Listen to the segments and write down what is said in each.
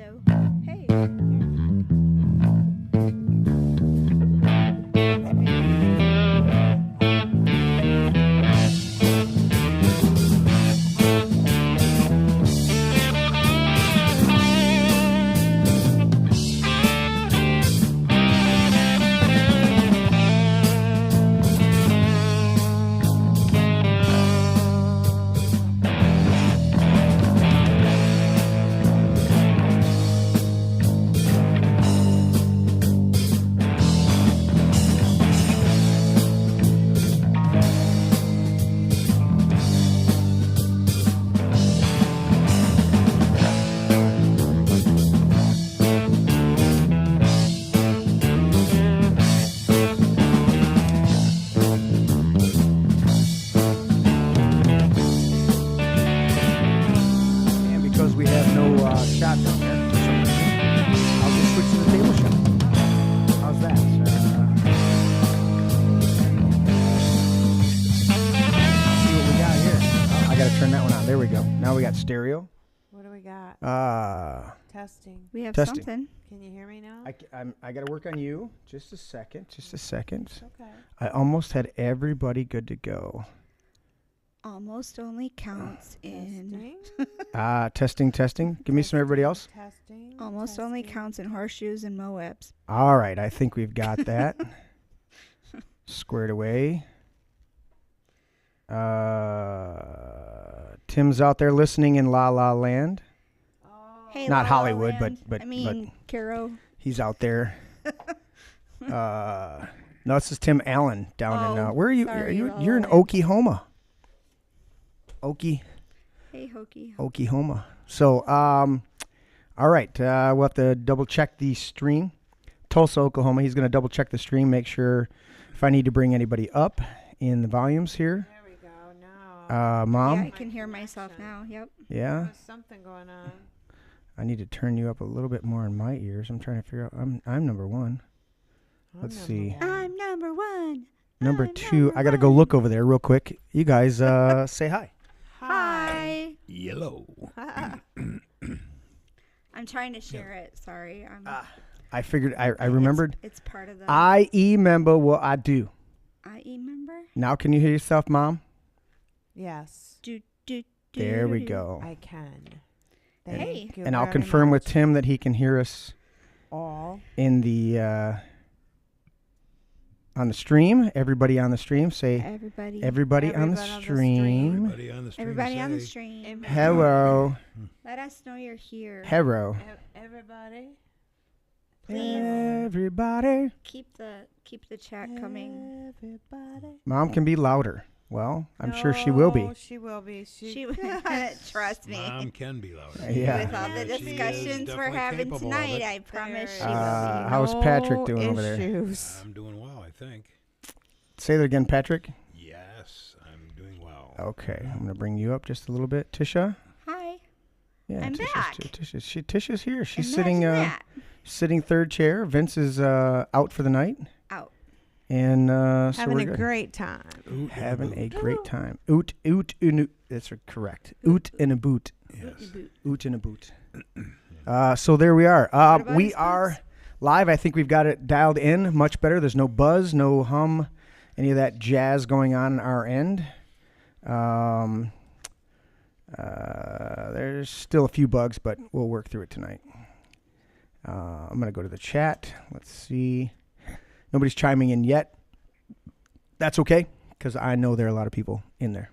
Hello. Hey. Stereo. What do we got? Testing. We have Testing. something. Can you hear me now? I got to work on you. Just a second. Okay. I almost had everybody good to go. Almost only counts in. Testing. Give me some everybody else. Testing. Almost only counts in horseshoes and Moabs. All right. I think we've got that squared away. Tim's out there listening in La La Land. Oh. Hey, Not La La Hollywood, Land. but Caro. he's out there. No, this is Tim Allen down in. Where are you? Sorry, You're in Oklahoma. Hey, Hokey. Oklahoma. So, all right. We'll have to double check the stream. Tulsa, Oklahoma. He's going to double check the stream, make sure if I need to bring anybody up in the volumes here. There we go. Now. Mom. Yeah, I can hear myself now. Yep. Yeah. There's something going on. I need to turn you up a little bit more in my ears. I'm trying to figure out. I'm number one. Let's see. I'm number one. Number two. I got to go look over there real quick. You guys say hi. Hi. Yellow. I'm trying to share it. Sorry. I figured. I remembered. It's part of the. I remember what I do. I remember. Now can you hear yourself, Mom? Yes. There we go. I can. Hey. Thank you And I'll very confirm with much. Tim that he can hear us all in the on the stream. Everybody on the stream say Everybody on the stream. Everybody on the stream. Everybody on the say, stream. Hello. Let us know you're here. Hello. Everybody. Please. Everybody. Keep the chat coming. Everybody. Mom can be louder. Well, I'm sure she will be. No, she will be. She trust me. Mom can be louder. Yeah. With all the She is discussions we're definitely having capable of tonight, it. I promise she There will is be. How's Patrick doing over there? issues. I'm doing well, I think. Say that again, Patrick. Yes, I'm doing well. Okay, I'm gonna bring you up just a little bit, Tisha. Hi. Yeah, I'm back. Tisha's here. She's Imagine sitting that. sitting third chair. Vince is out for the night. Out. And so Having we're a good. great time. Having a great time. Oot, that's correct. Oot in a boot. Yes. Oot in a boot. So there we are. What about We his are boots? live. I think we've got it dialed in much better. There's no buzz, no hum, any of that jazz going on our end. There's still a few bugs, but we'll work through it tonight. I'm going to go to the chat. Let's see. Nobody's chiming in yet. That's okay, because I know there are a lot of people in there.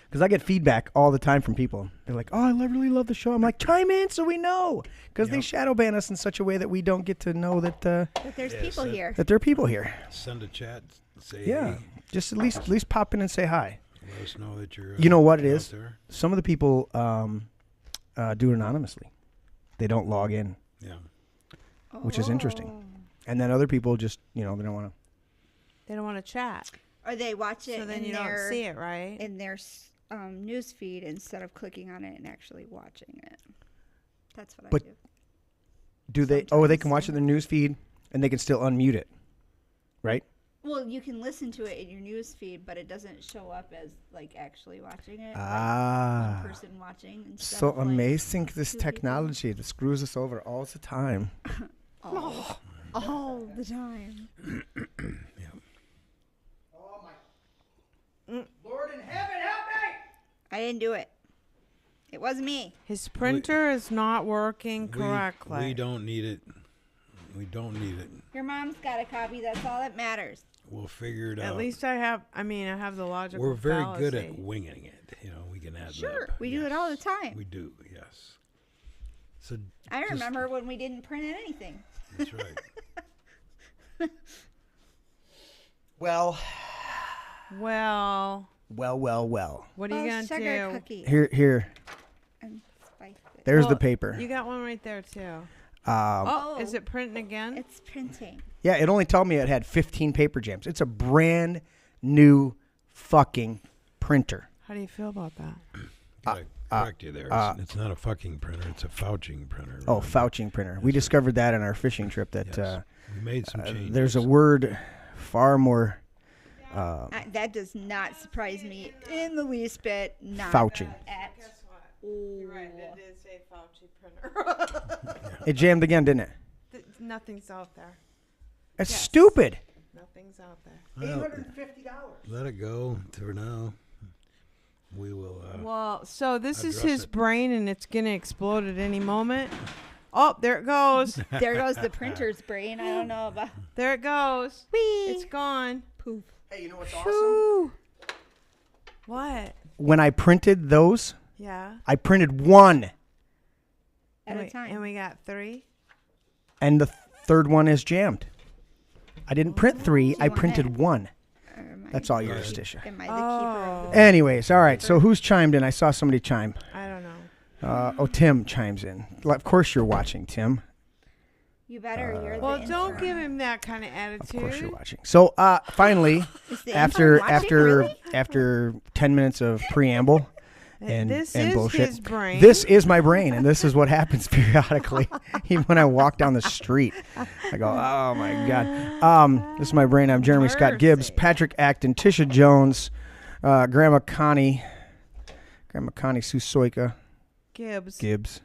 Because I get feedback all the time from people. They're like, oh, I really love the show. I'm like, chime in so we know. Because they shadow ban us in such a way that we don't get to know that But there's Yes, people here. that there are people here. Send a chat. Say, Yeah. hey, Just at least pop in and say hi. let us know that you're. You know what it out is? there. Some of the people do it anonymously. They don't log in, Yeah. which is interesting. And then other people just, they don't want to. They don't want to chat. Or they watch it So then in you their don't see it, right? in their news feed instead of clicking on it and actually watching it. That's what But I do. Do they? Oh, they can Sometimes. watch it in their news feed and they can still unmute it, right? Well, you can listen to it in your news feed, but it doesn't show up as like actually watching it. Ah. One person watching. Instead So of, like, amazing, this two people. technology that screws us over all the time. all the time. Oh my Lord in heaven, help me! I didn't do it. It wasn't me. His printer is not working We correctly. don't need it. We don't need it. Your mom's got a copy. That's all that matters. We'll figure it out. At least I have the logical we're very fallacy. good at winging it. You know, we can add Sure, up. we do it all the time. We do, yes. So I just- remember when we didn't print anything. That's right. Well, Well, well. what are you gonna sugar do? cookie Here. and spice it. There's the Well, paper. You got one right there too. Um, Is it printing again? It's printing. yeah, it only told me it had 15 paper jams. It's a brand new fucking printer. How do you feel about that? Gotta correct you there. It's not a fucking printer. It's a fouching printer. Oh, fouching printer. We discovered that on our fishing trip that Yes. We made some changes. there's a word far more That does not surprise me in the least bit. Not Fouching. At You're right. It is a Fauci printer. It jammed again, didn't it? Nothing's out there. That's Yes. stupid. Nothing's out there. Well, $850. let it go for now. We will. Well, so this is address his it. brain, and it's gonna explode at any moment. Oh, there it goes. there goes the printer's brain. I don't know about. There it goes. Whee! It's gone. Poof. Hey, you know what's Whew. What? When I printed those, Yeah. I printed one, At and a time. And we got 3. and the third one is jammed. I didn't print 3. I want printed it? one. Or am That's I- all yours, Tisha. Am I the keeper of the Anyways, all right. So who's chimed in? I saw somebody chime. I don't know. Tim chimes in. Of course you're watching, Tim. You better. You're Well, the don't intern. give him that kind of Of attitude. course you're watching. So finally, Is the after intern watching, really? after 10 minutes of preamble and this and is bullshit, his brain. this is my brain, and this is what happens periodically. Even when I walk down the street, I go, "Oh my god!" This is my brain. I'm Jeremy Scott Gibbs, Mercy. Patrick Acton, Tisha Jones, Grandma Connie Susoika Gibbs. Gibbs.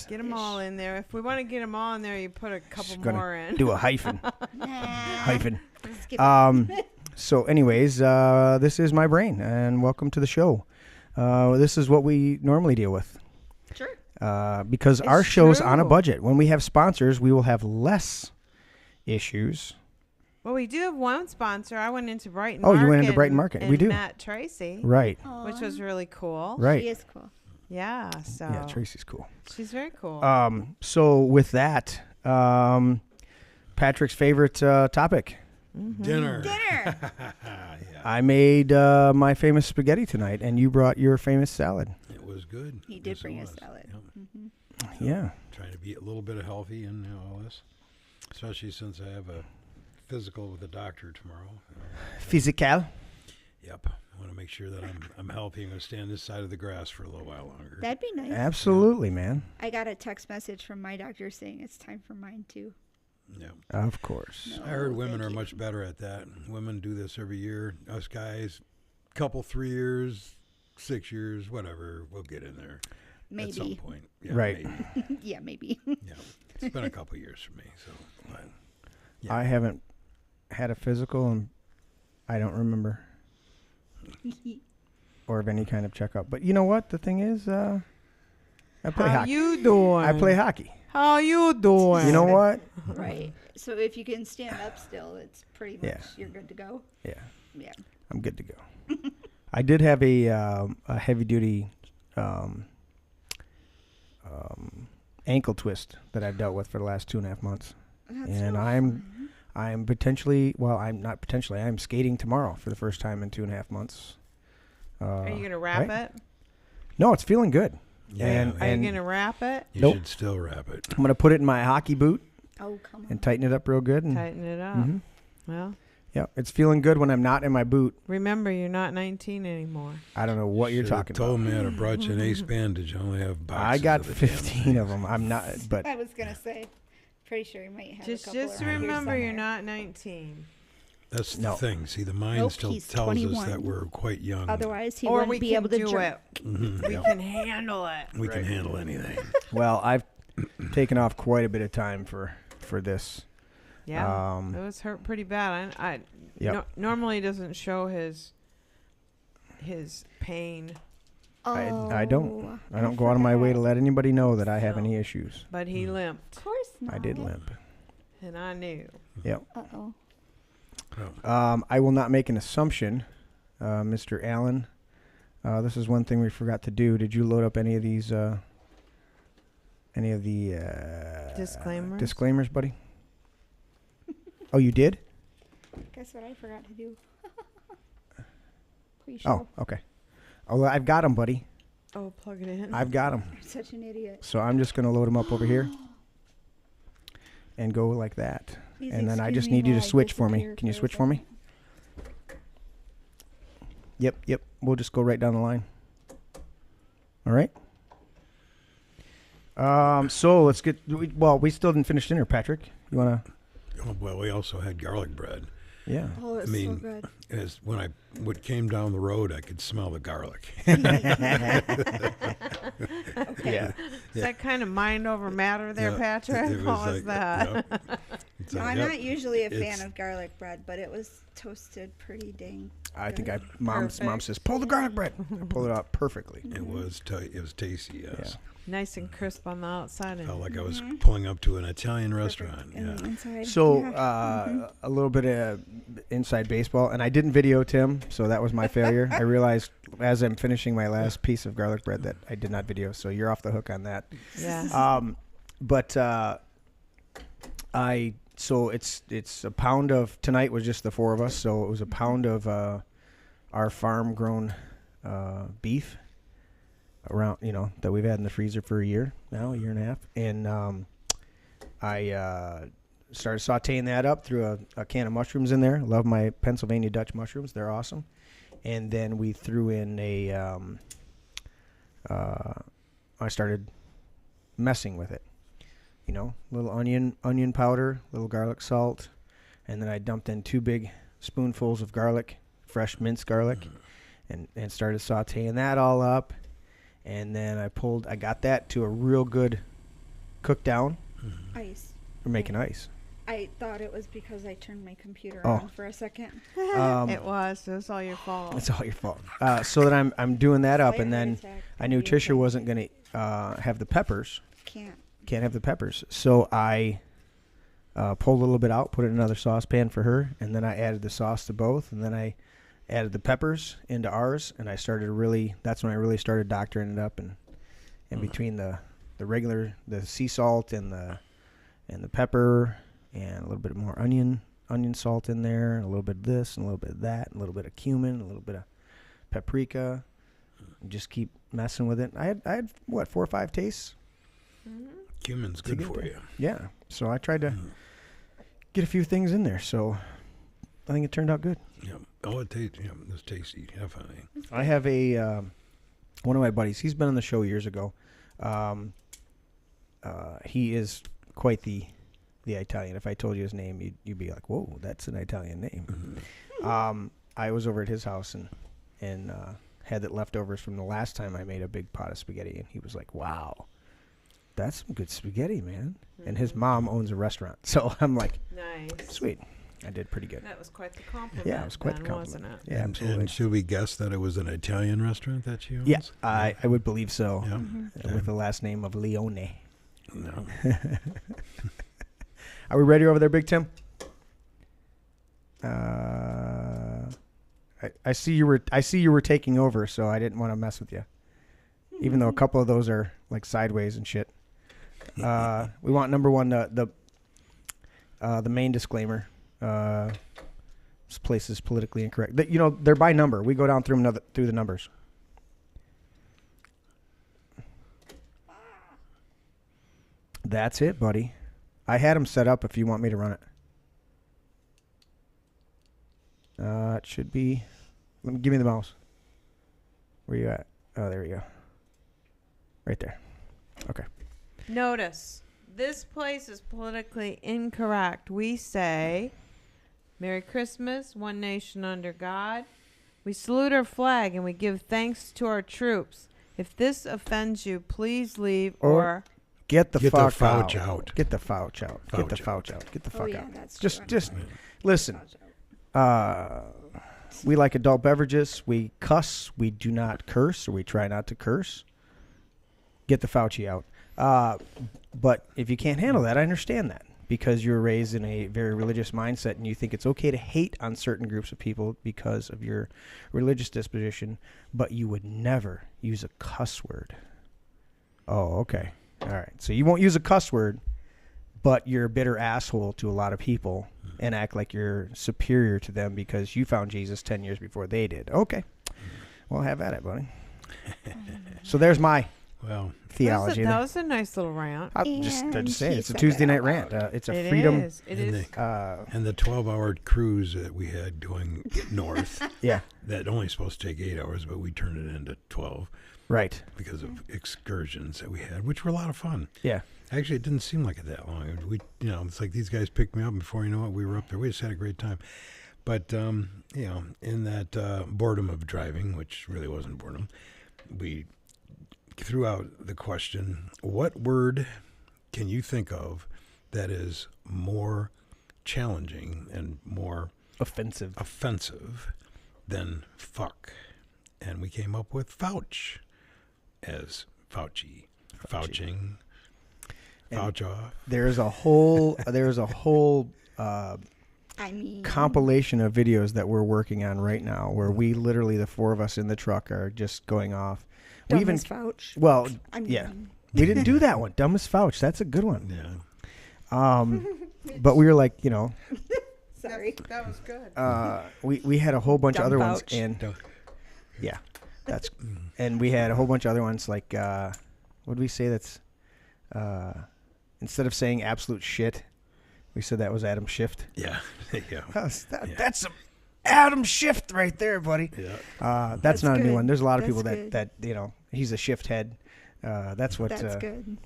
Get them all in there. If we want to get them all in there, you put a couple Just gonna more in. do a hyphen. Nah. Hyphen. Skip it. So, anyways, this is my brain, and welcome to the show. This is what we normally deal with. Sure. Because our show's on a true. budget. When we have sponsors, we will have less issues. Well, we do have one sponsor. I went into Brighton Oh, Market. you went into Brighton Market. And We do. met Tracy, Right. which was really cool. Right. She is cool. Yeah, so Yeah, Tracy's cool. she's very cool. So with that, Patrick's favorite topic. Dinner. Dinner. Yeah, I made my famous spaghetti tonight, and you brought your famous salad. it was good. He did Yes, it bring a was. salad. Yep. Yeah. Trying to be a little bit healthy and all this, especially since I have a physical with the doctor tomorrow. Physical. Yep. I want to make sure that I'm healthy. I'm going to stand this side of the grass for a little while longer. That'd be nice. Absolutely, man. I got a text message from my doctor saying it's time for mine too. Yeah. Of course. No, I heard women thank are you. much better at that. Women do this every year. Us guys, couple 3 years, 6 years, whatever. We'll get in there at some Maybe. point. Yeah, Right. maybe. Yeah, maybe. Yeah. It's been a couple years for me. So, but, yeah. I haven't had a physical, and I don't remember. Or of any kind of checkup. But you know what? The thing is, I play How hockey. you doing? I play hockey. How you doing? You know what? Right. So if you can stand up still, it's pretty much Yeah. you're good to go. Yeah, Yeah. I'm good to go. I did have a heavy duty ankle twist that I've dealt with for the last 2.5 months, That's and no I'm potentially, well, I'm not potentially, I'm skating tomorrow for the first time in 2.5 months. Are you gonna wrap right? it? No, it's feeling good. Yeah, And- Are you and- gonna wrap it? you Nope. should still wrap it. I'm gonna put it in my hockey boot Oh, come on. and tighten it up real good. And Tighten it up. Mhm. Well, yeah, it's feeling good when I'm not in my boot. remember you're not 19 anymore. I don't know what you're Should've talking told about. me I'd have brought you an ace bandage. I only have boxes. I got of the damn 15 things. of them. I'm not, but I was gonna say, pretty sure you might have Just a couple around here remember you're somewhere. not 19. That's No. the thing. See, the mind Nope, still he's tells us 21. that we're quite young. Otherwise, he Or wouldn't we be can able to do drink. it. Mhm, We yeah. can handle it. We can handle anything. Well, I've taken off quite a bit of time for this. Yeah, Um, it was hurt pretty bad. I Yep. normally doesn't show his pain, I don't go out of my way to let anybody know that I have No. any issues. but he limped, Of course not. I did limp. and I knew. Yep. Uh-oh. I will not make an assumption, Mr. Allen. This is one thing we forgot to do. Did you load up any of these? Any of the Disclaimers? disclaimers, buddy? Oh, you did? Guess what I forgot to do? Pre-show. Oh, okay. Oh, I've got them, buddy. Oh, plug it in. I've got them. I'm such an idiot. So I'm just going to load them up over here and go like that. Please And then I excuse just me need you to while I switch for me. disappear Can you for a switch for me? second. Yep. We'll just go right down the line. All right. So let's get. We still didn't finish dinner, Patrick. You wanna? Oh, well, we also had garlic bread. Yeah. Oh, it's mean, so good. As when I came down the road, I could smell the garlic. Okay. Yeah. Is that kind of mind over matter there, Yeah, Patrick? it was What was like, that? yep. It's No, like, I'm yep, not usually a fan it's- of garlic bread, but it was toasted pretty dang. I think good. mom Perfect. says pull the garlic bread. I pull it out perfectly. It was tasty. Yes, Nice and crisp on the outside. felt And like I was Mm-hmm. pulling up to an Italian restaurant. And Yeah. the inside. So yeah. a little bit of inside baseball, and I didn't video Tim, so that was my failure. I realized as I'm finishing my last piece of garlic bread that I did not video, so you're off the hook on that. yeah. But so it's a pound of, tonight was just the four of us, so it was a pound of our farm grown beef around, that we've had in the freezer for a year now, a year and a half. And I started sauteing that up, threw a can of mushrooms in there. Love my Pennsylvania Dutch mushrooms. They're awesome. And then we threw in I started messing with it. Little onion powder, little garlic salt, and then I dumped in 2 big spoonfuls of garlic, fresh minced garlic, and started sauteing that all up. And then I got that to a real good cook down. Ice. We're making ice. I thought it was because I turned my computer Oh. on for a second. It was all your fault. It's all your fault. So that I'm doing that up, Slight and then heart attack I knew could be a Tisha thing. wasn't gonna have the peppers. Can't. Have the peppers. So I pulled a little bit out, put it in another saucepan for her, and then I added the sauce to both, and then I added the peppers into ours, and that's when I really started doctoring it up, and between the sea salt and the pepper and a little bit more onion salt in there, and a little bit of this and a little bit of that, and a little bit of cumin, a little bit of paprika, and just keep messing with it. I had what, 4 or 5 tastes? Cumin's good for you. Yeah. So I tried to get a few things in there. So I think it turned out good. Yeah. Oh, it was tasty. Definitely. I have a one of my buddies. He's been on the show years ago. He is quite the Italian. If I told you his name, you'd be like, "Whoa, that's an Italian name." I was over at his house and had the leftovers from the last time I made a big pot of spaghetti, and he was like, "Wow, that's some good spaghetti, man." And his mom owns a restaurant, so I'm like, Nice. "Sweet." I did pretty good. That was quite the compliment. Yeah, it was quite the then, compliment. wasn't it? Yeah, absolutely. And should we guess that it was an Italian restaurant that she owns? Yeah, I would believe so. Yeah. With the last name of Leone. No. Are we ready over there, Big Tim? I see you were taking over, so I didn't want to mess with you. Even though a couple of those are like sideways and shit. We want number 1, the main disclaimer. This place is politically incorrect. They're by number. We go down through the numbers. That's it, buddy. I had them set up if you want me to run it. It should be. Give me the mouse. Where you at? Oh, there we go. Right there. Okay. Notice, this place is politically incorrect. We say Merry Christmas, one nation under God. We salute our flag and we give thanks to our troops. If this offends you, please leave or get the fuck fouch out. out. Get the fouch out. Get the Fouch fouch out. Get the Oh, fuck yeah, out. that's Just true. listen. We like adult beverages. We cuss. We do not curse, or we try not to curse. Get the Fauci out. But if you can't handle that, I understand that, because you're raised in a very religious mindset and you think it's okay to hate on certain groups of people because of your religious disposition, but you would never use a cuss word. Oh, okay. All right. So you won't use a cuss word, but you're a bitter asshole to a lot of people and act like you're superior to them because you found Jesus 10 years before they did. Okay. Well, have at it, buddy. So there's my theology. That was a nice little rant. I'm just saying, he it's a said Tuesday that night out rant. loud. It's a It freedom. is. It And is. And the 12-hour cruise that we had going north, Yeah, that only supposed to take 8 hours, but we turned it into 12 right. because of excursions that we had, which were a lot of fun. Yeah. Actually, it didn't seem like it that long. It's like these guys picked me up, and before you know it, we were up there. We just had a great time. But, in that boredom of driving, which really wasn't boredom, we threw out the question, what word can you think of that is more challenging and more Offensive. than fuck? And we came up with Fauch as Fauci. Fouching. Fouch off. There's a whole I mean, compilation of videos that we're working on right now where we literally, the four of us in the truck, are just going off. We even, Fouch. well, I mean, yeah, we didn't do that one. Dumb as Fouch. That's a good one. Yeah. But we were like, sorry. That was good. we had a whole bunch of Dumb other ones, Fouch. and yeah, that's, and we had a whole bunch of other ones like, what did we say? That's instead of saying absolute shit, we said that was Adam Shift. Yeah. Yeah. That's some Adam Shift right there, buddy. Yeah. That's not a new good. one. There's a lot of That's people good. that he's a shift head. That's what. That's good.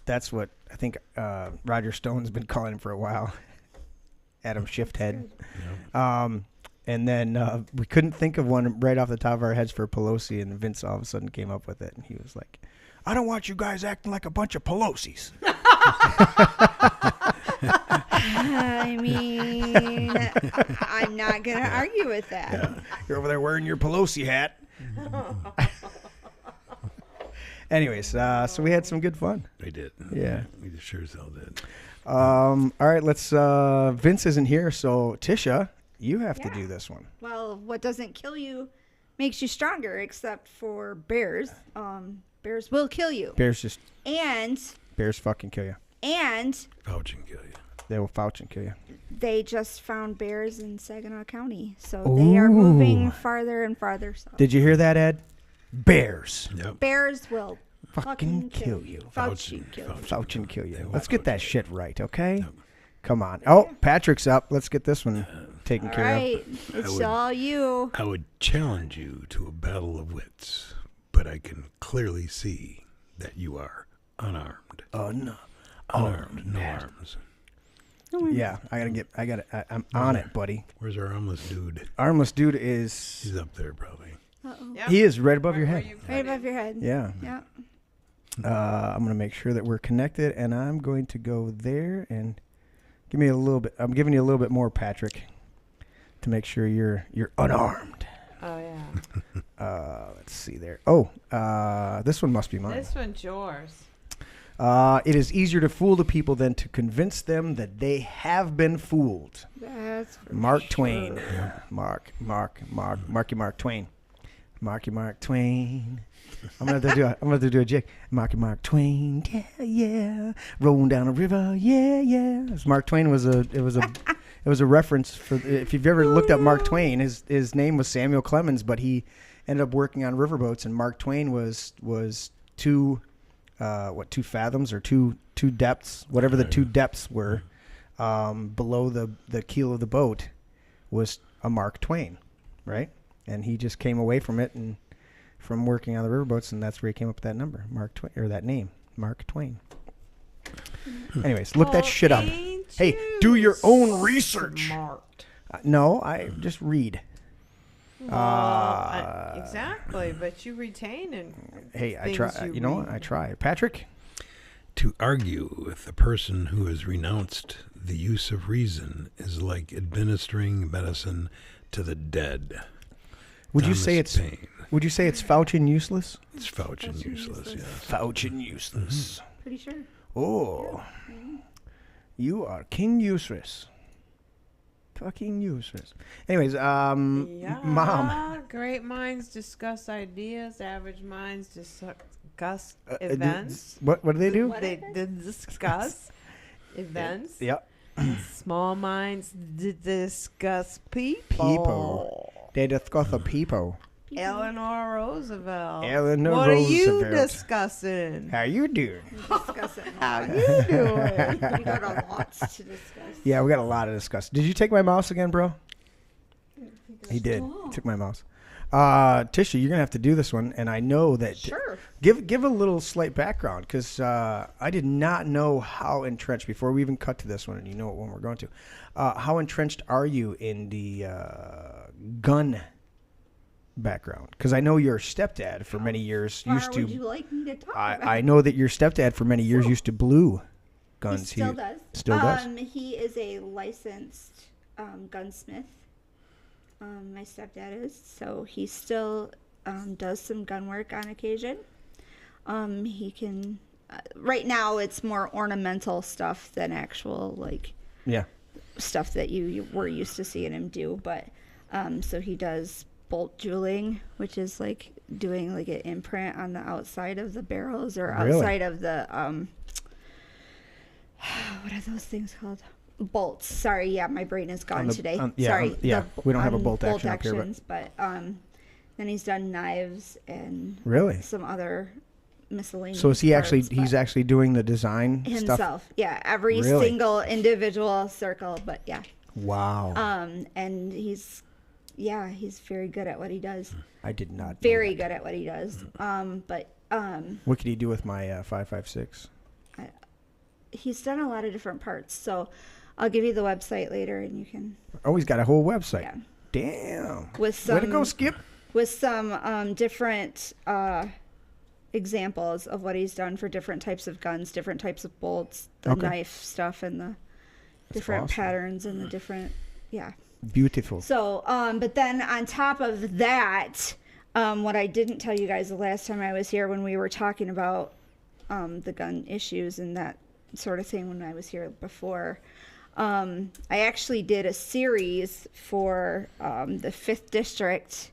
That's what I think Roger Stone's been calling him for a while. Adam Shift Head. Yeah. And then we couldn't think of one right off the top of our heads for Pelosi, and Vince all of a sudden came up with it, and he was like, "I don't want you guys acting like a bunch of Pelosi's." I mean, I'm not going to argue with that. Yeah. You're over there wearing your Pelosi hat. Anyways, so we had some good fun. We did. Yeah. We just sure as hell did. All right, let's. Vince isn't here, so Tisha, you have to do this one. Well, what doesn't kill you makes you stronger, except for bears. Bears will kill you. Bears fucking kill you. And Fauch and kill you. They will Fauch and kill you. they just found bears in Saginaw County, so they are moving farther and farther south. Did you hear that, Ed? Bears. Yep. Bears will Fucking kill you. Fauci kill you. Fauch and kill you. They will Let's get Fauci that you. shit right, okay? Yep. Come on. Oh, Patrick's up. Let's get this one taken All care right, it's would- all you. I would challenge you to a battle of wits, but I can clearly see that you are unarmed. of. No. Unarmed, no arms. Yeah, I'm on it, buddy. Where's our armless dude? Armless dude is. He's up there probably. Uh-oh. He is right above your Where head. you Right above your head. Yeah. Yeah. I'm going to make sure that we're connected, and I'm going to go there and give me a little bit. I'm giving you a little bit more, Patrick, to make sure you're unarmed. Oh, yeah. Let's see there. Oh, this one must be mine. This one's yours. It is easier to fool the people than to convince them that they have been fooled. That's for Mark sure. Twain. Marky Mark Twain. Marky Mark Twain. I'm gonna have to do a jig. Mark Twain. Yeah, yeah. Rolling down a river. Yeah, yeah. Mark Twain was it was a reference for, if you've ever looked up Mark Twain, his name was Samuel Clemens, but he ended up working on riverboats, and Mark Twain was 2 fathoms or two depths, whatever the 2 depths were, below the keel of the boat, was a Mark Twain, right? And he just came away from it and from working on the riverboats, and that's where he came up with that number, Mark Twain, or that name, Mark Twain. Anyways, look that shit up. Ain't Hey, you. do your own research. Smart. No, I just read. Exactly, but you retain and Hey, I things try. You know what? read. I try. Patrick? To argue with the person who has renounced the use of reason is like administering medicine to the dead. Would you Thomas say it's Paine. Would you say it's Faucian useless? It's Faucian useless, yes. Faucian useless. Pretty sure. Oh. You are king useless. Fucking useless. Anyways, Mom. Great minds discuss ideas. Average minds discuss do- events. What do they do? They discuss events. Yep. Small minds discuss people. People. They discuss the people. Eleanor Roosevelt. Eleanor what are you Roosevelt. discussing? How you doing? Discuss it. How you doing? We got a lot to discuss. Yeah, we got a lot to discuss. Did you take my mouse again, bro? He did. Oh. He took my mouse. Tisha, you're gonna have to do this one, and I know that. Sure. Give a little slight background, because I did not know how entrenched before we even cut to this one, and you know when we're going to. How entrenched are you in the gun background? Because I know your stepdad for many years used Would to. you like me to talk about? I know that your stepdad for many years used to blue guns. He still does. Still does. He is a licensed gunsmith. My stepdad is, so he still does some gun work on occasion. He can. Right now, it's more ornamental stuff than actual Yeah. stuff that you were used to seeing him do. But so he does bolt jeweling, which is like doing like an imprint on the outside of the barrels or Really? outside of the what are those things called? Bolts. Sorry, yeah, my brain is gone today. Sorry. We don't have a on bolt action up here, but actions, but then he's done knives and really. some other miscellaneous. So is he actually? parts, He's but actually doing the design himself. stuff. Yeah, every Really? single individual circle, but yeah. Wow. And he's very good at what he does. I did not. know Very that. good at what he does. But What could he do with my 5.56? he's done a lot of different parts. So I'll give you the website later, and you can. Oh, he's got a whole website. Yeah. Damn. With some. Way to go, Skip. With some different examples of what he's done for different types of guns, different types of bolts, the Okay. knife stuff, and the different awesome. patterns and the different, yeah. Beautiful. So, but then on top of that, what I didn't tell you guys the last time I was here when we were talking about the gun issues and that sort of thing when I was here before, I actually did a series for the 5th District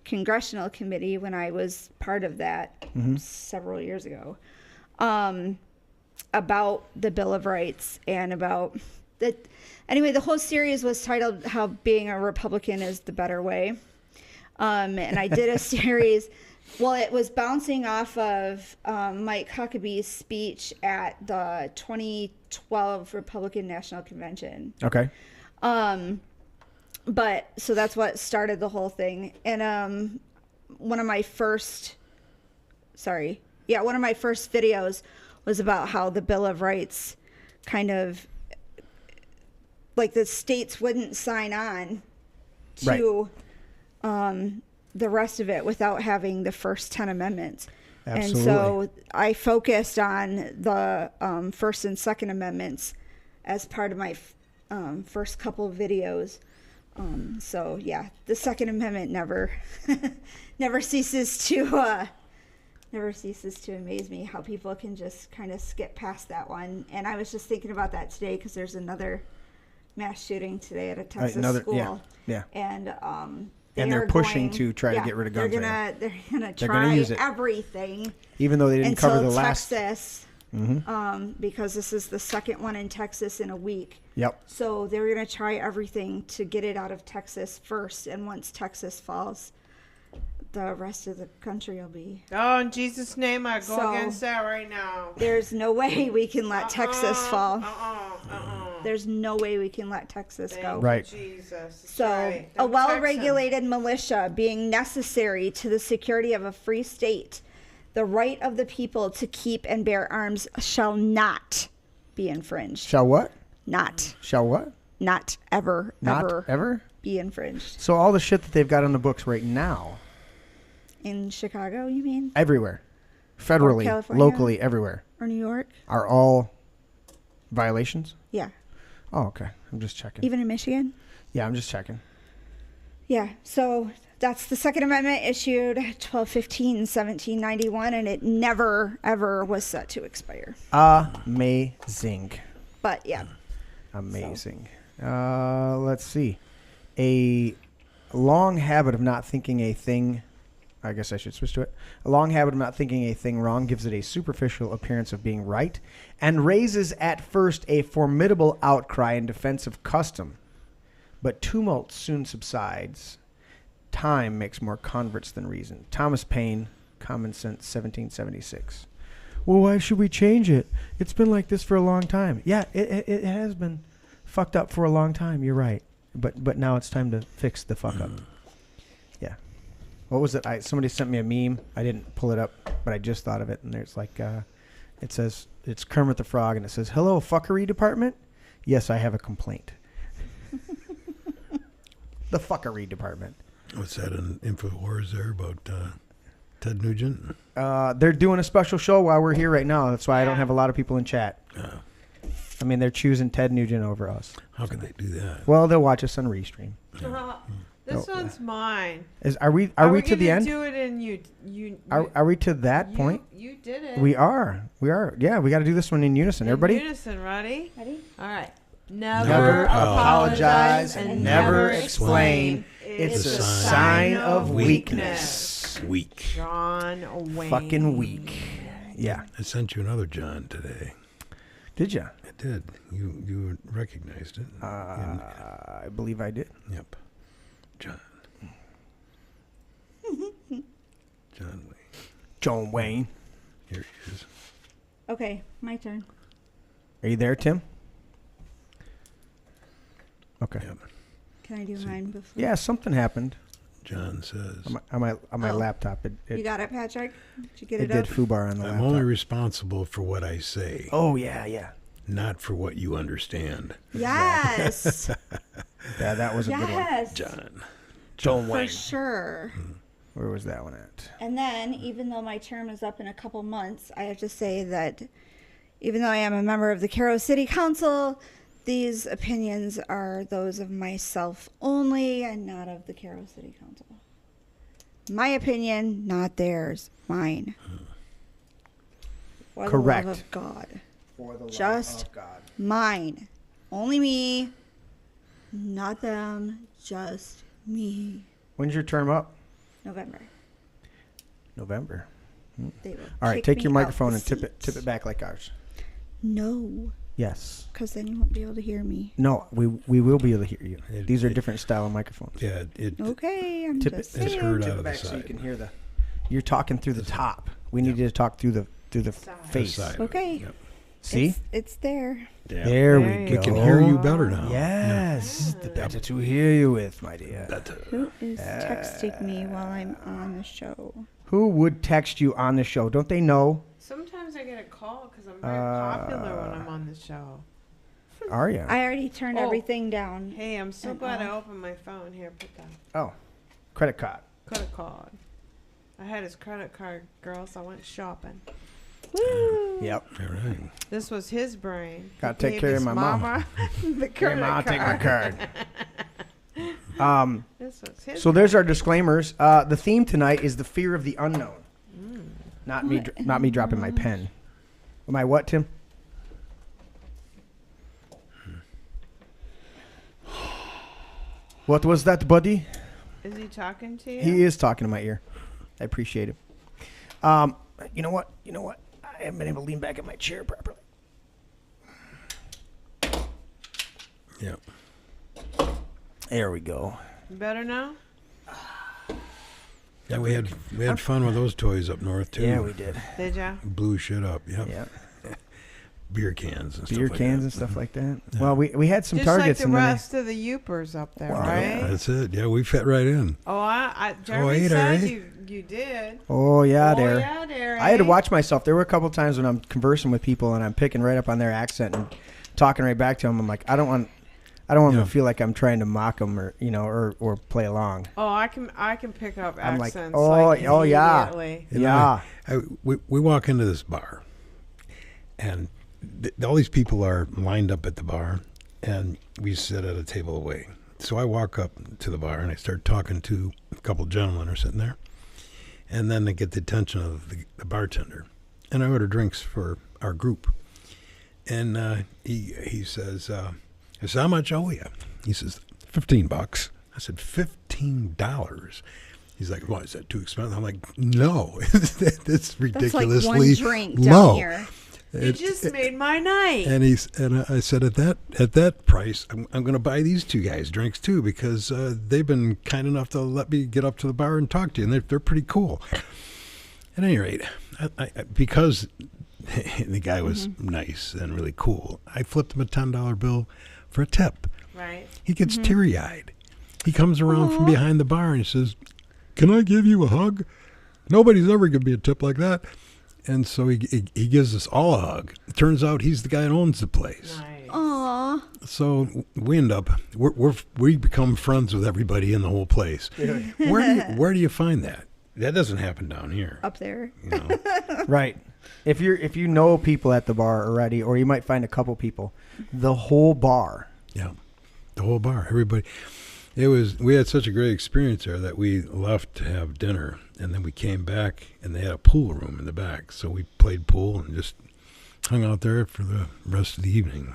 Congressional Committee when I was part of that several years ago, about the Bill of Rights and about that. Anyway, the whole series was titled "How Being a Republican is the Better Way," and I did a series. Well, it was bouncing off of Mike Huckabee's speech at the 2012 Republican National Convention. Okay. But so that's what started the whole thing. And one of my first videos was about how the Bill of Rights kind of, like, the states wouldn't sign on to the rest of it without having the first 10 amendments. Absolutely. And so I focused on the First and Second Amendments as part of my first couple of videos. So yeah, the Second Amendment never ceases to amaze me how people can just kind of skip past that one. And I was just thinking about that today because there's another mass shooting today at a Texas school. Yeah. And they're pushing to try to get rid of guns. They're gonna They're try gonna use it. everything, Even though they didn't until cover the last. Texas, because this is the second one in Texas in a week. Yep. So they're gonna try everything to get it out of Texas first, and once Texas falls, the rest of the country will be. Oh, in Jesus' name, I go So- against that right now. There's no way we can let Texas fall. Uh-uh. There's no way we can let Texas Thank go. you, Right. Jesus. So, Right. a Them well-regulated militia being necessary to the security of a free state, the right of the people to keep and bear arms shall not be infringed. Shall what? not Shall what? not ever Not ever? be infringed. So all the shit that they've got on the books right now, In Chicago, you mean? everywhere, federally, California? locally, everywhere, Or New York? are all violations? Yeah. Oh, okay. I'm just checking. Even in Michigan? Yeah, I'm just checking. Yeah. So that's the Second Amendment issued 12/15/1791, and it never, ever was set to expire. Amazing. But yeah. Amazing. Let's see. A long habit of not thinking a thing, I guess I should switch to it. A long habit of not thinking a thing wrong gives it a superficial appearance of being right and raises at first a formidable outcry in defense of custom. But tumult soon subsides. Time makes more converts than reason. Thomas Paine, Common Sense, 1776. Well, why should we change it? It's been like this for a long time. Yeah, it has been fucked up for a long time. You're right. But now it's time to fix the fuck up. Yeah. What was it? Somebody sent me a meme. I didn't pull it up, but I just thought of it. And there's like, it says, it's Kermit the Frog, and it says, "Hello, fuckery department? Yes, I have a complaint." The fuckery department. What's that in InfoWars there about Ted Nugent? They're doing a special show while we're here right now. That's why I don't have a lot of people in chat. I mean, they're choosing Ted Nugent over us. How could they do that? Well, they'll watch us on Restream. This one's mine. Are we to the end? Do it in you. Are we to that point? You did it. We are. Yeah, we got to do this one in unison. Everybody? In unison, ready? Ready? All right. Never apologize and never explain. It's a sign of weakness. Weak. John Wayne. Fucking weak. Yeah. I sent you another John today. Did you? I did. You recognized it. I believe I did. Yep. John. John Wayne. John Wayne. Here he is. Okay, my turn. Are you there, Tim? Okay. Yep. Can I do mine before? Yeah, something happened John says, on my Oh. laptop. You got it, Patrick? Did you get It it did up? foobar on the I'm laptop. only responsible for what I say, Oh, yeah. not for what you understand. Yes. Yeah, that was a good one. Yes. John For Wayne. sure. Where was that one at? And then, even though my term is up in a couple months, I have to say that even though I am a member of the Cairo City Council, these opinions are those of myself only and not of the Cairo City Council. My opinion, not theirs. Mine. For Correct. the love of God. For the Just love of God. mine. Only me. Not them. Just me. When's your term up? November. November. They will All right, kick take me your out microphone the and tip seat. it back like ours. No, Yes. because then you won't be able to hear me. No, we will be able to hear you. It- These are it- different style of microphones. Yeah, it Okay, I'm Tip just it. It's saying. heard Tip out it of the back so you side. can hear the. You're talking through the top. We need you to talk through the face. side. Okay. Yep. See? It's there. Yeah. There There we you go. We can hear you better now. Yes, the better to hear you with, my dear. Who is texting me while I'm on the show? Who would text you on the show? Don't they know? Sometimes I get a call because I'm very popular when I'm on the show. Are you? I already turned Oh. everything down. Hey, I'm so glad I opened my phone. Here, put that Oh, credit card. credit card. I had his credit card, girl, so I went shopping. Woo! Yep. All right. This was his brain. Gotta He take gave care of his my mama. the Here, credit Ma, I'll card. take my card. This was his. So there's our disclaimers. The theme tonight is the fear of the unknown. Not me. Not me dropping my pen. Am I what, Tim? What was that, buddy? Is he talking to you? He is talking to my ear. I appreciate it. You know what? I haven't been able to lean back in my chair properly. Yep. There we go. Better now? Yeah, we had fun with those toys up north too. Yeah, we did. Did ya? Blew shit up. Yep. Yeah. Beer cans and Beer stuff like cans that. and stuff like that. Well, we had some Just targets like the and then they- rest of the Yoopers up there, Wow. right? That's it. Yeah, we fit right in. Oh, Jeremy ain't said I? you did. Oh yeah, Oh, there. yeah, there. I had to eh? watch myself. There were a couple times when I'm conversing with people and I'm picking right up on their accent and talking right back to him. I'm like, I don't want him to feel like I'm trying to mock him or or play along. Oh, I can pick up I'm like, accents. oh yeah, immediately. yeah. We walk into this bar, and all these people are lined up at the bar, and we sit at a table away. So I walk up to the bar and I start talking to a couple of gentlemen who are sitting there, and then I get the attention of the bartender, and I order drinks for our group, and he says, I said, how much owe you? He says, $15. I said, $15. He's like, well, is that too expensive? I'm like, no, that's ridiculously That's like one drink low. down here. You just made my night. And I said, at that price, I'm going to buy these two guys drinks too, because they've been kind enough to let me get up to the bar and talk to you, and they're pretty cool. At any rate, I because the guy was nice and really cool, I flipped him a $10 bill for a tip. Right. He gets teary-eyed. He comes around from behind the bar and he says, can I give you a hug? Nobody's ever given me a tip like that. And so he gives us all a hug. It turns out he's the guy that owns the place. Nice. Aw. So we end up, we become friends with everybody in the whole place. Where do you find that? That doesn't happen down here. Up there. You know? Right. If you know people at the bar already, or you might find a couple people, the whole bar. Yeah, the whole bar. Everybody. We had such a great experience there that we left to have dinner, and then we came back, and they had a pool room in the back. So we played pool and just hung out there for the rest of the evening.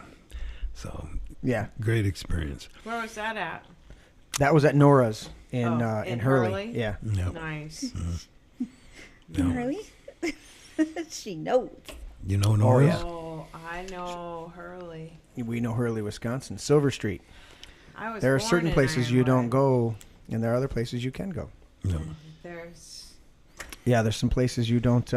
So Yeah. great experience. Where was that at? That was at Nora's in in Hurley. Hurley? Yeah. Yep. Nice. Yeah. Really? She knows. You know Nora's? yeah. Oh, I know Hurley. We know Hurley, Wisconsin. Silver Street. I was There are born certain in places you don't Ironwood. go, and there are other places you can go. No. There's Yeah, there's some places you don't.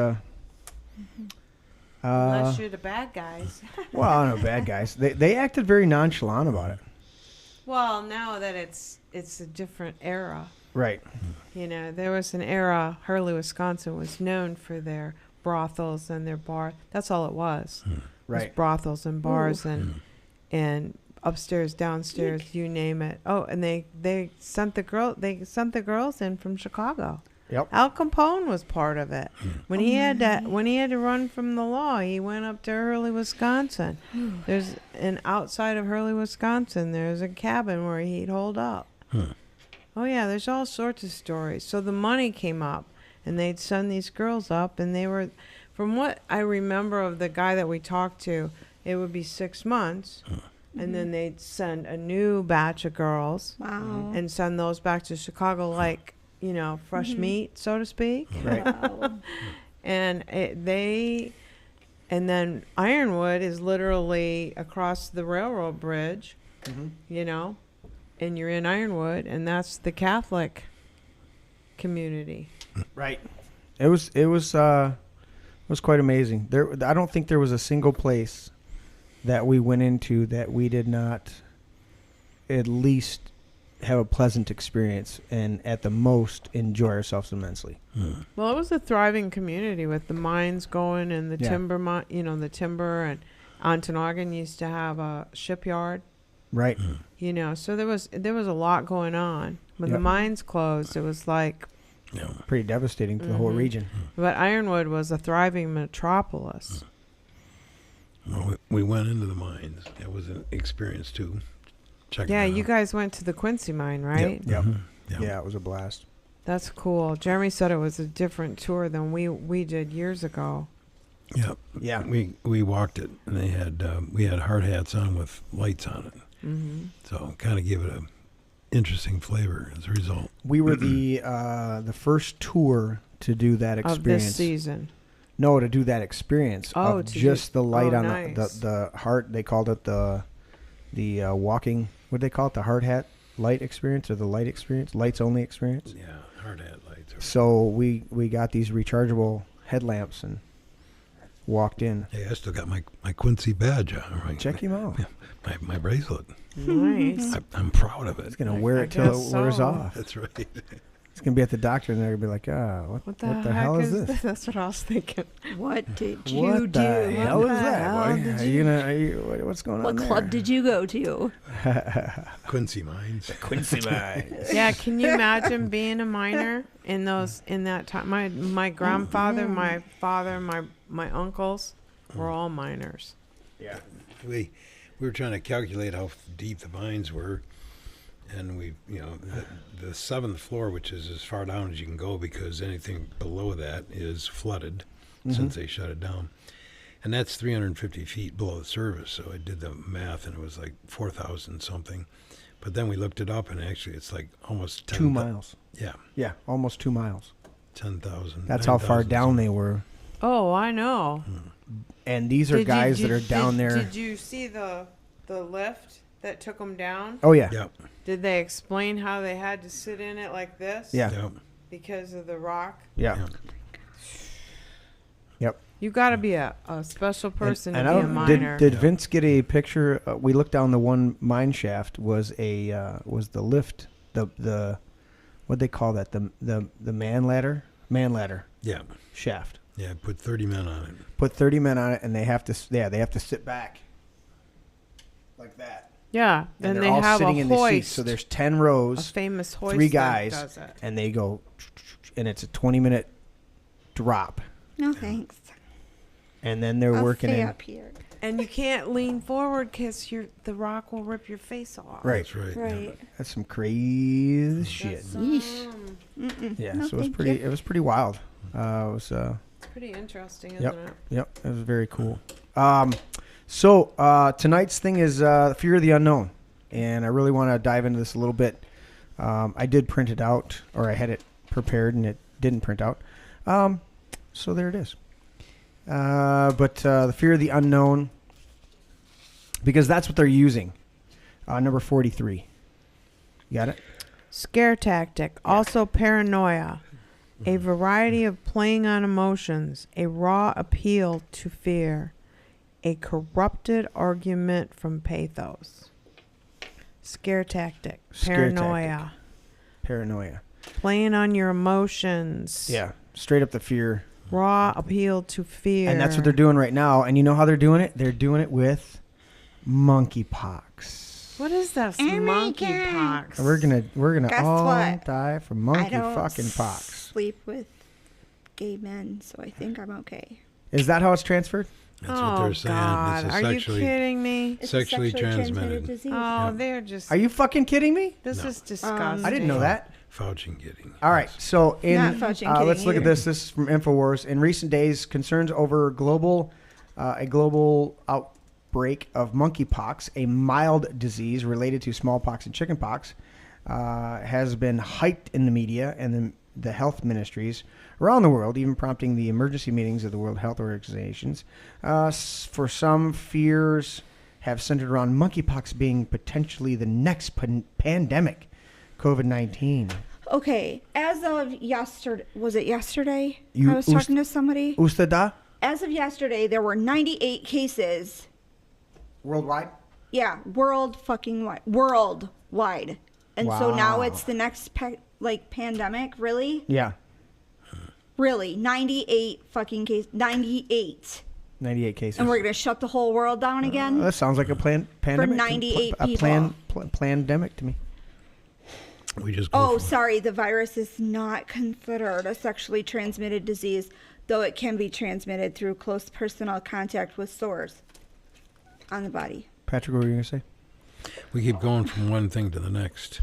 unless you're the bad guys. Well, no bad guys. They acted very nonchalant about it. Well, now that it's a different era. Right. You know, there was an era, Hurley, Wisconsin was known for their brothels and their bar. That's all it was. Was Right. brothels and bars and upstairs, downstairs, you name it. Oh, and they sent the girls in from Chicago. Yep. Al Capone was part of it. When he had to run from the law, he went up to Hurley, Wisconsin. Outside of Hurley, Wisconsin, there's a cabin where he'd hold up. Oh yeah, there's all sorts of stories. So the money came up, and they'd send these girls up, and they were, from what I remember of the guy that we talked to, it would be 6 months, and then they'd send a new batch of girls, Wow. and send those back to Chicago like, fresh meat, so to speak. Right. Wow. And and then Ironwood is literally across the railroad bridge, and you're in Ironwood, and that's the Catholic community. Right. It was quite amazing. I don't think there was a single place that we went into that we did not at least have a pleasant experience and at the most enjoy ourselves immensely. Well, it was a thriving community with the mines going and the timber, the timber, and Ontonagon used to have a shipyard. Right. So there was a lot going on. When the mines closed, it was like, Pretty devastating to the whole region. but Ironwood was a thriving metropolis. Well, we went into the mines. It was an experience too. Check Yeah, it out. you guys went to the Quincy mine, right? Yep. Yep. Yeah, it was a blast. That's cool. Jeremy said it was a different tour than we did years ago. Yep. Yeah. We walked it, and they had we had hard hats on with lights on it, so kind of gave it a interesting flavor as a result. We were the first tour to do that experience. Of this season. No, to do that experience. Oh, of to just do- the light oh, on nice. the heart. They called it the walking. What did they call it? The hard hat light experience or the light experience? Lights only experience. Yeah, hard hat lights. So we got these rechargeable headlamps and walked in. Hey, I still got my Quincy badge on. Right? Check him out. My bracelet. Nice. I'm proud of it. He's gonna wear I it till guess it wears so. off. That's right. He's gonna be at the doctor, and they're gonna be like, what the hell is this? That's what I was thinking. What did you What do? the hell is the that? hell Buddy? did Are you what's going What on there? club did you go to? Quincy Mines. Quincy Mines. Yeah, can you imagine being a minor in that time? My grandfather, my father, my uncles were all miners. Yeah. We were trying to calculate how deep the mines were, and the 7th floor, which is as far down as you can go because anything below that is flooded since they shut it down. And that's 350 feet below the surface. So I did the math, and it was like 4,000 something. But then we looked it up, and actually it's like almost 2 miles. Yeah, Yeah, almost 2 miles. 10,000. That's how far 9,000 down something. they were. Oh, I know. And these are guys that are down there. Did you see the lift that took them down? Oh yeah. Yep. Did they explain how they had to sit in it like this? Yeah. Yep. Because of the rock? Yeah. Yeah. Yep. You got to be a special person And to I be a don't, miner. did Vince get a picture? We looked down the one mine shaft. Was the lift the what they call that, the man ladder Yeah. shaft. Yeah. Put 30 men on it. Put 30 men on it, and they have to sit back like that. Yeah. And Then they're they all have sitting a in the seats. hoist. So there's 10 a rows, famous hoist 3 that guys, does it. and they go, and it's a 20-minute drop, No thanks. and then they're I'll working stay in. up here. And you can't lean forward because the rock will rip your face off. Right. That's right. Right. That's some crazy shit. Yeesh. Yeah, No, so it was thank pretty. you. It was pretty wild. It was. It's pretty interesting, isn't it? Yep. It was very cool. So tonight's thing is fear of the unknown, and I really want to dive into this a little bit. I did print it out, or I had it prepared, and it didn't print out. So there it is. But the fear of the unknown, because that's what they're using. Number 43. You got it? Scare tactic, also paranoia, a variety of playing on emotions, a raw appeal to fear, a corrupted argument from pathos. Scare tactic, Scare paranoia, Paranoia. playing on your emotions. Yeah. Straight up the fear. Raw appeal to fear. And that's what they're doing right now. And you know how they're doing it? They're doing it with monkeypox. What is that? Oh my Monkeypox. We're gonna Guess all what? die from I monkey don't fucking pox. sleep with gay men, so I think I'm okay. Is that how it's transferred? That's what they're saying. God. It's a Are you sexually, kidding me? It's Sexually a sexually transmitted. disease. Oh, they're just. Are you fucking kidding me? This No. is disgusting. I didn't know that. Fauci getting. All right, so in Not fudging let's kidding look at either. this. This is from Infowars. In recent days, concerns over a global outbreak of monkeypox, a mild disease related to smallpox and chickenpox, has been hyped in the media and the health ministries around the world, even prompting the emergency meetings of the World Health Organizations. For some, fears have centered around monkeypox being potentially the next pandemic, COVID-19. Okay, as of yesterday, was it yesterday? You- I was talking to somebody. Ustada? As of yesterday, there were 98 cases. Worldwide? Yeah, worldwide. And so now Wow. it's the next pandemic, really? Yeah. Really, 98 fucking cases. 98. 98 cases. And we're going to shut the whole world down again? That sounds like a pandemic. 98 a people. pandemic to me. We just go Oh, for it. sorry. The virus is not considered a sexually transmitted disease, though it can be transmitted through close personal contact with sores on the body. Patrick, what were you going to say? We keep going from one thing to the next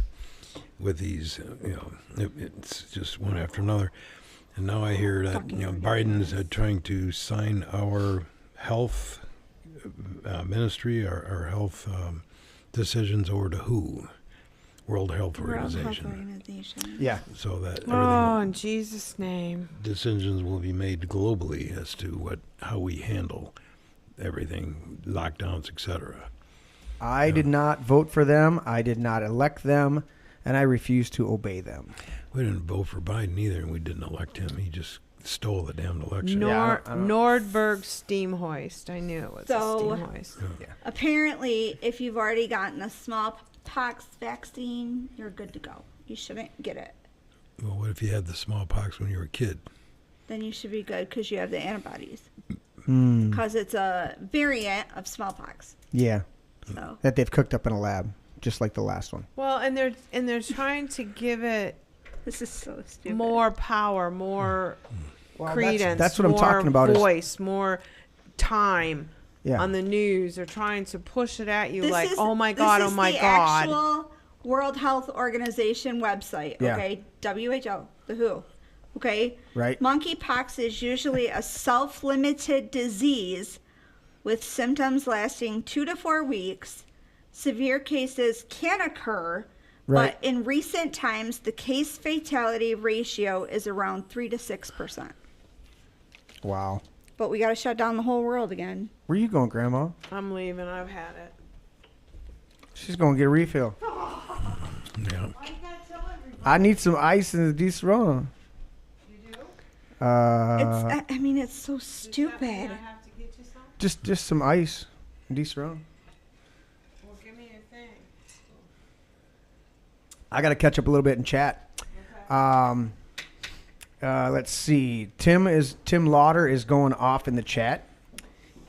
with these, it's just one after another. And now I hear that, Biden's trying to sign our health ministry, our health decisions over to WHO? World Health Organization. Yeah. So that Oh, everything, in Jesus' name. decisions will be made globally as to how we handle everything, lockdowns, etc. I did not vote for them. I did not elect them. And I refuse to obey them. We didn't vote for Biden either, and we didn't elect him. He just stole the damn election. I don't- Nordberg steam hoist. I knew it was So- a steam hoist. Apparently, if you've already gotten a smallpox vaccine, you're good to go. You shouldn't get it Well, what if you had the smallpox when you were a kid? Then you should be good because you have the antibodies. Hmm. Because it's a variant of smallpox. Yeah. So That they've cooked up in a lab, just like the last one. Well, and they're trying to give it this is so stupid. more power, more credence. That's what I'm more talking about is- Voice, more time Yeah. on the news. They're trying to push it at you This like, is- oh my God, this oh is my the God. Actual World Health Organization website. Yeah. Okay, WHO, the WHO. Okay, Right. Monkeypox is usually a self-limited disease with symptoms lasting 2 to 4 weeks. Severe cases can occur, Right. but in recent times, the case fatality ratio is around 3 to 6%. Wow. But we got to shut down the whole world again. Where you going, Grandma? I'm leaving. I've had it. She's going to get a refill. Yeah. I need some ice and a de-Serrano. I mean, it's so stupid. I have to get you some? Just some ice and de-Serrano. Well, give me your thing. I got to catch up a little bit in chat. Let's see. Tim Lauder is going off in the chat,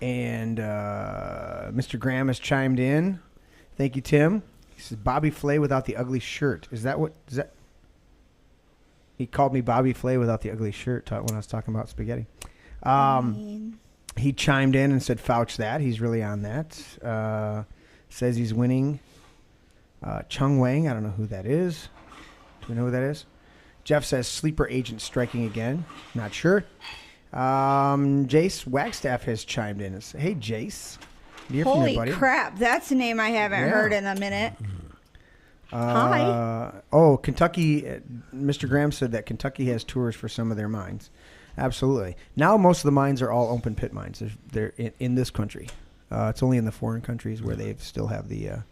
and Mr. Graham has chimed in. Thank you, Tim. He says Bobby Flay without the ugly shirt. Is that? He called me Bobby Flay without the ugly shirt when I was talking about spaghetti. He chimed in and said, "Fouch that." He's really on that. Says he's winning. Chung Wang, I don't know who that is. Do we know who that is? Jeff says sleeper agent striking again. Not sure. Jace Wagstaff has chimed in and said, "Hey, Jace, good to hear from you, Holy buddy." crap, that's a name I haven't Yeah. heard in a minute. Hi. Oh, Kentucky. Mr. Graham said that Kentucky has tours for some of their mines. Absolutely. Now most of the mines are all open pit mines. They're in this country. It's only in the foreign countries where they still have the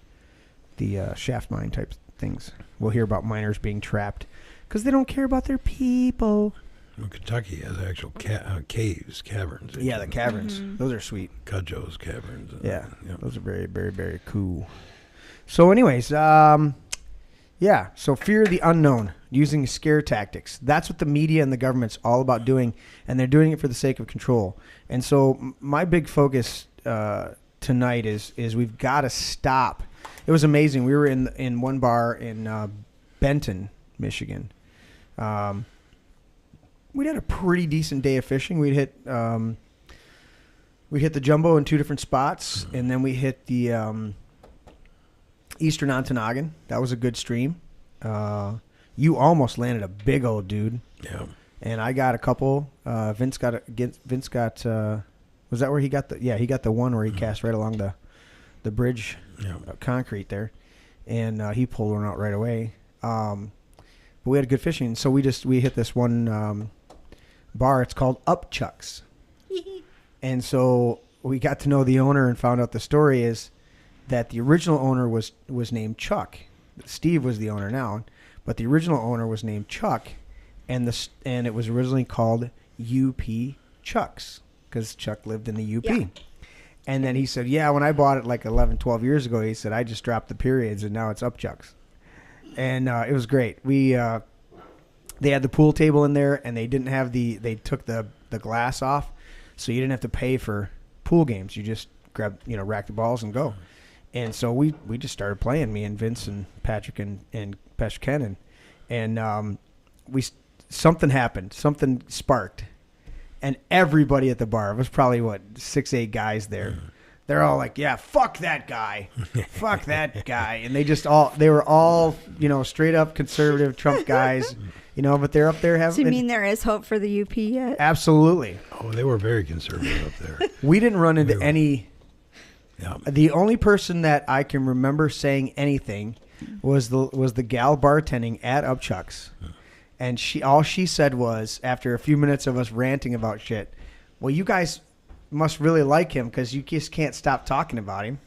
shaft mine type things. We'll hear about miners being trapped because they don't care about their people. Well, Kentucky has actual caves, caverns. Yeah, the caverns. Those are sweet. Cudjoe's caverns. Yeah, yeah. those are very, very, very cool. So anyways, yeah, so fear the unknown, using scare tactics. That's what the media and the government's all about doing, and they're doing it for the sake of control. And so my big focus tonight is we've got to stop. It was amazing. We were in one bar in Benton, Michigan. We'd had a pretty decent day of fishing. We hit the Jumbo in 2 different spots, and then we hit the Eastern Ontonagon. That was a good stream. You almost landed a big old dude. Yeah. And I got a couple. Vince got was that where he got the? Yeah, he got the one where he cast right along the bridge, concrete there, and he pulled one out right away. But we had good fishing, so we hit this one bar. It's called Upchucks, and so we got to know the owner and found out the story is that the original owner was named Chuck. Steve was the owner now, but the original owner was named Chuck, and it was originally called UP Chucks because Chuck lived in the UP. Yeah. And then he said, yeah, when I bought it like 11, 12 years ago, he said, I just dropped the periods and now it's Upchucks. And it was great. They had the pool table in there, and they took the glass off, so you didn't have to pay for pool games. You just rack the balls and go. And so we just started playing, me and Vince and Patrick and Pesh Ken, and something happened, something sparked, and everybody at the bar, it was probably 6-8 guys there. They're all like, yeah, fuck that guy, fuck that guy, and they were all straight up conservative Trump guys, but they're up there having. So you mean there is hope for the UP yet? Absolutely. Oh, they were very conservative up there. We didn't run into any. Yeah. The only person that I can remember saying anything was the gal bartending at Upchucks, and all she said was, after a few minutes of us ranting about shit, well, you guys must really like him because you just can't stop talking about him.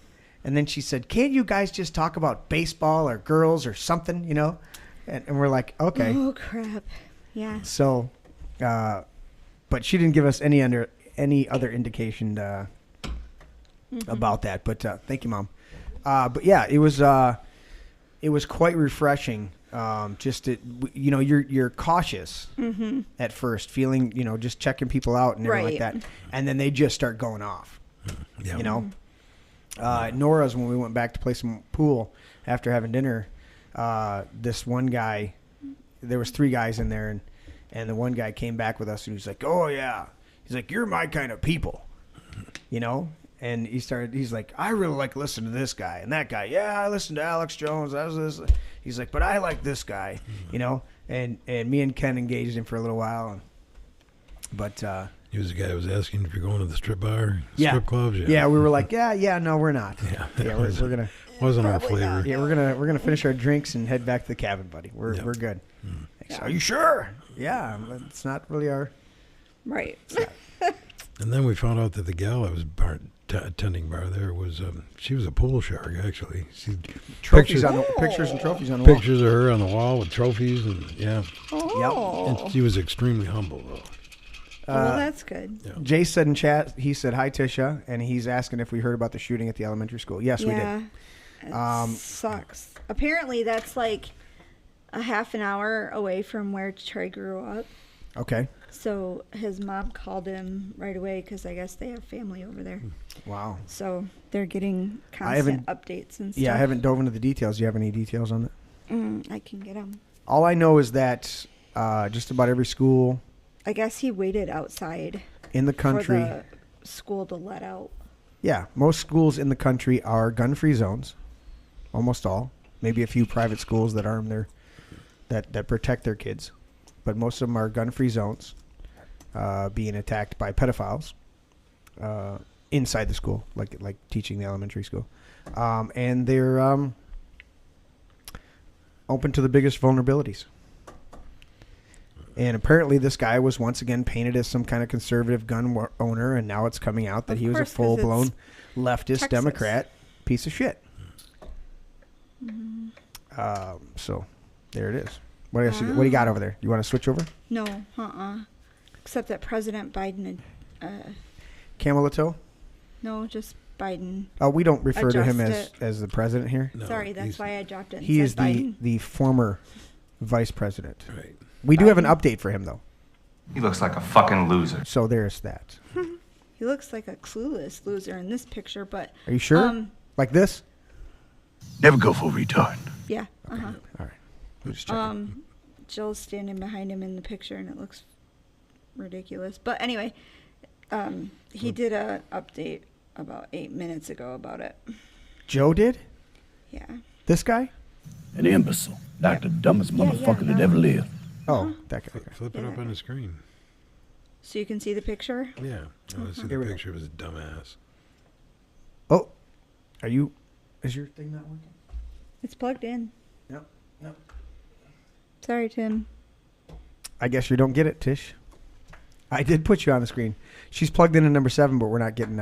And then she said, can't you guys just talk about baseball or girls or something, And we're like, okay. Oh crap! Yeah. So, but she didn't give us any other indication about that. But thank you, Mom. But yeah, it was quite refreshing You're cautious at first, feeling, just checking people out and everything like Right. that. And then they just start going off, Yeah. Nora's, when we went back to play some pool after having dinner, this one guy, there was 3 guys in there, and the one guy came back with us and he's like, oh yeah. He's like, you're my kind of people, And he's like, I really like listening to this guy and that guy. Yeah, I listen to Alex Jones. He's like, but I like this guy, And me and Ken engaged him for a little while, but He was the guy who was asking if you're going to the strip bar, Yeah. strip clubs. yeah, we were like, no, we're not. Yeah. We're gonna Wasn't our Probably flavor. not. we're gonna finish our drinks and head back to the cabin, buddy. We're good. Yeah. Are you sure? Yeah, it's not really our. Right. And then we found out that the gal that was attending bar there was she was a pool shark actually. She Pictures pictures, pictures and trophies on the wall. pictures of her on the wall with trophies and Oh. and she was extremely humble though. Well, that's good. Yeah. Jay said in chat, he said, hi, Tisha, and he's asking if we heard about the shooting at the elementary school. Yes, we did. It sucks. Apparently, that's like a half an hour away from where Troy grew up. Okay. So his mom called him right away because I guess they have family over there. Wow. So they're getting I haven't- constant updates and stuff. Yeah, I haven't dove into the details. Do you have any details on that? I can get them. All I know is that just about every school I guess he waited outside in the country, for the school to let out. yeah, most schools in the country are gun-free zones. Almost all. Maybe a few private schools that arm that protect their kids, but most of them are gun-free zones, being attacked by pedophiles inside the school, like teaching the elementary school, and they're open to the biggest vulnerabilities. And apparently this guy was once again painted as some kind of conservative gun owner, and now it's coming out that Of he was a course, 'cause full-blown it's leftist Texas. Democrat piece of shit. So there it is. What else? What do you got over there? You want to switch over? No, except that President Biden, Camel toe? no, just Biden. Oh, we don't refer to him Adjust as the president here. No, Sorry, that's he's- why I dropped it. And He said is Biden. the former vice president. Right. We do have an Biden. update for him though. He looks like a fucking loser. So there's that. He looks like a clueless loser in this picture, but Are you sure? Like this? Never go for a retard. yeah. All right. We'll just check. Jill's standing behind him in the picture, and it looks ridiculous. But anyway, he did a update about 8 minutes ago about it. Joe did? Yeah. This guy? An imbecile. Like the dumbest Yeah, motherfucker that no. ever lived. Oh, that guy. Okay. Flip it Yeah, up that on guy. the screen. So you can see the picture. Yeah. I want to see Here the we go. picture of his dumbass. Oh, is your thing not working? It's plugged in. No. Sorry, Tim. I guess you don't get it, Tish. I did put you on the screen. She's plugged in at number 7, but we're not getting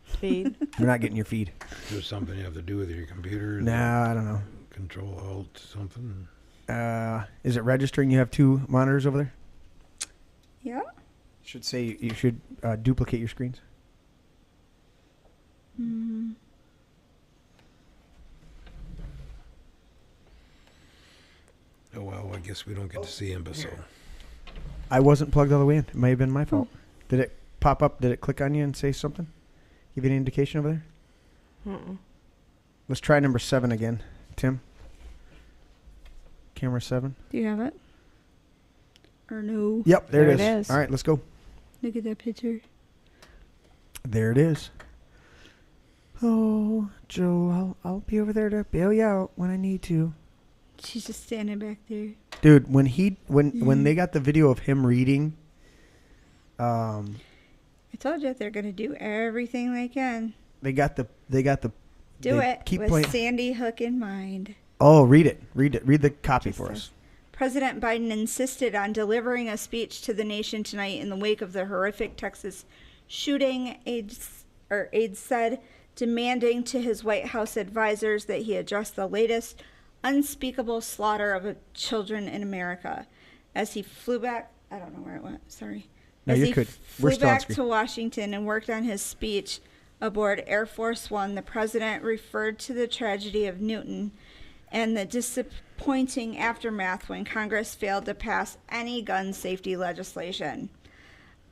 Feed. your feed. Is there something you have to do with your computer? No, I don't know. Control Alt something. Is it registering you have 2 monitors over there? Yeah. Should say you should duplicate your screens. Oh well, I guess we don't get to see imbecile. I wasn't plugged all the way in. It may have been my fault. Did it pop up? Did it click on you and say something? Give you any indication over there? Let's try number 7 again. Tim? Camera 7? Do you have it? Or no? Yep, there, There it it is. is. All right, let's go. Look at that picture. There it is. Oh, Joe, I'll be over there to bail you out when I need to. She's just standing back there. Dude, when they got the video of him reading, I told you they're gonna do everything they can. they got the Do they it keep with playing. Sandy Hook in mind. Oh, read it. Read the copy Just for says, us. President Biden insisted on delivering a speech to the nation tonight in the wake of the horrific Texas shooting. Aides said, demanding to his White House advisors that he address the latest unspeakable slaughter of children in America. As he flew back, I don't know where it went. Sorry. No, As you're he good. We're flew still on back screen. to Washington and worked on his speech aboard Air Force One, the president referred to the tragedy of Newton and the disappointing aftermath when Congress failed to pass any gun safety legislation.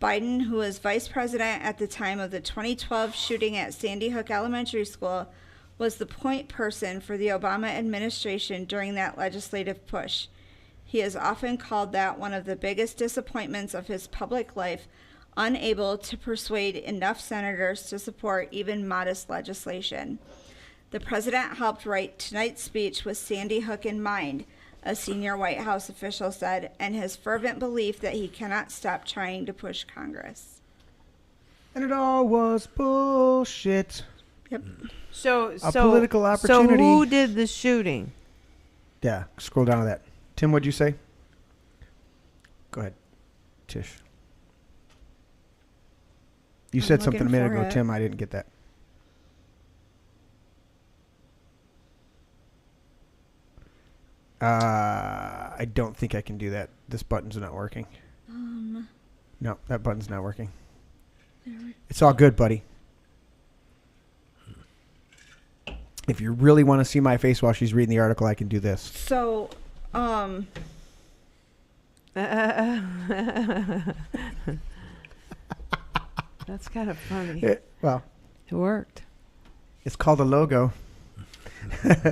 Biden, who was vice president at the time of the 2012 shooting at Sandy Hook Elementary School, was the point person for the Obama administration during that legislative push. He has often called that one of the biggest disappointments of his public life, unable to persuade enough senators to support even modest legislation. The president helped write tonight's speech with Sandy Hook in mind, a senior White House official said, and his fervent belief that he cannot stop trying to push Congress. And it all was bullshit. Yep. So political opportunity. So who did the shooting? Yeah, scroll down to that. Tim, what'd you say? Go ahead, Tish. You said something a looking minute for ago, it. Tim. I didn't get that. I don't think I can do that. This button's not working. No, that button's not working. It's all good, buddy. If you really want to see my face while she's reading the article, I can do this. So, That's kind of funny. Well, It worked. it's called a logo. Kind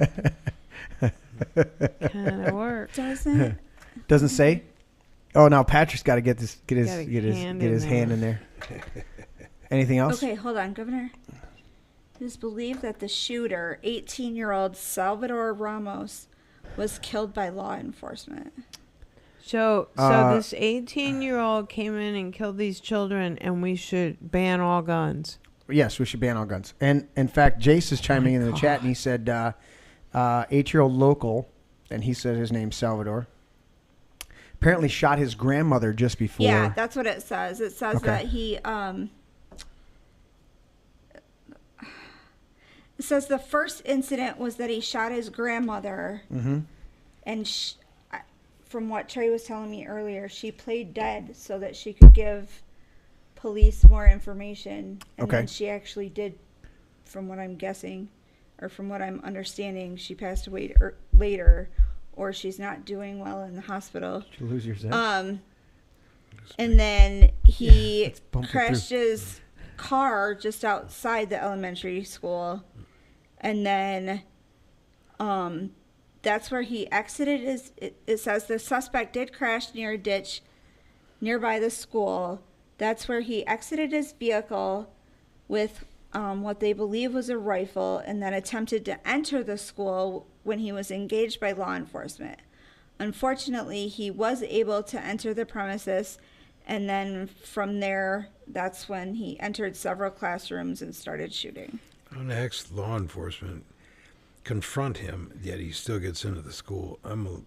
of worked. doesn't Doesn't say. Oh, now Patrick's got to get his Gotta hand in hand in there. Anything else? Okay, hold on, Governor. It is believed that the shooter, 18-year-old Salvador Ramos, was killed by law enforcement. So this 18-year-old came in and killed these children, and we should ban all guns. Yes, we should ban all guns. And in fact, Jace is chiming in the chat, and he said 8-year-old local, and he said his name's Salvador. Apparently shot his grandmother just before. Yeah, that's what it says. It says that he it says the first incident was that he shot his grandmother, and from what Trey was telling me earlier, she played dead so that she could give police more information, and then she actually did, from what I'm guessing, or from what I'm understanding, she passed away later, or she's not doing well in the hospital. Did you lose your zip? And then he crashed his car just outside the elementary school, and then that's where he exited his. It says the suspect did crash near a ditch nearby the school. That's where he exited his vehicle with what they believe was a rifle, and then attempted to enter the school when he was engaged by law enforcement. Unfortunately, he was able to enter the premises, and then from there, that's when he entered several classrooms and started shooting. How the heck's law enforcement confront him, yet he still gets into the school? I'm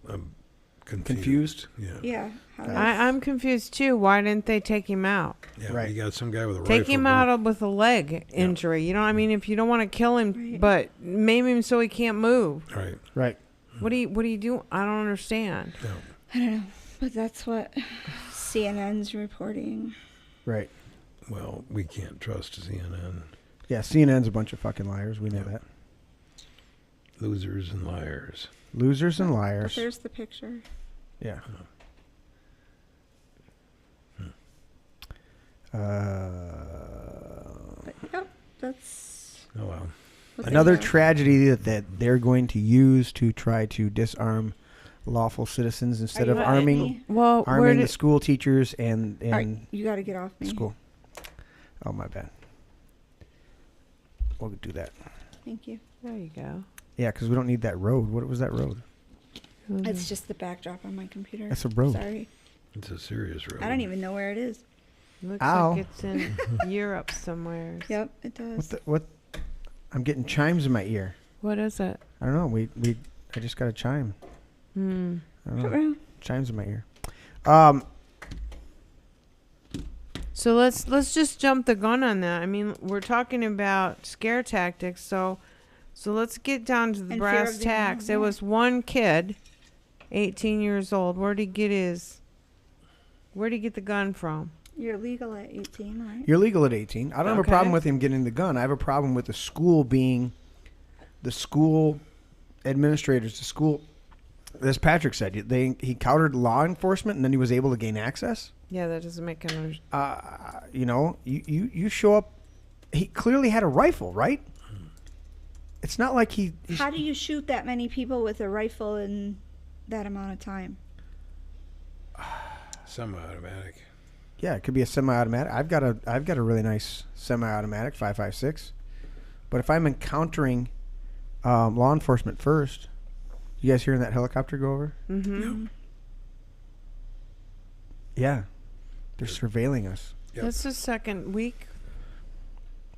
confused. Yeah. I'm confused too. Why didn't they take him out? Yeah, Right. You got some guy with a rifle. Take him out with a leg injury. You know what I mean? If you don't want to kill him, but maim him so he can't move. Right. Right. What do you do? I don't understand. No. I don't know, but that's what CNN's reporting. Right. Well, we can't trust CNN. Yeah, CNN's a bunch of fucking liars. We know that. Losers and liars. Losers and But liars. there's the picture. Yeah. But, yep, that's Oh, well. what they Another know. tragedy that they're going to use to try to disarm lawful citizens instead Are of you arming at me? Well, where arming the did, school teachers and All right, you got to get off me. school. Oh, my bad. We'll do that. Thank you. there you go. Yeah, because we don't need that road. What was that road? It's just the backdrop on my computer. That's a road. Sorry. It's a serious road. I don't even know where it is. Looks Ow. like it's in Europe somewhere. Yep, it does. What? I'm getting chimes in my ear. What is it? I don't know. I just got a chime. I don't know. Chimes in my ear. So let's just jump the gun on that. I mean, we're talking about scare tactics, so let's get down to the And brass fear of the tacks. There unknown. was one kid, 18 years old. Where'd he get the gun from? You're legal at 18, right? You're legal at 18. I don't have a Okay. problem with him getting the gun. I have a problem with the school administrators to school. As Patrick said, he countered law enforcement and then he was able to gain access. Yeah, that doesn't make any. You know, you show up. He clearly had a rifle, right? It's not like he. How do you shoot that many people with a rifle in that amount of time? Semi-automatic. Yeah, it could be a semi-automatic. I've got a really nice semi-automatic 5.56. But if I'm encountering law enforcement first, you guys hearing that helicopter go over? Mm-hmm. Yeah, they're surveilling us. Yep. That's the second week.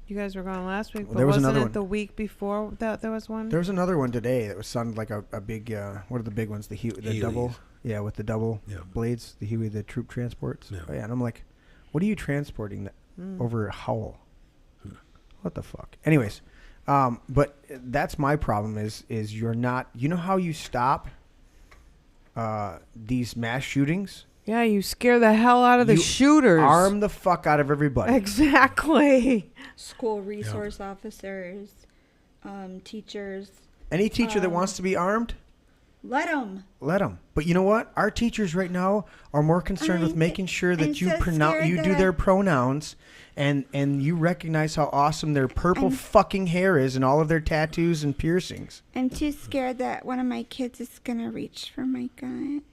You guys were gone last week, Well, but there was wasn't another it one. the week before that there was one? There was another one today that was sounded like a big. What are the big ones? The Heelys. double. Yeah, with the double Yeah. blades. The Huey, the troop transports. Yeah. Oh, yeah, and I'm like, what are you transporting over a howl? What the fuck? Anyways, but that's my problem is you're not. You know how you stop these mass shootings? Yeah, you scare the hell out of the You shooters. Arm the fuck out of everybody. Exactly. School resource officers, teachers. Any teacher that wants to be armed, Let them. let them. But you know what? Our teachers right now are more concerned with making sure that I'm you so scared you do that their pronouns and you recognize how awesome their purple fucking hair is and all of their tattoos and piercings. I'm too scared that one of my kids is going to reach for my gun.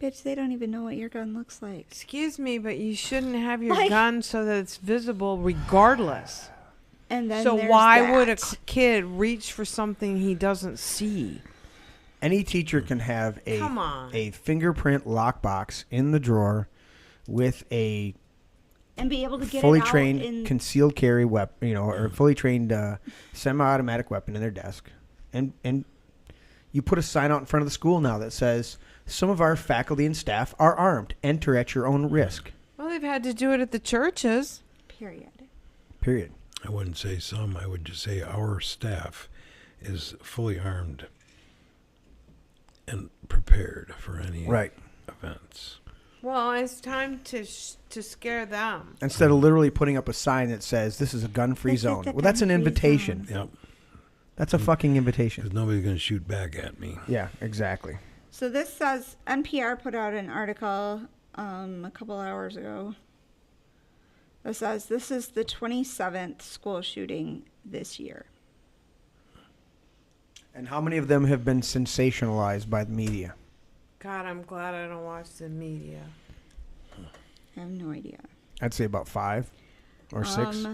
Bitch, they don't even know what your gun looks like. Excuse me, but you shouldn't have your Like- gun so that it's visible regardless. And then So there's why would a that. kid reach for something he doesn't see? Any teacher can have Come on. a fingerprint lockbox in the drawer with a and be able to get fully it out trained in concealed carry weapon, or fully trained semi-automatic weapon in their desk, and you put a sign out in front of the school now that says some of our faculty and staff are armed. Enter at your own risk. Well, they've had to do it at the churches. period. Period. I wouldn't say some. I would just say our staff is fully armed and prepared for any Right. events. Well, it's time to scare them. Instead of literally putting up a sign that says this is a gun-free This is zone. a Well, that's an gun-free invitation. Yep. That's a fucking invitation. Because nobody's going to shoot back at me. Yeah, exactly. So this says NPR put out an article a couple hours ago that says this is the 27th school shooting this year. And how many of them have been sensationalized by the media? God, I'm glad I don't watch the media. I have no idea. I'd say about 5 or 6.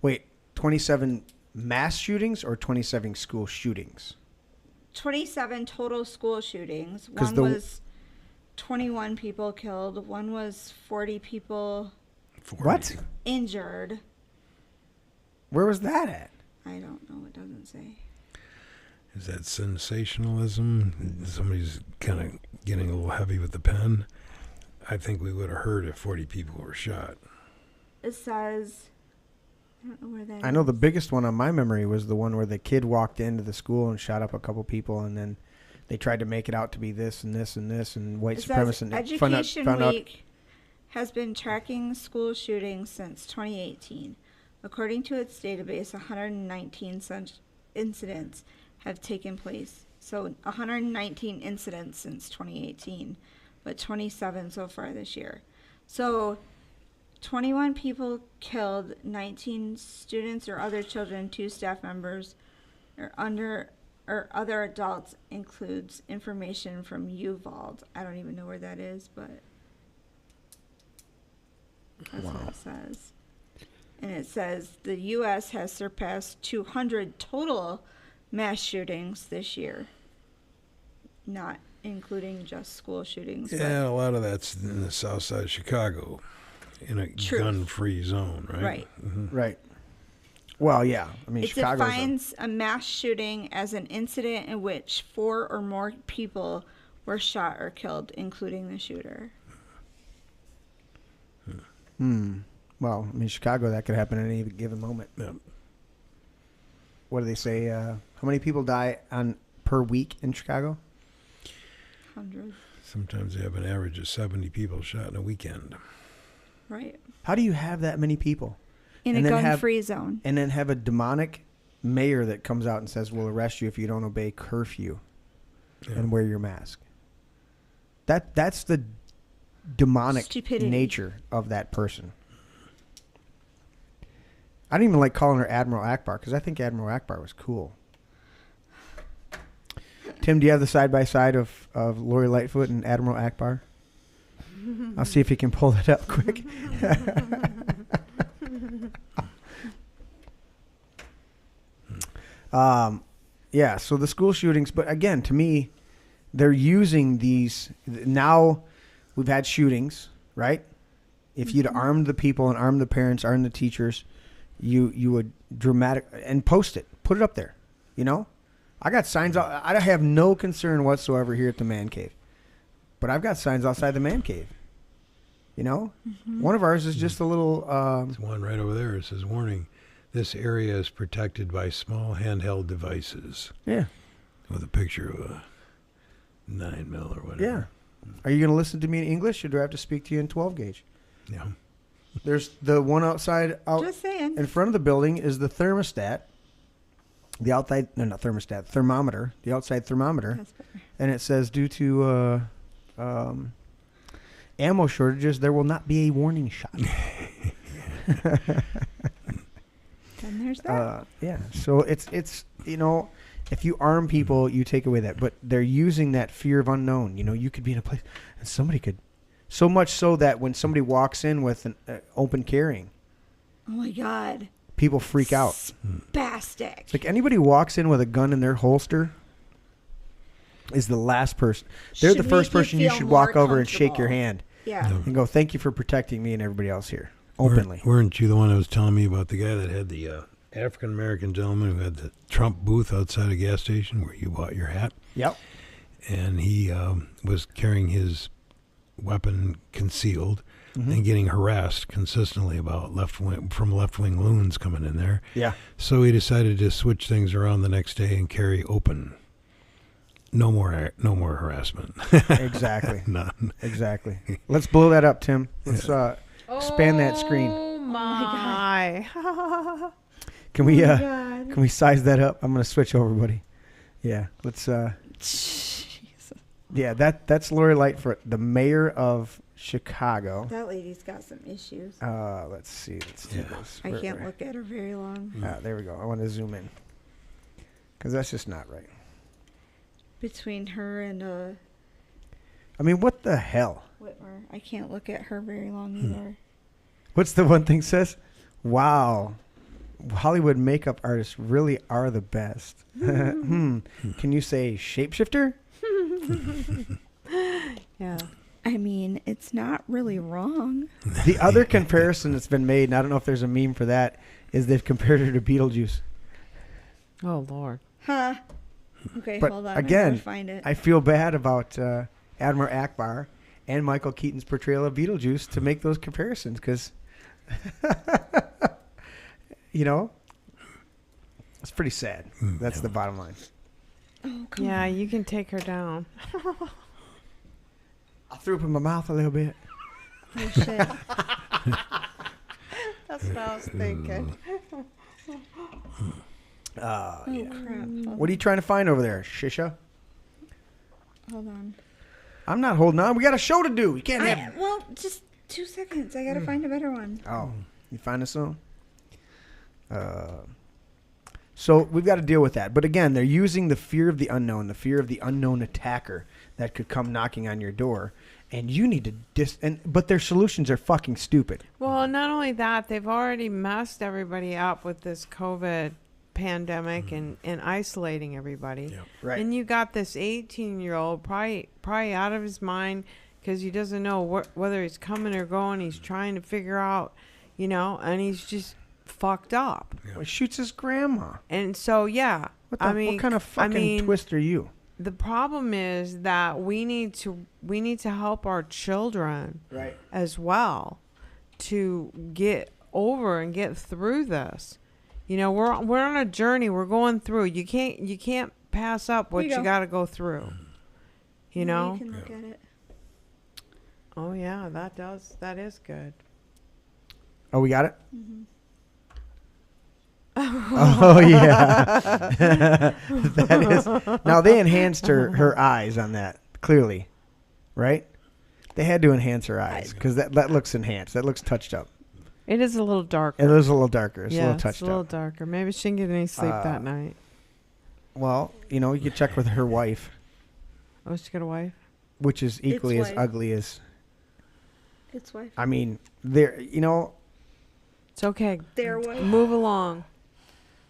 Wait, 27 mass shootings or 27 school shootings? 27 total school shootings. 'Cause One was 21 people killed. One was 40 people 40. What? injured. Where was that at? I don't know. It doesn't say. Is that sensationalism? Somebody's kind of getting a little heavy with the pen. I think we would have heard if 40 people were shot. It says, I don't know where that I know is. the biggest one on my memory was the one where the kid walked into the school and shot up a couple people, and then they tried to make it out to be this and this and this and white It says supremacist. Education found out Week has been tracking school shootings since 2018. According to its database, 119 such incidents have taken place. So 119 incidents since 2018, but 27 so far this year. So 21 people killed, 19 students or other children, 2 staff members, or other adults, includes information from Uvalde. I don't even know where that is, but that's what it says. And it says the U.S. has surpassed 200 total mass shootings this year, not including just school shootings. but- Yeah, a lot of that's in the south side of Chicago, in a Truth. gun-free zone, right? Right. right. Well, yeah. I mean, It Chicago's defines a mass shooting as an incident in which 4 or more people were shot or killed, including the shooter. well, I mean, Chicago, that could happen at any given moment. Yeah. What do they say? How many people die per week in Chicago? Hundreds. Sometimes they have an average of 70 people shot in a weekend. Right. How do you have that many people? In And a then gun-free zone. And then have a demonic mayor that comes out and says, we'll arrest you if you don't obey curfew and wear your mask. That's the demonic Stupidity. nature of that person. I didn't even like calling her Admiral Akbar because I think Admiral Akbar was cool. Tim, do you have the side-by-side of Lori Lightfoot and Admiral Akbar? I'll see if he can pull it up quick. Yeah, so the school shootings, but again, to me, they're using these. Now we've had shootings, right? If you'd armed the people and armed the parents, armed the teachers, you would and post it, put it up there. You know, I got signs. I have no concern whatsoever here at the man cave, but I've got signs outside the man cave. You know, one of ours is just a little. There's one right over there. It says, "Warning: this area is protected by small handheld devices." Yeah. With a picture of a 9mm or whatever. Yeah. Are you going to listen to me in English, or do I have to speak to you in 12 gauge? Yeah. There's the one outside out Just saying. in front of the building is the thermostat. The outside, no, not thermostat, thermometer. The outside thermometer, That's better. and it says due to ammo shortages, there will not be a warning shot. Then there's that. Yeah. So it's you know, if you arm people, you take away that, but they're using that fear of unknown. You know, you could be in a place and somebody could, so much so that when somebody walks in with an open carrying, Oh my God. people freak out. Spastic. It's like anybody walks in with a gun in their holster is the last person. They're Should the first make you person you feel should more walk over and shake your comfortable. hand Yeah. and go, "Thank you for protecting me and everybody else here." Openly. Weren't you the one that was telling me about the guy that had the African American gentleman who had the Trump booth outside a gas station where you bought your hat? Yep. And he was carrying his weapon concealed and getting harassed consistently about left-wing loons coming in there. Yeah. So he decided to switch things around the next day and carry open. No more harassment. Exactly. None. Exactly. Let's blow that up, Tim. Let's expand that screen. Oh my. Can we God. can we size that up? I'm gonna switch over, buddy. Yeah. Let's yeah, that's Lori Lightfoot, the mayor of Chicago. That lady's got some issues. Let's see. Let's do this. I can't look at her very long. There we go. I want to zoom in because that's just not right. Between her and I mean, what the hell? Whitmer, I can't look at her very long either. What's the one thing says? Wow, Hollywood makeup artists really are the best. Can you say shapeshifter? Yeah. I mean, it's not really wrong. The other comparison that's been made, and I don't know if there's a meme for that, is they've compared her to Beetlejuice. Oh Lord. Huh. Okay, But hold on. again, I gotta find it. I feel bad about Admiral Akbar and Michael Keaton's portrayal of Beetlejuice to make those comparisons because, you know, it's pretty sad. That's the bottom line. Oh, come Yeah, on. you can take her down. I threw up in my mouth a little bit. Oh, shit. That's what I was thinking. Oh, crap. What are you trying to find over there, Shisha? Hold on. I'm not holding on. We got a show to do. You can't have. Well, just 2 seconds. I gotta find a better one. Oh, you find us some? So we've got to deal with that. But again, they're using the fear of the unknown, the fear of the unknown attacker that could come knocking on your door, and you need to but their solutions are fucking stupid. Well, not only that, they've already messed everybody up with this COVID pandemic and isolating everybody. Yeah. Right. And you got this 18-year-old probably out of his mind because he doesn't know whether he's coming or going. He's trying to figure out, you know, and he's just fucked up. Well, he shoots his grandma. And so, yeah. What kind of fucking twist are you? The problem is that we need to help our children Right. as well to get over and get through this. You know, we're on a journey. We're going through. You can't pass up what you got to go through. You know? You can look at it. Oh yeah, that is good. Oh, we got it? Oh yeah. That is. Now they enhanced her eyes on that clearly, right? They had to enhance her eyes because that looks enhanced. That looks touched up. It is a little darker. It is a little darker. It's a yeah, little it's touched a little up. darker. Maybe she didn't get any sleep that night. Well, you could check with her wife, Oh, she got a wife? which is equally as wife. ugly as. It's wife. I mean, there. It's okay. Their wife. Move along.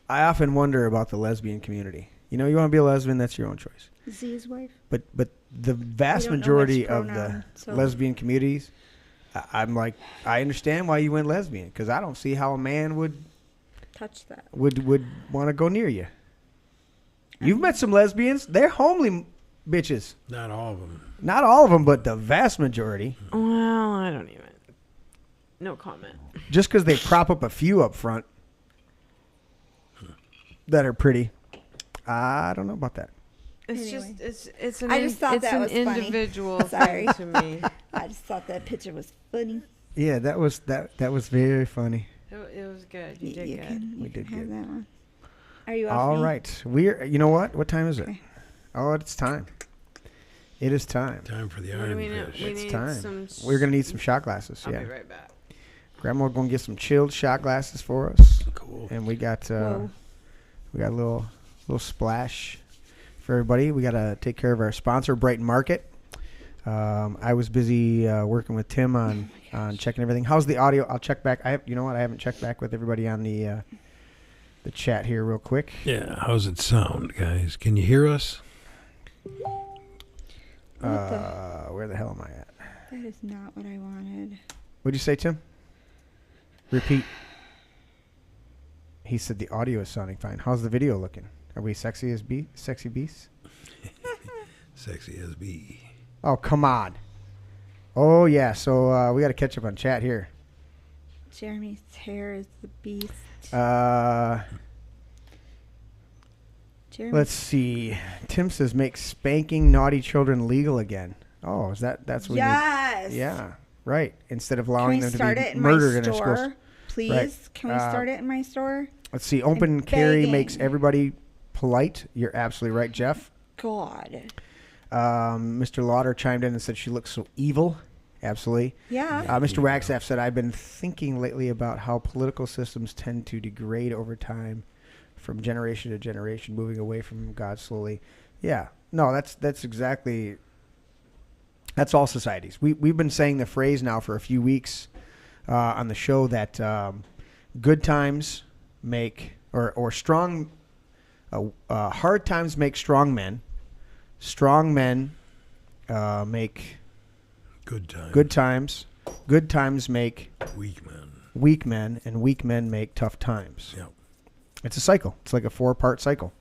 I often wonder about the lesbian community. You want to be a lesbian, that's your own choice. Z's wife. But the vast don't know majority which of pronoun, the so- lesbian communities, I'm like, I understand why you went lesbian because I don't see how a man would Touch that. want to go near you. You've met some lesbians; they're homely bitches. Not all of them. Not all of them, but the vast majority. Well, I don't even. No comment. Just because they prop up a few up front that are pretty, I don't know about that. It's Anyway. just it's an I just thought it's that an was funny. individual Sorry. thing to me. I just thought that picture was funny. Yeah, that was very funny. It was good. You did You good. can, We you did can have good. that one. Are you off All me? right, we're. You know what? What time is it? Okay. Oh, it's time. It is time. Time for the What do iron we know? fish. We It's need time. some. We're gonna need some shot glasses. I'll Yeah, be right back. Grandma gonna get some chilled shot glasses for us, Cool. and we got Whoa. a little splash for everybody. We gotta take care of our sponsor, Brighton Market. I was busy working with Tim on checking everything. How's the audio? I'll check back. You know what? I haven't checked back with everybody on the chat here real quick. Yeah, how's it sound, guys? Can you hear us? Where the hell am I at? That is not what I wanted. What'd you say, Tim? Repeat. He said the audio is sounding fine. How's the video looking? Are we sexy beasts? Sexy as bee. Oh, come on. Oh, yeah. So we got to catch up on chat here. Jeremy's hair is the beast. Jeremy. Let's see. Tim says make spanking naughty children legal again. Oh, that's what Yes. Yeah, right. Instead of Can allowing we them to start be it in my murdered in our schools. store, please? Right. Can we start it in my store? Let's see. Open I'm carry begging. makes everybody polite. You're absolutely right, Jeff. God. Mr. Lauder chimed in and said she looks so evil. Absolutely. Yeah. Mr. Waxaff said, I've been thinking lately about how political systems tend to degrade over time from generation to generation, moving away from God slowly. Yeah. No, that's exactly, that's all societies. We've been saying the phrase now for a few weeks on the show that good times make, or strong, hard times make strong men. Strong men make Good time. good times. Good times make Weak man. weak men, and weak men make tough times. Yep. It's a cycle. It's like a 4-part cycle.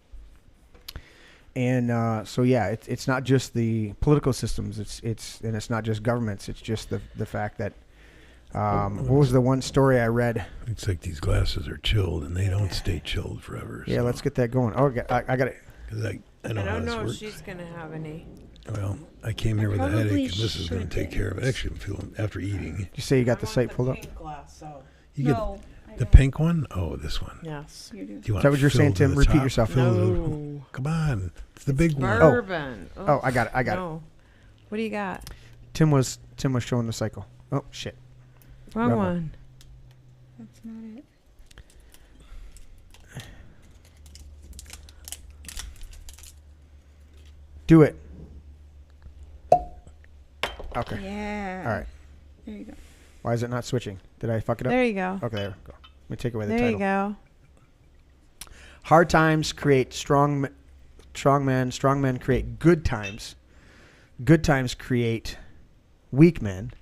And so yeah, it's not just the political systems. It's not just governments. It's just the fact that what was the one story I read? It's like these glasses are chilled and they don't stay chilled forever. Yeah, so. let's get that going. Oh, I got it. 'Cause I know I how don't this know if works. she's gonna have any. Well, I came here with a probably headache, and this is going to take care of it. shouldn't. Actually, I'm feeling after eating. Did you say you got the site pulled up? You No, get the pink one. Oh, this one. Yes. You do. Do you Is want that what you're saying, filled to Tim? the Repeat top? yourself. No. Come on, it's the big one. Bourbon. Oh, I got it. No. What do you got? Tim was showing the cycle. Oh shit. Wrong Rebel. one. That's not it. Do it. Okay. Yeah. All right. There you go. Why is it not switching? Did I fuck it up? There you go. Okay, there we go. Let me take away the There title. you go. Hard times create strong men. Strong men create good times. Good times create weak men.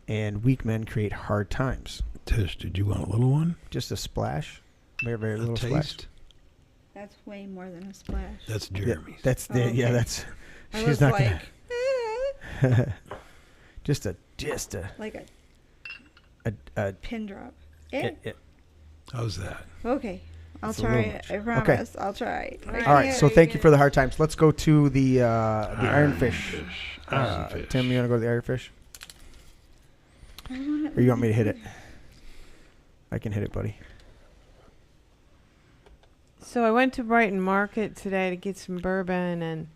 And weak men create hard times. Tish, did you want a little one? Just a splash. Very, very A little splash. taste? That's way more than a splash. That's Yeah, Jeremy's. that's the, Oh, yeah, okay. that's, I she's was not like, gonna, just a, like a pin drop. Eh? How's that? Okay. I'll It's a try little it. much. I Okay. promise. I'll try. All right. all right, Yeah, so you thank you get for the hard times. Let's go to the ironfish. Ironfish. Tim, you want to go to the ironfish? I want it Or you want me to hit it? I can hit it, buddy. So I went to Brighton Market today to get some bourbon, and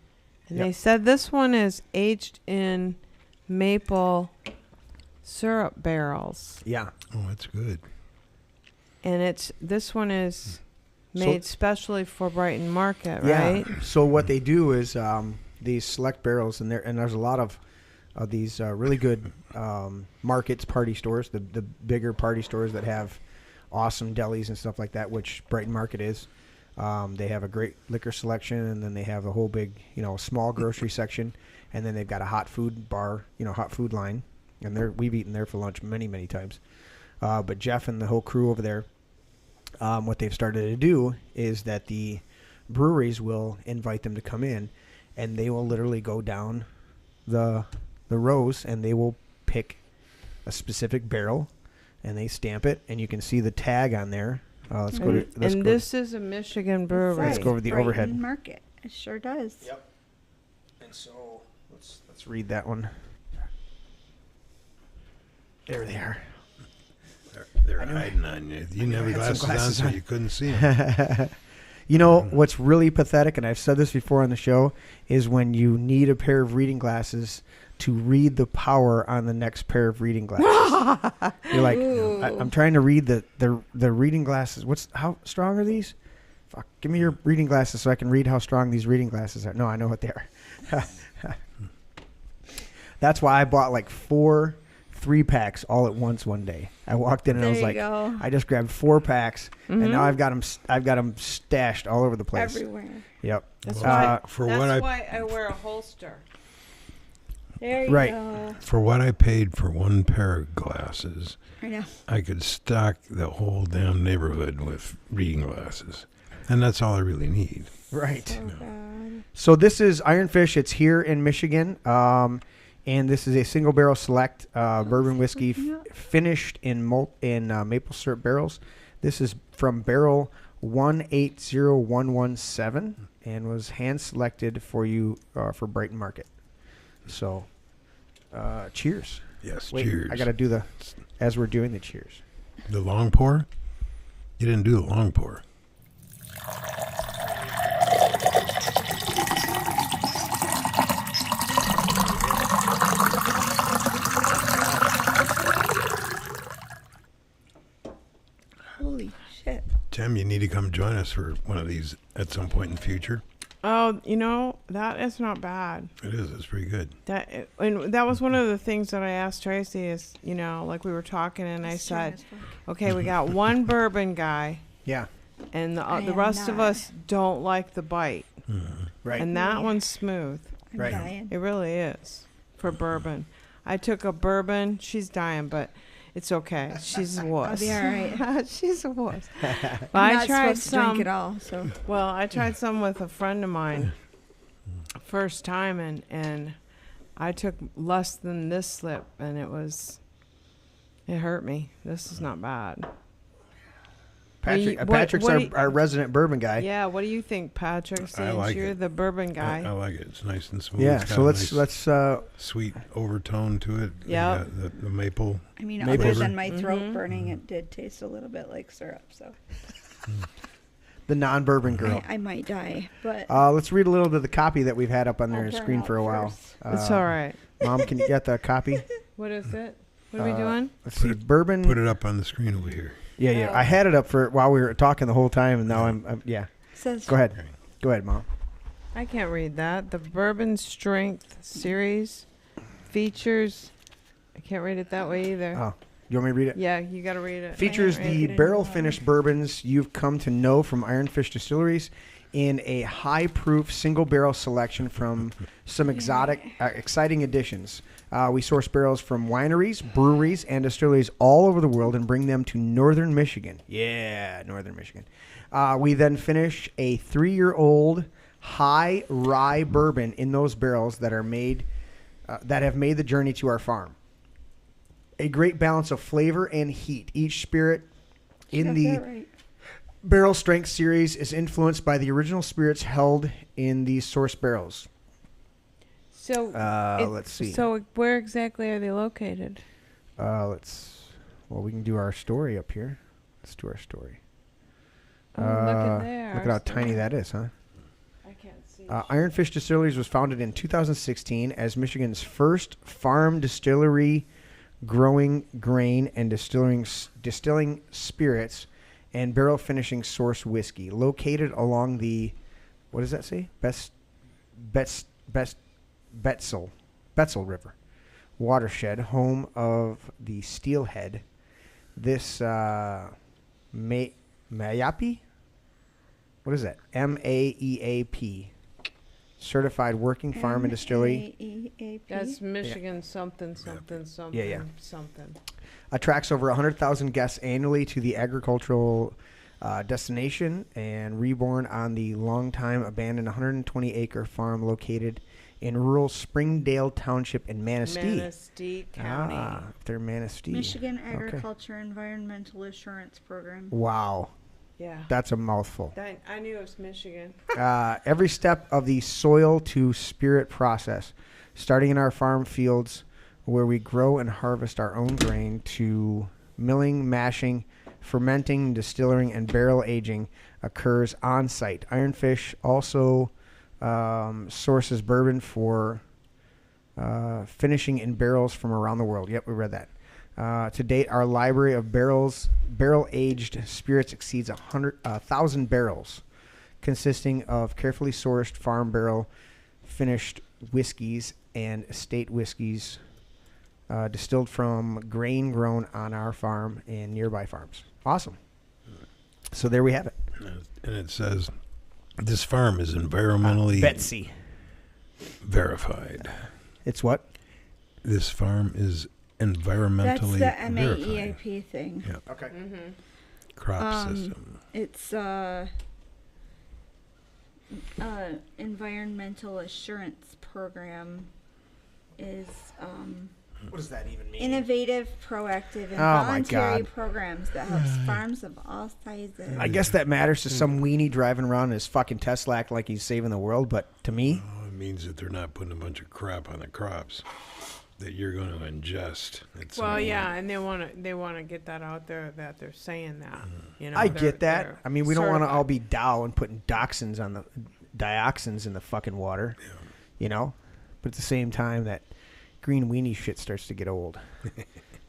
Yep. they said this one is aged in maple syrup barrels, Yeah. Oh, that's good. and this one is So- made specially for Brighton Market, Yeah. right? So what they do is these select barrels, and there's a lot of these really good markets, party stores, the bigger party stores that have awesome delis and stuff like that, which Brighton Market is. They have a great liquor selection, and then they have a whole big, small grocery section, and then they've got a hot food bar, hot food line, and we've eaten there for lunch many, many times. But Jeff and the whole crew over there, what they've started to do is that the breweries will invite them to come in, and they will literally go down the rows, and they will pick a specific barrel, and they stamp it, and you can see the tag on there. Let's go to. This is a Michigan brewery. Let's go over the Brighton overhead. Market. It sure does. Yep. And so let's read that one. There they are. They're hiding on you. You didn't have your had some glasses on, glasses so you couldn't see them. What's really pathetic, and I've said this before on the show, is when you need a pair of reading glasses to read the power on the next pair of reading glasses. You're like, I'm trying to read the reading glasses. How strong are these? Fuck, give me your reading glasses so I can read how strong these reading glasses are. No, I know what they are. That's why I bought like 4 3-packs all at once one day. I walked in and I was like, I just grabbed 4 packs, and now I've got them stashed all over the place. Everywhere. Yep. That's Uh, why I wear a holster. There you Right. go. For what I paid for one pair of glasses, I know. I could stock the whole damn neighborhood with reading glasses. And that's all I really need. Right. Oh, God. So this is Ironfish. It's here in Michigan, and this is a single barrel select bourbon whiskey finished in maple syrup barrels. This is from barrel 180117 and was hand selected for you for Brighton Market. So, cheers. Yes, Wait, cheers. I got to do as we're doing the cheers. The long pour? You didn't do the long pour. Holy shit. Tim, you need to come join us for one of these at some point in the future. Oh, that is not bad. It is. It's pretty good. And that was one of the things that I asked Tracy is, like we were talking, and I said, okay, we got one bourbon guy, Yeah. and the am rest of not. us don't like the bite. Right. And that one's smooth. I'm Right. dying. It really is for bourbon. I took a bourbon. She's dying, but it's okay. She's a wuss. I'll be all right. She's a wuss. But I'm I not tried supposed to drink some. it all, so. Well, I tried some with a friend of mine first time, and I took less than this slip, and it hurt me. This is not bad. Patrick's our resident bourbon guy. Yeah, what do you think, Patrick? Since like you're it. the bourbon guy. I like it. It's nice and smooth. Yeah. It's So got a let's nice sweet overtone to it. Yeah. You got the maple. I mean, Maple. other than my throat burning, it did taste a little bit like syrup, so. the non-bourbon girl. I might die, but. Let's read a little bit of the copy that we've had up on I'll their burn screen out for a while. first. It's all right. Mom, can you get the copy? What is it? What are we doing? Let's see. Bourbon. Put it up on the screen over here. Yeah. I had it up while we were talking the whole time, and now I'm yeah. Says Go ahead. Go ahead, Mom. I can't read that. The Bourbon Strength series features. I can't read it that way either. Oh, you want me to read it? Yeah, you got to read it. Features I don't the read it barrel-finished bourbons you've come to know from Ironfish Distilleries in a high-proof single-barrel selection from some exciting additions. We source barrels from wineries, breweries, and distilleries all over the world and bring them to northern Michigan. Yeah, northern Michigan. We then finish a 3-year-old high rye bourbon in those barrels that are made that have made the journey to our farm. A great balance of flavor and heat. Each spirit in the barrel strength series is influenced by the original spirits held in these source barrels. So Let's see. So where exactly are they located? We can do our story up here. Let's do our story. Oh, look at there. Look at how tiny that is, huh? I can't see. Ironfish Distilleries was founded in 2016 as Michigan's first farm distillery, growing grain and distilling spirits and barrel finishing source whiskey. Located along the, what does that say? Betzel River watershed, home of the Steelhead. This Mayapi? What is that? MAEAP. Certified working farm and distillery. M-A-E-A-P? That's Michigan something, something, something, Yeah. something. Attracts over 100,000 guests annually to the agricultural destination and reborn on the long-time abandoned 120-acre farm located in rural Springdale Township in Manistee. Manistee County. They're Manistee. Michigan Okay. Agriculture Environmental Assurance Program. Wow. Yeah. That's a mouthful. I knew it was Michigan. Every step of the soil to spirit process, starting in our farm fields where we grow and harvest our own grain, to milling, mashing, fermenting, distilling, and barrel aging occurs on site. Ironfish also sources bourbon for finishing in barrels from around the world. Yep, we read that. To date, our library of barrel-aged spirits exceeds 1,000 barrels, consisting of carefully sourced farm barrel finished whiskeys and estate whiskeys distilled from grain grown on our farm and nearby farms. Awesome. So there we have it. And it says, this farm is environmentally Betsy. verified. It's what? This farm is That's environmentally the verified. MAEAP thing. Yeah. Okay. Crop system. It's environmental assurance program is What does that even mean? innovative, proactive, and Oh, my voluntary God. programs that helps farms of all sizes. I guess that matters to some weenie driving around in his fucking Tesla acting like he's saving the world, but to me, Oh, it means that they're not putting a bunch of crap on the crops that you're going to ingest. It's Well, yeah, and they want to get that out there that they're saying that. You know, I they're- get that. they're I mean, we don't want to certified. all be Dow and putting dioxins in the fucking water, you know? But at the same time, that green weenie shit starts to get old.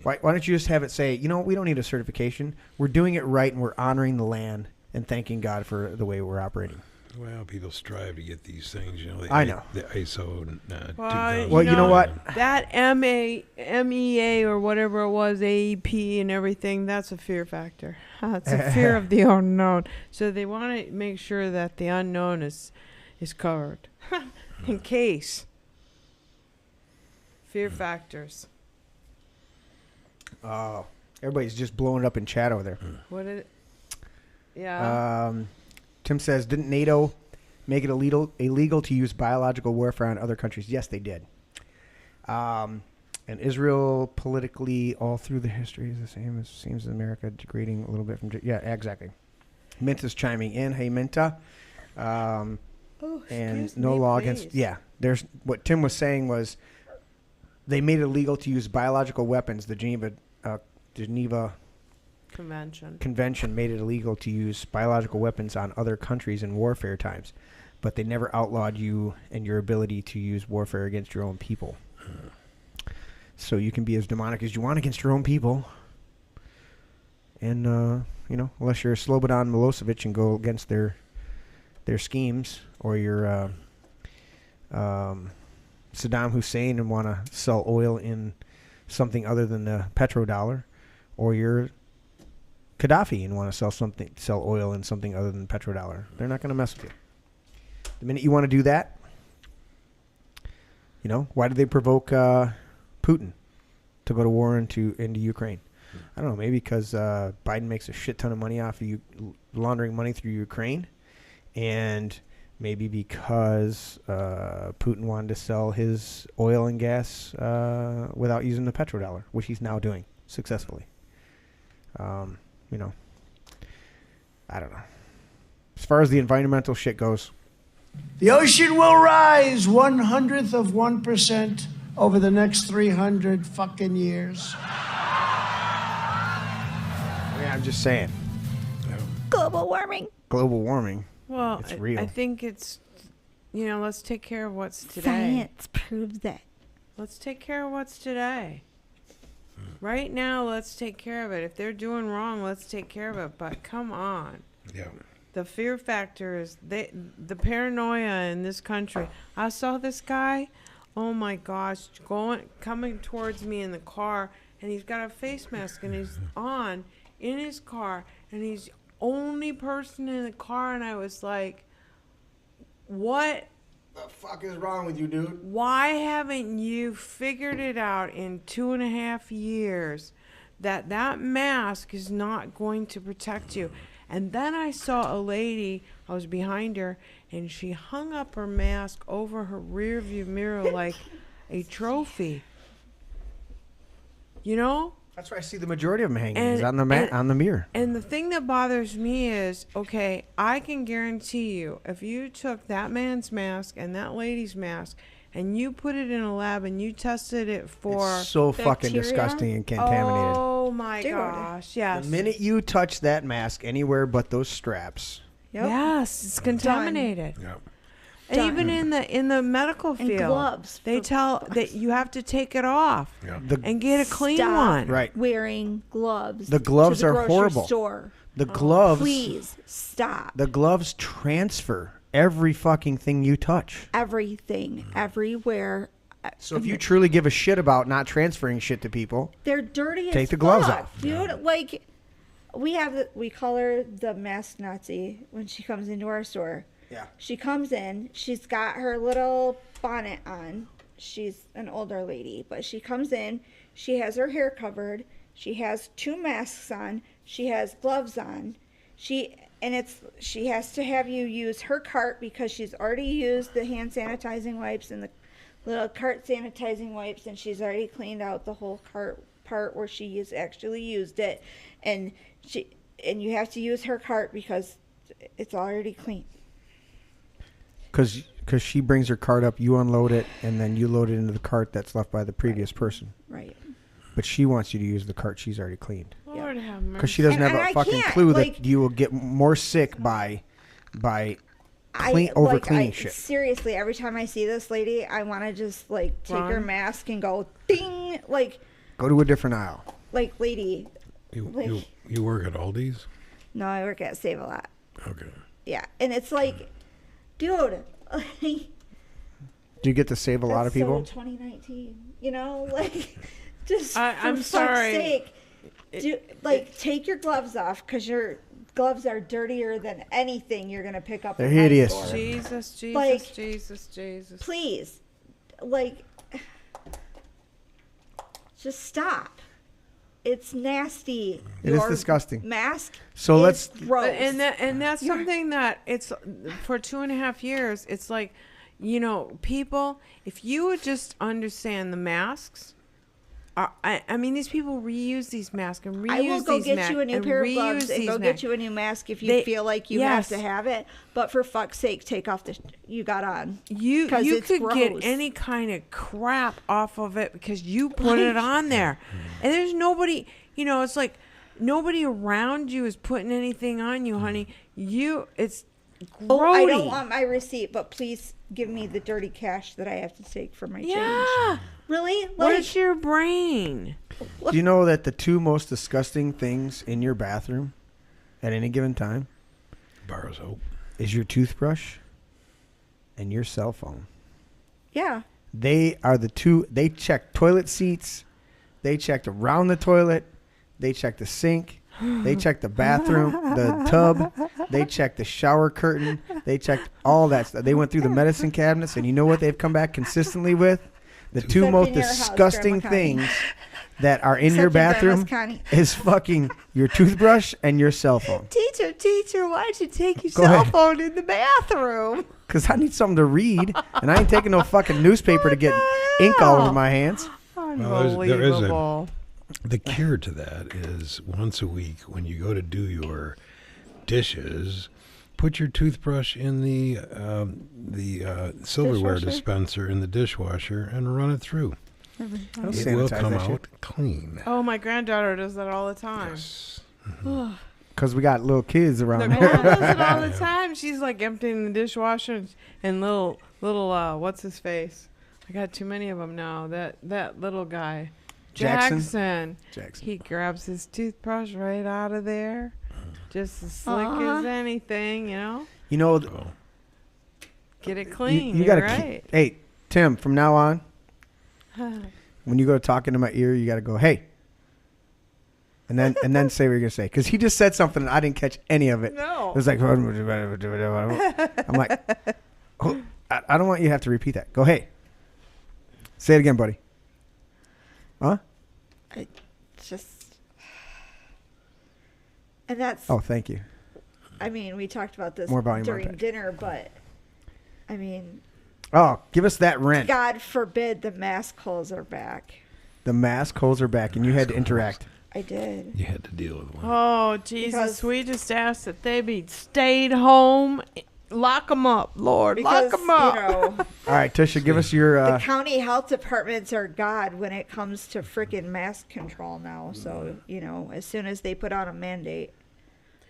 Why don't you just have it say, you know, we don't need a certification. We're doing it right, and we're honoring the land and thanking God for the way we're operating. Well, people strive to get these things, you know. I know. The ISO. Well, you know what? That MEA or whatever it was, AEP and everything, that's a fear factor. It's a fear of the unknown. So they want to make sure that the unknown is covered in case. Fear factors. Oh, everybody's just blowing it up in chat over there. What is it? Yeah. Tim says, didn't NATO make it illegal to use biological warfare on other countries? Yes, they did. And Israel politically all through the history is the same as seems in America, degrading a little bit from... Yeah, exactly. Minta's chiming in. Hey, Minta. And excuse no me, law please. against... Yeah, there's what Tim was saying was they made it illegal to use biological weapons. The Geneva Convention made it illegal to use biological weapons on other countries in warfare times, but they never outlawed you and your ability to use warfare against your own people. So you can be as demonic as you want against your own people, and you know, unless you're Slobodan Milosevic and go against their schemes, or you're Saddam Hussein and want to sell oil in something other than the petrodollar, or you're Gaddafi and want to sell oil in something other than petrodollar. They're not going to mess with you. The minute you want to do that, you know, why did they provoke Putin to go to war into Ukraine? I don't know, maybe because Biden makes a shit ton of money off of you laundering money through Ukraine, and maybe because Putin wanted to sell his oil and gas without using the petrodollar, which he's now doing successfully. You know, I don't know. As far as the environmental shit goes, The ocean will rise 1/100% over the next 300 fucking years. I mean, I'm just saying. Go global warming. Global warming. Well, It's real. I think it's, let's take care of what's today. Science proves that. Let's take care of what's today. Right now, let's take care of it. If they're doing wrong, let's take care of it. But come on. Yeah. The fear factor is the paranoia in this country. I saw this guy, oh my gosh, coming towards me in the car, and he's got a face mask and he's on in his car, and he's the only person in the car, and I was like, what? The fuck is wrong with you, dude? Why haven't you figured it out in 2.5 years that mask is not going to protect you? And then I saw a lady, I was behind her, and she hung up her mask over her rear view mirror like a trophy. You know? That's where I see the majority of them hanging. And- Is on the on the mirror. And the thing that bothers me is, okay, I can guarantee you, if you took that man's mask and that lady's mask and you put it in a lab and you tested it for It's so fucking bacteria? disgusting and contaminated. Oh my Dude. gosh, yes. The minute you touch that mask anywhere but those straps, Yep. Yes, it's contaminated. Yeah. And even in the medical And field, gloves. they for tell fuck's that you have to take it off Yeah. and get a clean Stop. one. right? Wearing gloves. The gloves to the are grocery horrible. Store. The gloves, Please stop. the gloves transfer every fucking thing you touch. Everything, everywhere. So if you truly give a shit about not transferring shit to people, They're dirty as Take the gloves fuck, off. dude. Like, we call her the mask Nazi when she comes into our store. yeah, She comes in, she's got her little bonnet on. She's an older lady, but she comes in, she has her hair covered, she has 2 masks on, she has gloves on. She has to have you use her cart because she's already used the hand sanitizing wipes and the little cart sanitizing wipes, and she's already cleaned out the whole cart part where she actually used it, and you have to use her cart because it's already clean. because she brings her cart up, you unload it, and then you load it into the cart that's left by the previous person. Right. But she wants you to use the cart she's already cleaned Lord have because mercy. she doesn't And have a I fucking can't, clue like- that you will get more sick by over cleaning shit. Seriously, every time I see this lady, I want to just like take her Run. mask and go ding, like Go to a different aisle. lady. You work at Aldi's? No, I work at Save a Lot. Okay. Yeah, and it's like, dude, Do you get to save a lot of people? So 2019, you know, like just I'm for sorry. fuck's sake, take your gloves off because your gloves are dirtier than anything you're gonna pick up. They're in my hideous. store. Jesus, Like- Jesus. Please, like, just stop. It's nasty. It is Your disgusting. Mask. So is let's- gross. And that's something that it's for 2.5 years. It's like, people, if you would just understand the masks. I mean, these people reuse these masks and reuse I will go these get masks you a new and pair of reuse gloves and these go masks. get you a new mask if you They- feel like you yes. have to have it. But for fuck's sake, take off the you got on. You 'Cause it's could get gross. any kind of crap off of it because you put it on there, and there's nobody. It's like nobody around you is putting anything on you, honey. It's grody. Oh, I don't want my receipt, but please give me the dirty cash that I have to take for my change. Yeah. Really? What Like, is your brain? Do you know that the 2 most disgusting things in your bathroom at any given time Bar of soap. is your toothbrush and your cell phone? yeah. They are the 2. They check toilet seats. They checked around the toilet. They check the sink. They checked the bathroom, the tub. They checked the shower curtain. They checked all that stuff. They went through the medicine cabinets, and you know what they've come back consistently with? The 2 Except most in your house, disgusting Grandma Connie. things that are in Except your in Grandma's bathroom Connie. is fucking your toothbrush and your cell phone. Teacher, why'd you take your Go cell ahead. phone in the bathroom? Because I need something to read, and I ain't taking no fucking newspaper to get ink all over my hands. there is Unbelievable. The cure to that is once a week when you go to do your dishes, put your toothbrush in the silverware Dishwasher? dispenser in the dishwasher and run it through. I'll It will sanitize come that shit. out clean. Oh, my granddaughter does that all the time. Yes. Because we got little kids around Nicole here. does it all the time. She's like emptying the dishwasher and little what's his face? I got too many of them now. That little guy, Jackson. He grabs his toothbrush right out of there, just as slick as anything, you know. You know, Get it clean. you You're gotta right. Hey, Tim, from now on, when you go to talk into my ear, you got to go, hey. And then say what you're going to say. Because he just said something and I didn't catch any of it. No. It was like, I'm like, oh, I don't want you to have to repeat that. Go, hey. Say it again, buddy. Huh? I just. And that's. Oh, thank you. I mean, we talked about this More volume on during that. dinner, but. I mean. Oh, give us that rent. God forbid the mask holes are back. The mask holes are back and you had to interact. I did. You had to deal with one. Oh, Jesus. Because- We just asked that they be stayed home. Lock them up, Lord. Lock Because, them up. you know, All right, Tisha, give us your... the county health departments are God when it comes to freaking mask control now. So, you know, as soon as they put out a mandate,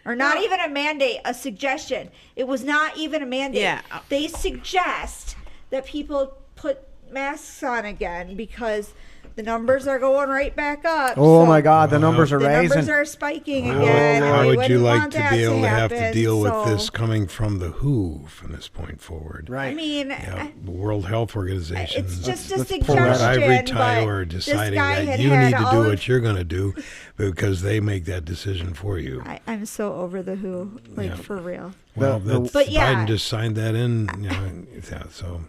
or not even a mandate, a suggestion. It was not even a mandate. Yeah. They suggest that people put masks on again because the numbers are going right back up. Oh, So my God, the numbers are the rising. numbers are spiking again. How and we would you wouldn't like want to that be able to have to happen, deal with so- this coming from the WHO from this point forward? Right. I mean, Yeah, the World Health Organization. it's just a let's pull that suggestion. up. Ivory but Tower this deciding guy that had you had need to all do of- what you're going to do because they make that decision for you. I'm so over the WHO, like Yeah. for real. Well, But yeah. Biden just signed that in, you know, yeah, so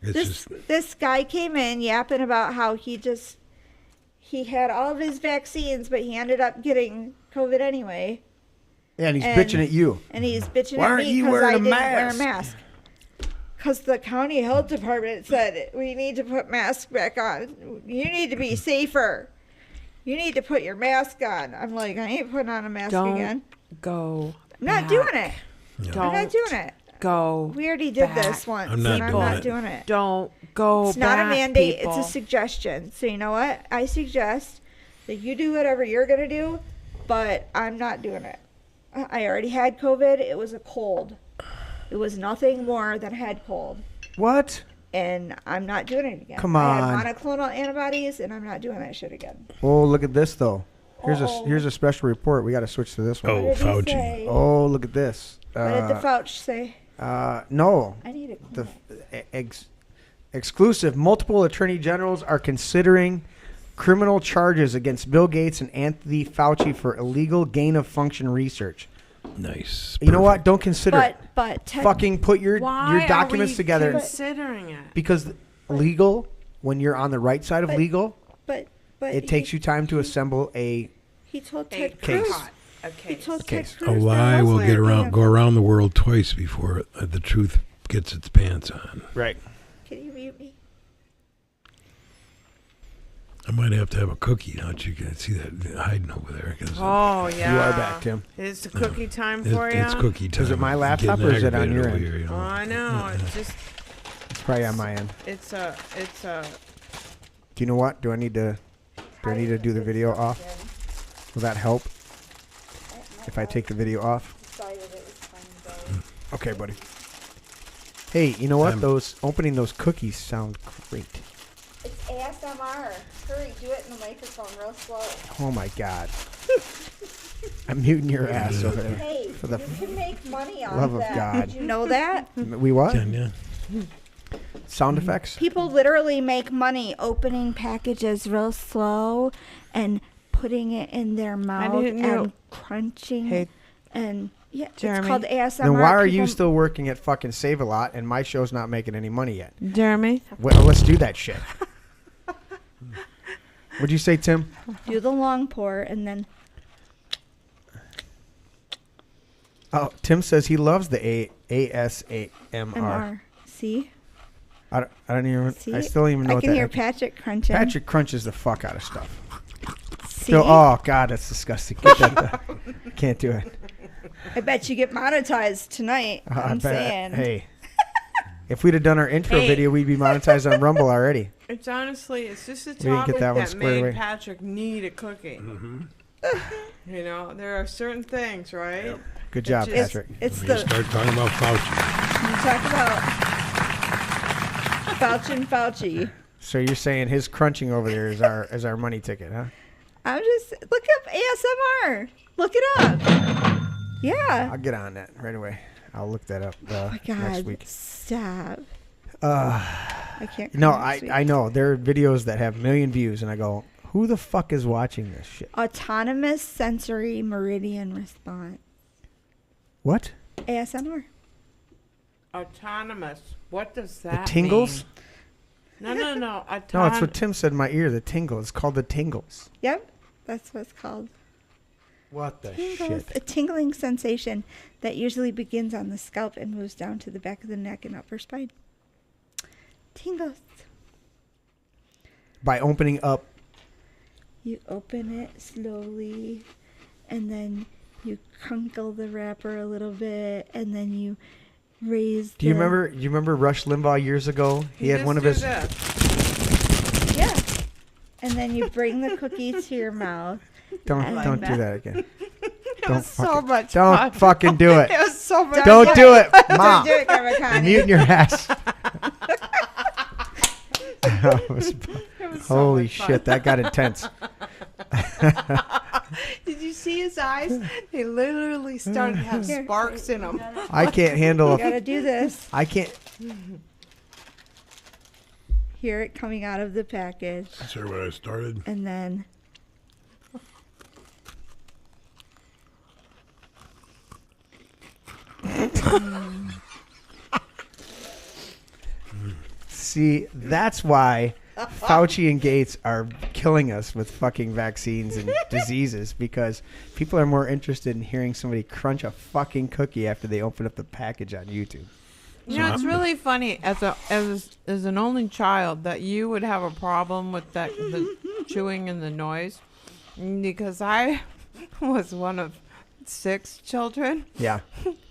it's just This guy came in yapping about how he had all of his vaccines, but he ended up getting COVID anyway. Yeah, and he's and- bitching at you. And he's bitching Why at aren't me you because wearing I a didn't wear a mask? mask. Because the county health department said we need to put masks back on. You need to be safer. You need to put your mask on. I'm like, I ain't putting on a mask Don't again. go. I'm not doing it. Don't I'm not doing it. go. We already did back. this once. I'm not and doing I'm not it. doing it. Don't go. It's not a back, mandate. people. It's a suggestion. So you know what? I suggest that you do whatever you're going to do, but I'm not doing it. I already had COVID. It was a cold. It was nothing more than a head cold. What? And I'm not doing it again. Come I on. had monoclonal antibodies, and I'm not doing that shit again. Oh, look at this, though. Uh-oh. Here's a special report. We got to switch to this one. Oh, What did he Fauci. say? Oh, look at this. What did the Fauci say? No. I need a The exclusive. Multiple attorney generals are considering criminal charges against Bill Gates and Anthony Fauci for illegal gain of function research. nice. You know what? Perfect. Don't consider it. But Fucking put your Why documents are we together. considering it? Because legal, when you're on the right side of But- legal, but it takes you time to assemble a He told A Ted Cruz. case. A He case. told Case. Ted A Cruz. lie that will was get like, around, go around the world twice before the truth gets its pants on. right. Can you mute me? I might have to have a cookie. Don't you can see that hiding over there? 'Cause, Oh yeah. You are back, Tim. It's the cookie time it- for you. it's cookie time. Is it my I'm laptop getting or is it on aggravated your over end? here, you know. Oh, I know. It's just. It's probably on my end. It's a. Do you know what? Do I need to do the video off? Will that help if I take the video off? Okay, buddy. Hey, you know what? I'm- Opening those cookies sound great. It's ASMR. Hurry, do it in the microphone real slow. Oh my God. I'm muting your ass over there. Hey, For the you can make money off love of that. God. Did you know that? We what? Can ya? Sound effects? People literally make money opening packages real slow and putting it in their mouth didn't know- and crunching. Hey, And yeah, Jeremy. it's called ASMR. Then why are People- you still working at fucking Save a Lot and my show's not making any money yet? Jeremy. Well, let's do that shit. What'd you say, Tim? do the long pour and then Oh, Tim says he loves the ASMR. MR. See? I don't even. See? I still don't even know I what can that hear is. Patrick crunching. Patrick crunches the fuck out of stuff. See? Oh God, that's disgusting. Get that. Can't do it. I bet you get monetized tonight. I I'm bet- saying. Hey, if we'd have done our intro Hey. video, we'd be monetized on Rumble already. It's honestly, it's just a didn't get topic that one that squared made away. Patrick need a cookie. You know, there are certain things, right? Good job, It's, Patrick. it's We the start talking about Fauci. you talk about Fauci and Fauci. So you're saying his crunching over there is our money ticket, huh? I'm just look up ASMR. Look it up. Yeah. I'll get on that right away. I'll look that up Oh my God. next week. Stop. I can't. No, come next week. I know. There are videos that have 1 million views, and I go, who the fuck is watching this shit? Autonomous sensory meridian response. What? ASMR. Autonomous. What does The that tingles? mean? No. No, it's what Tim said in my ear. The tingle. It's called the tingles. Yep. That's what it's called. What the Tingles. shit? A tingling sensation that usually begins on the scalp and moves down to the back of the neck and upper spine. Tingles. By opening up. You open it slowly, and then you crinkle the wrapper a little bit, and then you raise. Do you remember Rush Limbaugh years ago? He had one of his. Yeah. And then you bring the cookie to your mouth. Don't And do that again. It was so much Don't fun. fucking do it. It was so much Don't fun. do it, Don't Mom. do it, Grandma You're Connie. muting your ass. That was- It was so holy much fun. shit, that got intense. Did you see his eyes? They literally started to have Here. sparks in them. I can't handle You gotta do this. I can't. Hear it coming out of the package, That's where I started. and then See, that's why Fauci and Gates are killing us with fucking vaccines and diseases, because people are more interested in hearing somebody crunch a fucking cookie after they open up the package on YouTube. You know, it's really funny as an only child that you would have a problem with the chewing and the noise, because I was one of 6 children, Yeah.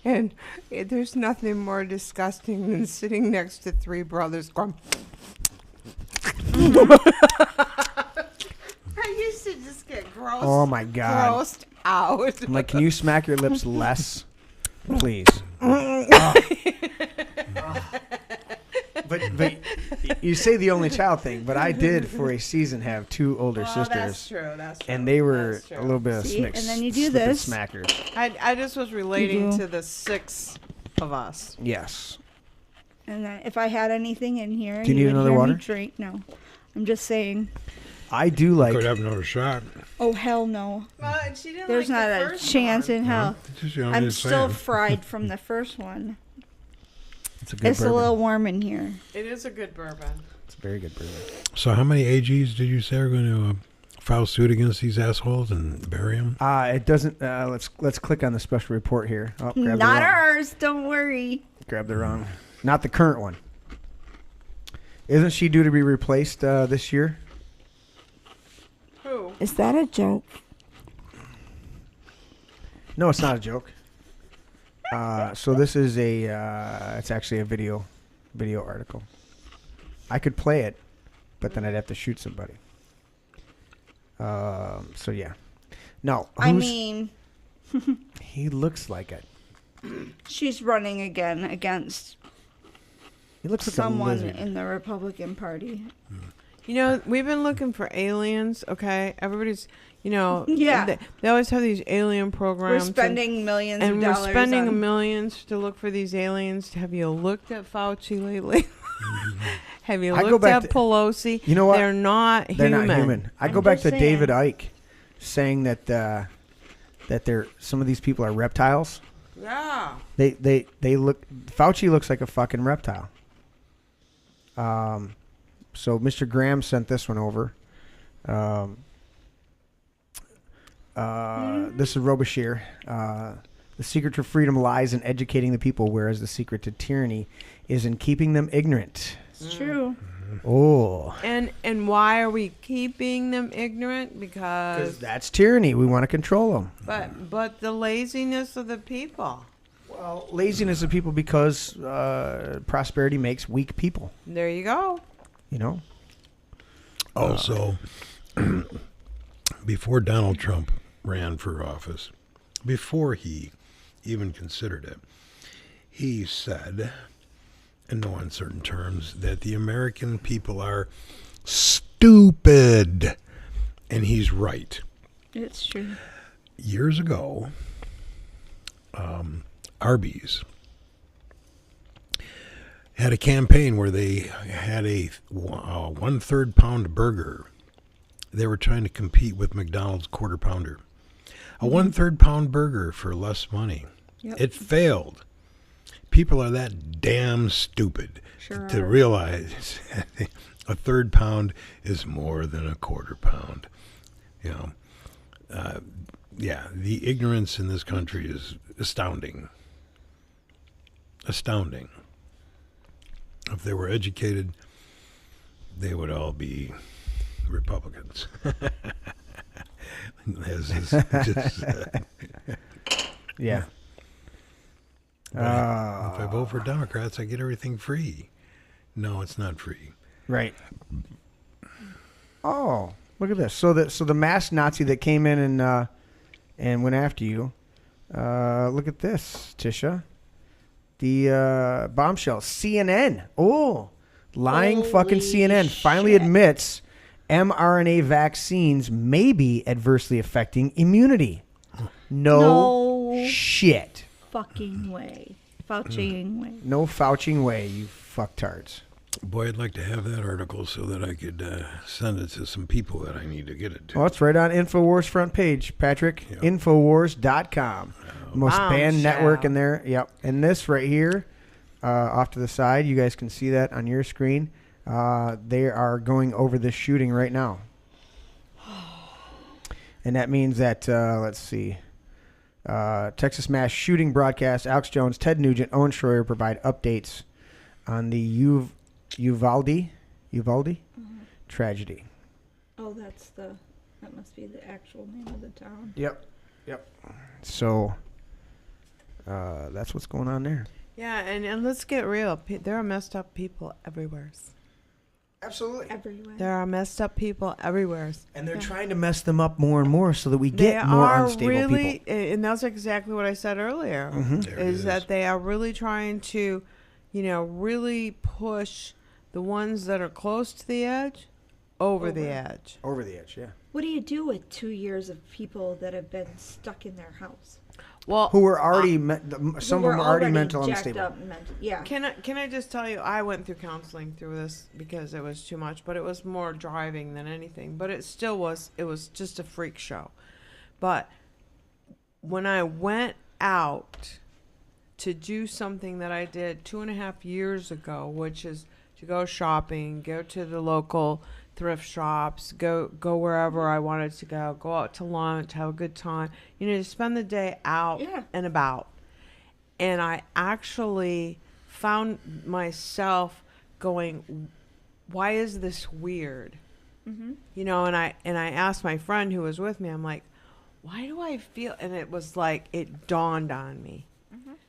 and there's nothing more disgusting than sitting next to 3 brothers going. I used to just get grossed. Oh my God. Grossed out. I'm like, can you smack your lips less, please? But you say the only child thing, but I did for a season have 2 older sisters. That's true. That's true. And they were That's true. a little bit of See, smicks. and then you do slipping this. Smackers. I just was relating do. to the 6 of us. Yes. and then if I had anything in here, Do you need would another hear water? Me drink. No, I'm just saying. I do like. Could have another shot. Oh hell no! Well, and she didn't There's not a chance in hell. Just, you know, I'm just still saying. fried from the first one. It's a good It's bourbon. a little warm in here. It is a good bourbon. It's a very good bourbon. So how many AGs did you say are going to file suit against these assholes and bury them? It doesn't. Let's click on the special report here. Oh, grab the Not wrong. ours. Don't worry. Grab the wrong. Not the current one. Isn't she due to be replaced this year? Who? Is that a joke? No, it's not a joke. So this is it's actually a video article. I could play it, but then I'd have to shoot somebody. So yeah. No. I mean, he looks like it. she's running again against He looks like a someone lizard. in the Republican Party. You know, we've been looking for aliens, okay? Everybody's, you know, Yeah. they always have these alien We're programs. spending millions and of we're dollars spending on millions to look for these aliens. Have you looked at Fauci lately? Have you I go looked back at to- Pelosi? You know what? They're not They're human. not human. I I'm go back just to saying. David Icke saying that they're some of these people are reptiles. Yeah. They look. Fauci looks like a fucking reptile. So Mr. Graham sent this one over. This is Roboshir. The secret to freedom lies in educating the people, whereas the secret to tyranny is in keeping them ignorant. It's true. Oh, And why are we keeping them ignorant? because Because that's tyranny. We want to control them. but the laziness of the people. Well, laziness of people because prosperity makes weak people. There you go. You know. Also, before Donald Trump ran for office, before he even considered it, he said, in no uncertain terms, that the American people are stupid. And he's right. It's true. Years ago, Arby's had a campaign where they had a 1/3 pound burger. They were trying to compete with McDonald's quarter pounder. A 1/3 pound burger for less money. Yep. It failed. People are that damn stupid to realize a 1/3 pound is more than a quarter pound. You know, yeah, the ignorance in this country is astounding. Astounding. If they were educated, they would all be Republicans. Yeah. If I vote for Democrats, I get everything free. No, it's not free. Right. Oh, look at this. So the masked Nazi that came in and went after you. Look at this, Tisha. The bombshell. CNN. Oh, lying fucking CNN finally admits mRNA vaccines may be adversely affecting immunity. No shit. Fucking way. Fauciing way. No Fauciing way, you fucktards. Boy, I'd like to have that article so that I could send it to some people that I need to get it to. Well, it's right on InfoWars front page, Patrick. Yep. Infowars.com. Most banned network in there. Yep. And this right here, off to the side, you guys can see that on your screen. They are going over this shooting right now. And that means that, let's see, Texas mass shooting broadcast, Alex Jones, Ted Nugent, Owen Schroyer provide updates on the Uvalde tragedy. Oh, that must be the actual name of the town. Yep. So that's what's going on there. Yeah, and let's get real. There are messed up people everywhere. Absolutely. Everywhere. There are messed up people everywhere. And they're trying to mess them up more and more so that we get more unstable people. And that's exactly what I said earlier, is that they are really trying to, really push the ones that are close to the edge over the edge. Over the edge, yeah. What do you do with 2 years of people that have been stuck in their house? Well, who were already some of them are already mental unstable. Yeah. Can I just tell you, I went through counseling through this because it was too much, but it was more driving than anything. But it still was. It was just a freak show. But when I went out to do something that I did 2.5 years ago, which is to go shopping, go to the local thrift shops, go wherever I wanted to go out to lunch, have a good time, to spend the day out and about. And I actually found myself going, why is this weird? Mm-hmm. And I asked my friend who was with me, I'm like, why do I feel, and it was like, it dawned on me,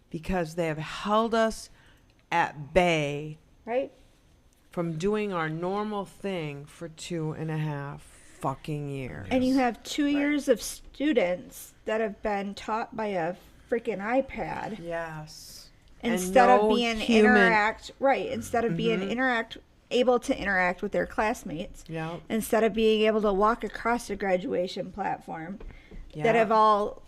because they have held us at bay. Right. From doing our normal thing for 2.5 fucking years. And you have 2 years of students that have been taught by a freaking iPad. Yes. Instead of being able to interact with their classmates. Yeah. Instead of being able to walk across a graduation platform. That have all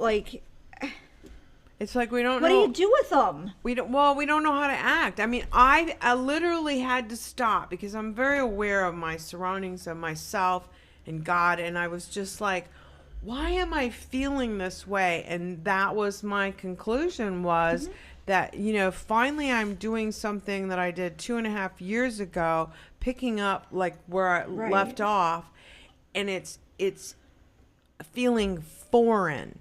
it's like we don't know. What do you do with them? We don't know how to act. I mean, I literally had to stop because I'm very aware of my surroundings and myself and God. And I was just like, why am I feeling this way? And that was my conclusion was that, finally I'm doing something that I did 2.5 years ago, picking up like where I left off. And it's feeling foreign.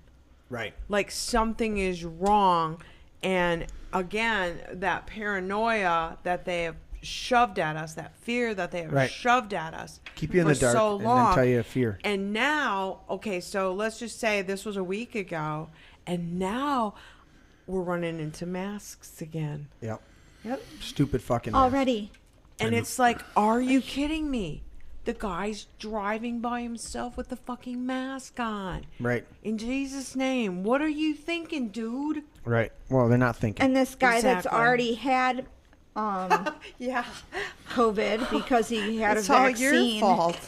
Right. Like something is wrong. And again, that paranoia that they have shoved at us, that fear that they have shoved at us. Keep you in the dark so and long. then tell you fear. And now, so let's just say this was a week ago. And now we're running into masks again. Yep. Stupid fucking masks. Already. And it's like, are you kidding me? The guy's driving by himself with the fucking mask on. Right. In Jesus' name, what are you thinking, dude? Right. Well, they're not thinking. And this guy that's Exactly. already had Yeah. COVID because he had It's a all vaccine. your fault.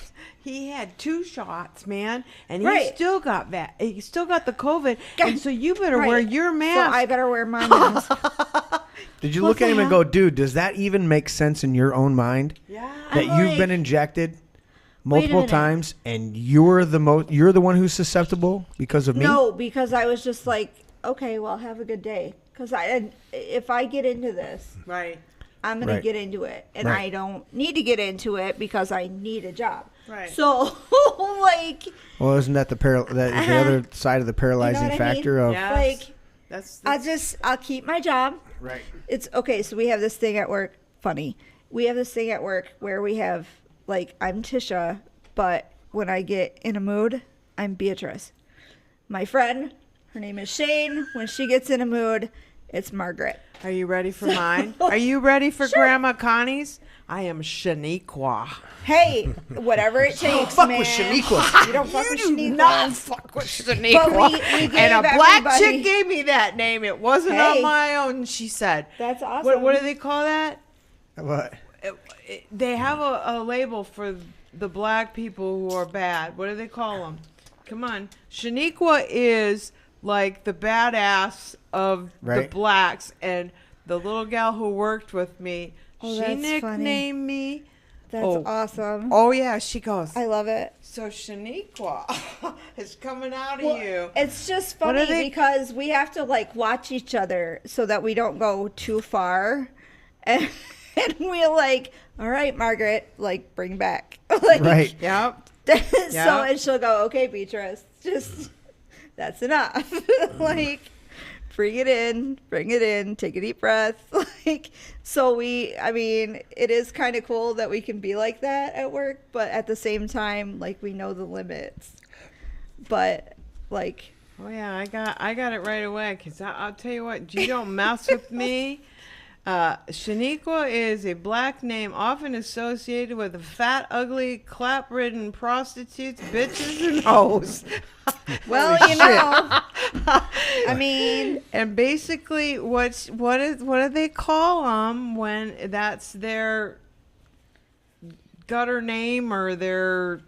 He had 2 shots, man, and he Right. still got he still got the COVID. And so you better Right. wear your So mask. I better wear my mask. Did you What look at the him and hell? go, dude, does that even make sense in your own mind? Yeah. That I'm you've been like, injected a multiple minute. times and you're the one who's susceptible because of me? No, because I was just like, okay, well, have a good day. Because if I get into this, Right. I'm going Right. to get into it. And Right. I don't need to get into it because I need a job. Right. So, like, Well, isn't that the other side of the paralyzing what I mean? factor of Yeah. like, That's I'll keep my job. right? It's okay. So we have this thing at work. Funny. We have this thing at work where we have, like, I'm Tisha, but when I get in a mood, I'm Beatrice. My friend, her name is Shane. When she gets in a mood, it's Margaret. Are you ready for mine? Are you ready for Grandma Connie's? I am Shaniqua. Hey, whatever it takes, fuck man. with Shaniqua. You don't fuck with Shaniqua. Not fuck with Shaniqua. But we gave and a black everybody- chick gave me that name. It wasn't Hey. on my own. She said, That's awesome. What do they call that? What? They have a label for the black people who are bad. What do they call them? Come on. Shaniqua is like the badass of the Right. blacks. And the little gal who worked with me, Oh, she that's nicknamed funny. me. That's Oh. awesome. Oh, yeah. She goes, I love it. so Shaniqua is coming out of Well, you. it's just What are funny they- because we have to, like, watch each other so that we don't go too far. And we're like, all right, Margaret, like, bring back. Like, Right. Yep. So, Yeah. and she'll go, okay, Beatrice, just, that's enough. Like, bring it in, take a deep breath. Like, so I mean, it is kind of cool that we can be like that at work, but at the same time, like, we know the limits. But, like, Oh yeah, I got it right away. Cause I'll tell you what, you don't mess with me. Shaniqua is a black name often associated with fat, ugly, clap-ridden prostitutes, bitches, and hoes. well, you know, I mean, And basically, what do they call them when that's their gutter name or their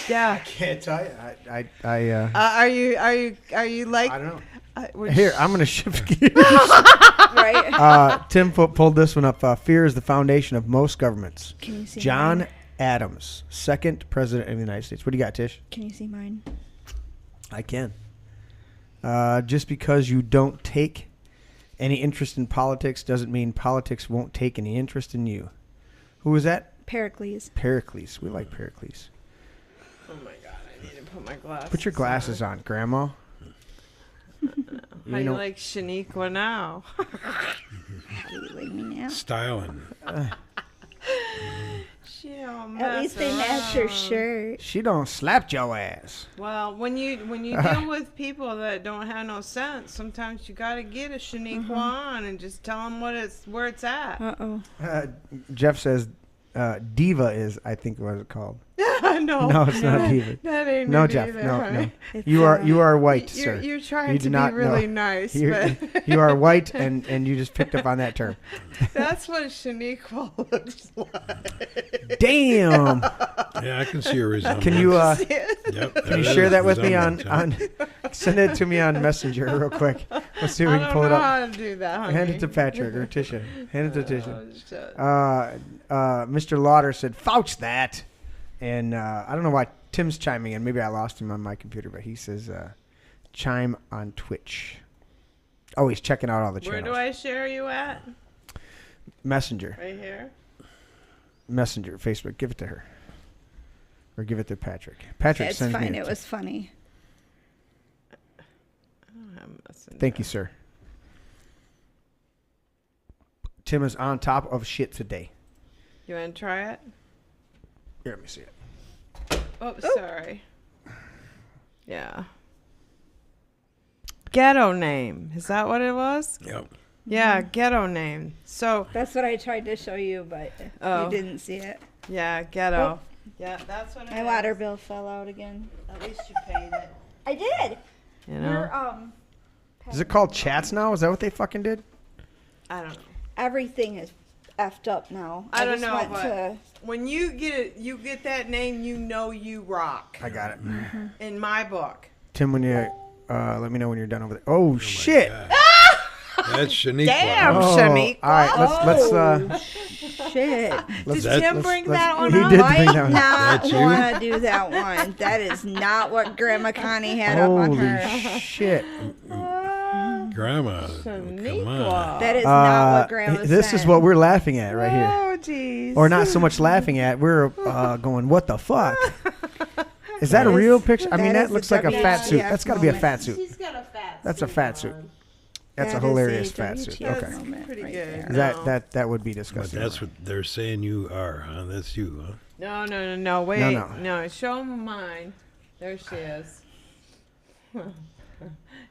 yeah? Can't tell you. Are you like? I don't know. Would Here, I'm going to shift gears. right? Tim pulled this one up. Fear is the foundation of most governments. Can you see John mine? Adams, second president of the United States. What do you got, Tish? Can you see mine? I can. Just because you don't take any interest in politics doesn't mean politics won't take any interest in you. Who was that? Pericles. Pericles. We like Pericles. Oh my god, I need to put my glasses. Put your glasses on, Grandma. How do you like Shaniqua now? How do you like me now? Styling. She don't At least they match your shirt. She don't slap your ass. Well, when you deal with people that don't have no sense, sometimes you gotta get a Shaniqua on and just tell them where it's at. Uh-oh. Jeff says diva is, I think, what it's called. No, No, it's not diva. that ain't No, it Jeff. either, No, honey. no. You are white, You're, sir. you're trying You to do be not really know. nice, You're- but you are white, and you just picked up on that term. that's what Shaniqua looks like. Damn. Yeah, I can see your resemblance. Can you Yep, can you share that with me on send it to me on Messenger real quick. Let's see if we I can don't pull it know up. how to do that, honey. Hand it to Patrick or Tisha. Hand it to Tisha. Oh, shit. Mr. Lauder said, "Fouch that," and I don't know why Tim's chiming in. Maybe I lost him on my computer, but he says, "Chime on Twitch." Oh, he's checking out all the Where channels. do I share you at? Messenger, Right here. Messenger, Facebook. Give it to her, or give it to Patrick. Patrick It's sends fine. me. It was funny. I don't have Messenger. Thank you, sir. Tim is on top of shit today. You want to try it? Here, let me see it. Oh, sorry. Yeah. Ghetto name. Is that what it was? Yep. Yeah, ghetto name. So, That's what I tried to show you, but Oh. you didn't see it. Yeah, ghetto. Yeah, that's what it My is. water bill fell out again. At least you paid it. I did. You know? You're, Is it called chats now? Is that what they fucking did? I don't know. everything is effed up now. I don't just know, went but to- when you get that name, you know you rock. I got it. In my book. Tim, when you let me know when you're done over there. Oh, shit! That's Shaniqua. Damn, Oh, Shaniqua. all right, let's shit. let's- Did Tim let's- bring let's- that one he up? did Might bring that one. not That's you? want to do that one. That is not what Grandma Connie had up on Holy her. shit! Grandma. Come on. That is not what Grandma This said. is what we're laughing at right here, Oh, jeez. or not so much laughing at. We're going, what the fuck? Is that a real picture? I mean, that that is looks a like a fat suit. WTF That's got to be a moment. fat suit. She's got a fat That's a fat suit. on. That's a That is hilarious fat suit. WTF Okay, moment Pretty right good. there. No. that would be But disgusting. that's what they're saying you are, huh? That's you, huh? No. Wait. No. No, show them mine. There she is.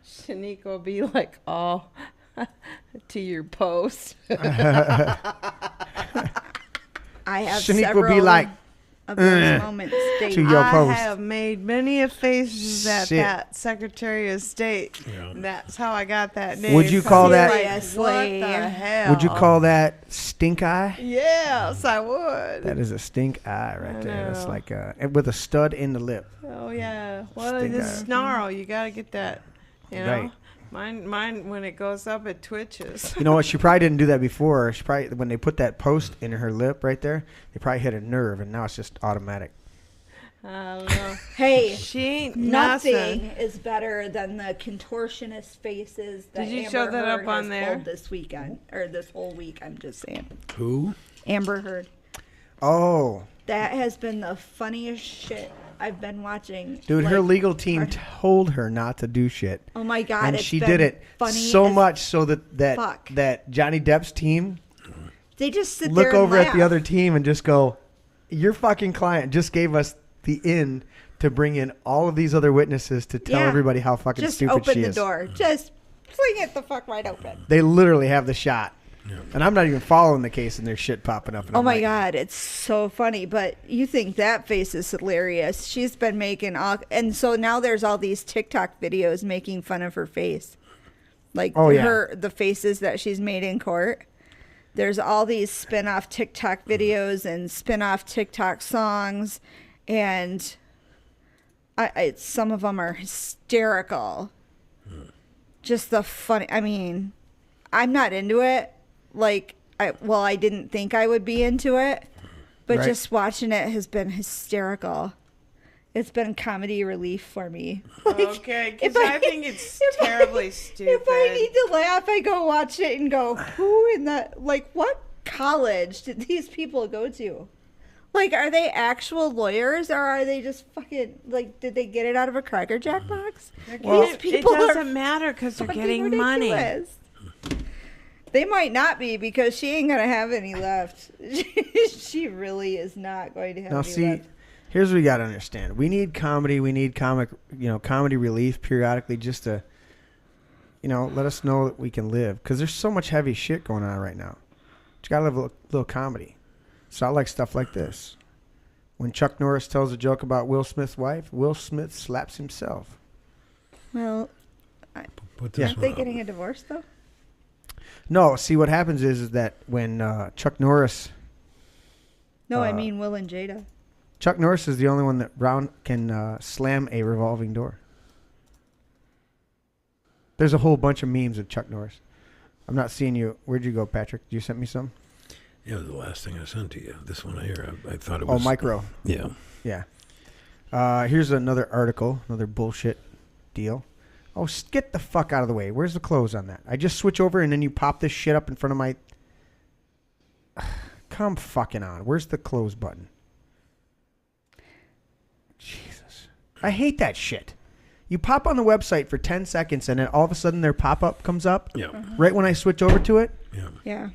Shaniqua will be like all to your post. I have Shaniqua several will be like, of those moments. State. to your I post. have made many a faces at Shit. that Secretary of State. Yeah. That's how I got that name. Would you call that- Seriously. What the hell? Would you call that stink eye? Yes, I would. That is a stink eye right I there. That's know. like with a stud in the lip. Oh yeah. Well, Stink the eye. snarl, you gotta get that. You know. Right. Mine, when it goes up, it twitches. You know what? She probably didn't do that before. She probably, when they put that post in her lip right there, they probably hit a nerve, and now it's just automatic. I don't know. Hey, She ain't nothing nothing. is better than the contortionist faces that Did you Amber show that Heard up on has there? pulled this weekend or this whole week. I'm just saying. Who? Amber Heard. Oh, That has been the funniest shit I've been watching. dude, her Like, legal team are- told her not to do shit, Oh my god! and it's she been did it funny so as much so that fuck. that Johnny Depp's team They just sit look there and over at the laugh. other team and just go, "Your fucking client just gave us the in to bring in all of these other witnesses to tell Yeah. everybody how fucking Just stupid open she the is." door. Just fling it the fuck right open. They literally have the shot. And I'm not even following the case, and there's shit popping up. And Oh I'm my like, god, it's so funny. But you think that face is hilarious? She's been making all, and so now there's all these TikTok videos making fun of her face, like Oh, yeah. the faces that she's made in court. There's all these spin-off TikTok videos and spin-off TikTok songs, and some of them are hysterical. Just the funny. I mean, I'm not into it. Like, I didn't think I would be into it, but Right. just watching it has been hysterical. It's been comedy relief for me. Okay, because if I think it's terribly stupid. If I need to laugh, I go watch it and go, who in the, like, what college did these people go to? Like, are they actual lawyers, or are they just fucking, like, did they get it out of a Cracker Jack box? It doesn't matter because they're fucking getting money. ridiculous. They might not be, because she ain't gonna have any left. She really is not going to have now any see, left. here's what we got to understand. We need comedy. We need comedy relief periodically, just to, let us know that we can live. Because there's so much heavy shit going on right now. You got to have a little comedy. So I like stuff like this. When Chuck Norris tells a joke about Will Smith's wife, Will Smith slaps himself. Well, Put this aren't they one up. getting a divorce though? No, see what happens is that when Chuck Norris No, I mean Will and Jada. Chuck Norris is the only one that Brown can slam a revolving door. There's a whole bunch of memes of Chuck Norris. I'm not seeing you. Where'd you go, Patrick? Did you send me some? Yeah, it was the last thing I sent to you. This one here, I thought it Oh, was. micro. Yeah. Yeah. Here's another article, another bullshit deal. Oh, get the fuck out of the way. Where's the close on that? I just switch over and then you pop this shit up in front of my... Come fucking on. Where's the close button? Jesus. I hate that shit. You pop on the website for 10 seconds and then all of a sudden their pop-up comes up Yeah. right when I switch over to it. Yeah. Yeah.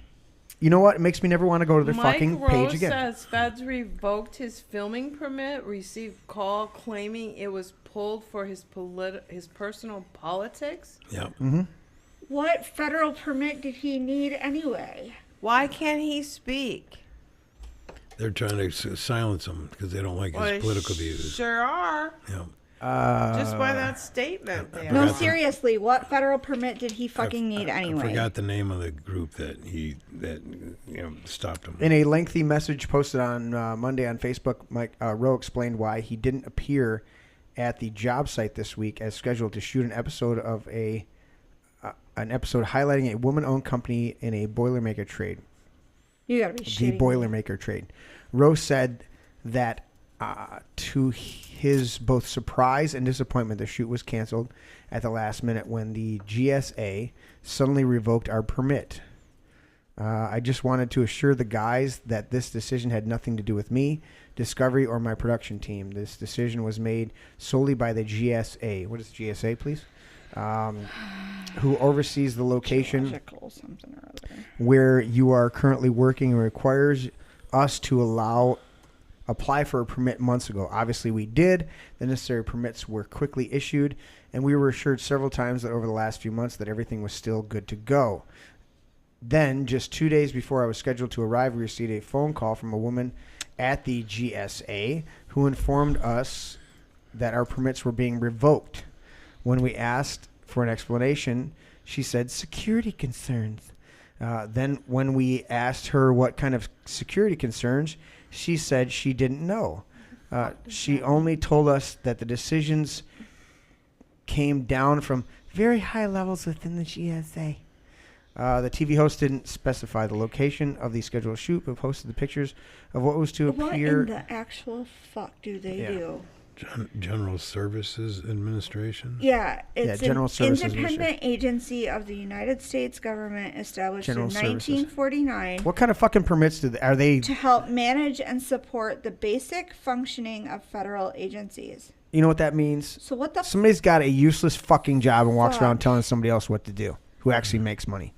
You know what? It makes me never want to go to their Mike fucking Rose page again. says feds revoked his filming permit, received call claiming it was pulled for his personal politics. Yeah. Mm-hmm. What federal permit did he need anyway? Why can't he speak? They're trying to silence him because they don't like his political views. Sure are. Yeah. Just by that statement. No, seriously, what federal permit did he fucking need anyway? I forgot the name of the group that stopped him. In a lengthy message posted on Monday on Facebook, Mike Rowe explained why he didn't appear at the job site this week as scheduled to shoot an episode of an episode highlighting a woman-owned company in a Boilermaker trade. You gotta be shitting The Boilermaker trade. Rowe said that to his both surprise and disappointment, the shoot was canceled at the last minute when the GSA suddenly revoked our permit. I just wanted to assure the guys that this decision had nothing to do with me, Discovery, or my production team. This decision was made solely by the GSA. What is GSA, please? Who oversees the location where you are currently working and requires us to apply for a permit months ago. Obviously, we did. The necessary permits were quickly issued, and we were assured several times that over the last few months that everything was still good to go. Then, just 2 days before I was scheduled to arrive, we received a phone call from a woman at the GSA who informed us that our permits were being revoked. When we asked for an explanation, she said security concerns. Then when we asked her what kind of security concerns, she said she didn't know. She only told us that the decisions came down from very high levels within the GSA. The TV host didn't specify the location of the scheduled shoot, but posted the pictures of what was to appear. What in the actual fuck do they do? General Services Administration? Yeah, it's General an Services independent agency of the United States government established in 1949. What kind of fucking permits are they? To help manage and support the basic functioning of federal agencies. You know what that means? So what the? Somebody's got a useless fucking job and walks around telling somebody else what to do, who actually makes money.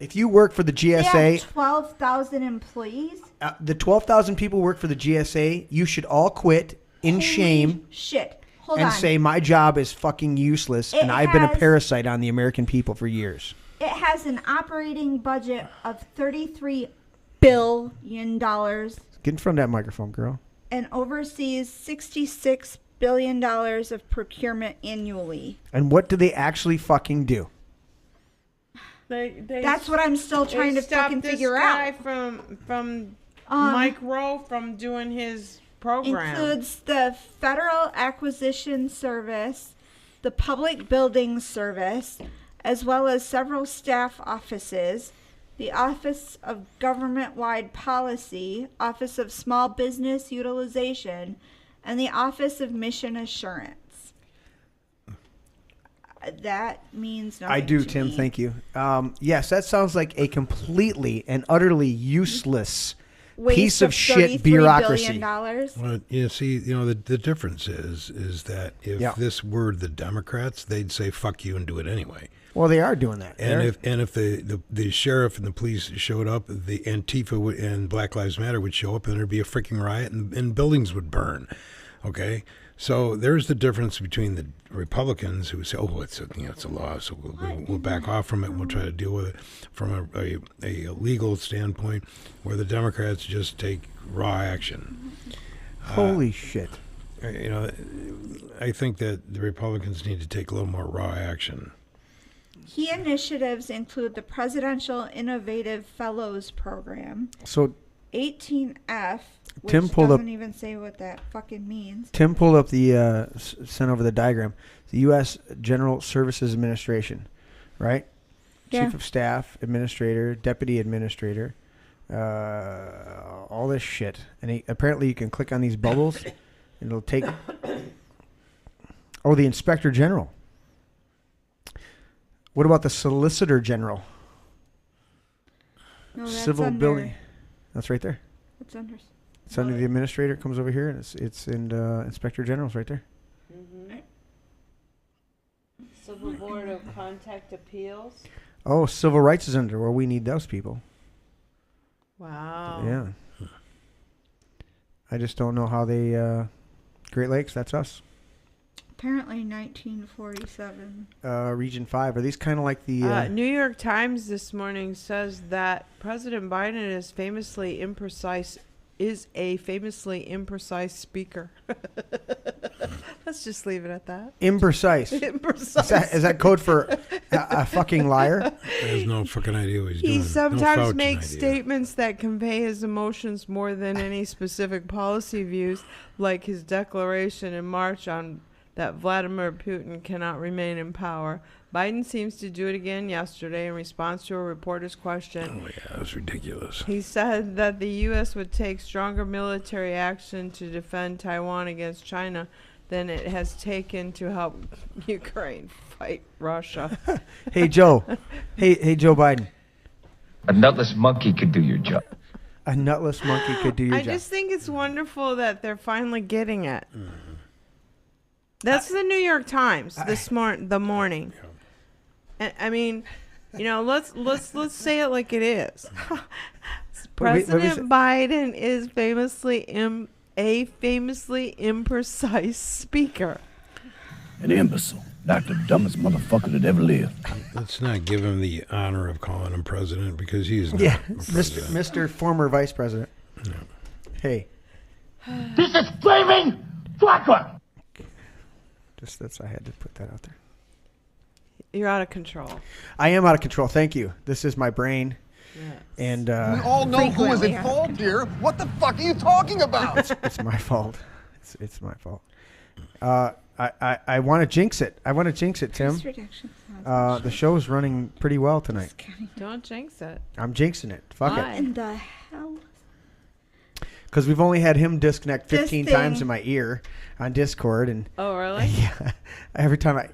If you work for the GSA, they have 12,000 employees. The 12,000 people work for the GSA. You should all quit in shame. Shit. And say my job is fucking useless, and I've been a parasite on the American people for years. It has an operating budget of $33 billion. Get in front of that microphone, girl. And oversees $66 billion of procurement annually. And what do they actually fucking do? That's what I'm still trying to fucking figure out. From Mike Rowe from doing his program. Includes the Federal Acquisition Service, the Public Buildings Service, as well as several staff offices, the Office of Government-Wide Policy, Office of Small Business Utilization, and the Office of Mission Assurance. That means nothing. I do, to Tim. me. Thank you. Yes, that sounds like a completely and utterly useless piece of shit bureaucracy. Well, the difference is that if this were the Democrats, they'd say fuck you and do it anyway. Well, they are doing that. And if the sheriff and the police showed up, the Antifa and Black Lives Matter would show up, and there'd be a freaking riot, and buildings would burn. Okay, so there's the difference between the Republicans who say, "Oh, it's a law, so we'll back off from it, and we'll try to deal with it from a legal standpoint," where the Democrats just take raw action. Holy shit! I think that the Republicans need to take a little more raw action. Key initiatives include the Presidential Innovative Fellows Program. So 18F, which Tim pulled doesn't up, even say what that fucking means. Tim pulled up the sent over the diagram. The U.S. General Services Administration, right? Yeah. Chief of Staff, Administrator, Deputy Administrator, all this shit. And apparently you can click on these bubbles, and it'll take. Oh, the Inspector General. What about the Solicitor General? No, that's Civil under, Building. That's right there. It's under. It's under the Administrator. It comes over here, and it's in Inspector General's right there. Mm-hmm. Civil Board of Contact Appeals. Oh, Civil Rights is under. Well, we need those people. Wow. Yeah. I just don't know how they. Great Lakes, that's us. Apparently 1947. Region 5. Are these kind of like the... New York Times this morning says that President Biden is a famously imprecise speaker. Let's just leave it at that. Imprecise. Imprecise. Is that code for a fucking liar? He has no fucking idea what he's doing. He sometimes no makes idea. statements that convey his emotions more than any specific policy views, like his declaration in March on that Vladimir Putin cannot remain in power. Biden seems to do it again yesterday in response to a reporter's question. Oh, yeah, that's ridiculous. He said that the U.S. would take stronger military action to defend Taiwan against China than it has taken to help Ukraine fight Russia. Hey, Joe. Hey, Joe Biden. A nutless monkey could do your job. A nutless monkey could do your I job. just think it's wonderful that they're finally getting it. That's the New York Times the morning. And, I mean, let's say it like it is. President Biden is a famously imprecise speaker. An imbecile. Like the dumbest motherfucker that ever lived. Let's not give him the honor of calling him president because he's not Yeah, a president. Mr. Former Vice President. No. Hey. This is flaming fucker! I had to put that out there. You're out of control. I am out of control. Thank you. This is my brain. Yes. And We all know who is at fault here. What the fuck are you talking about? it's my fault. It's my fault. I want to jinx it. Tim. The show's running pretty well tonight. Don't jinx it. I'm jinxing it. Fuck Why? it. In the hell? Because we've only had him disconnect 15 times in my ear on Discord, and Oh, really? yeah, every time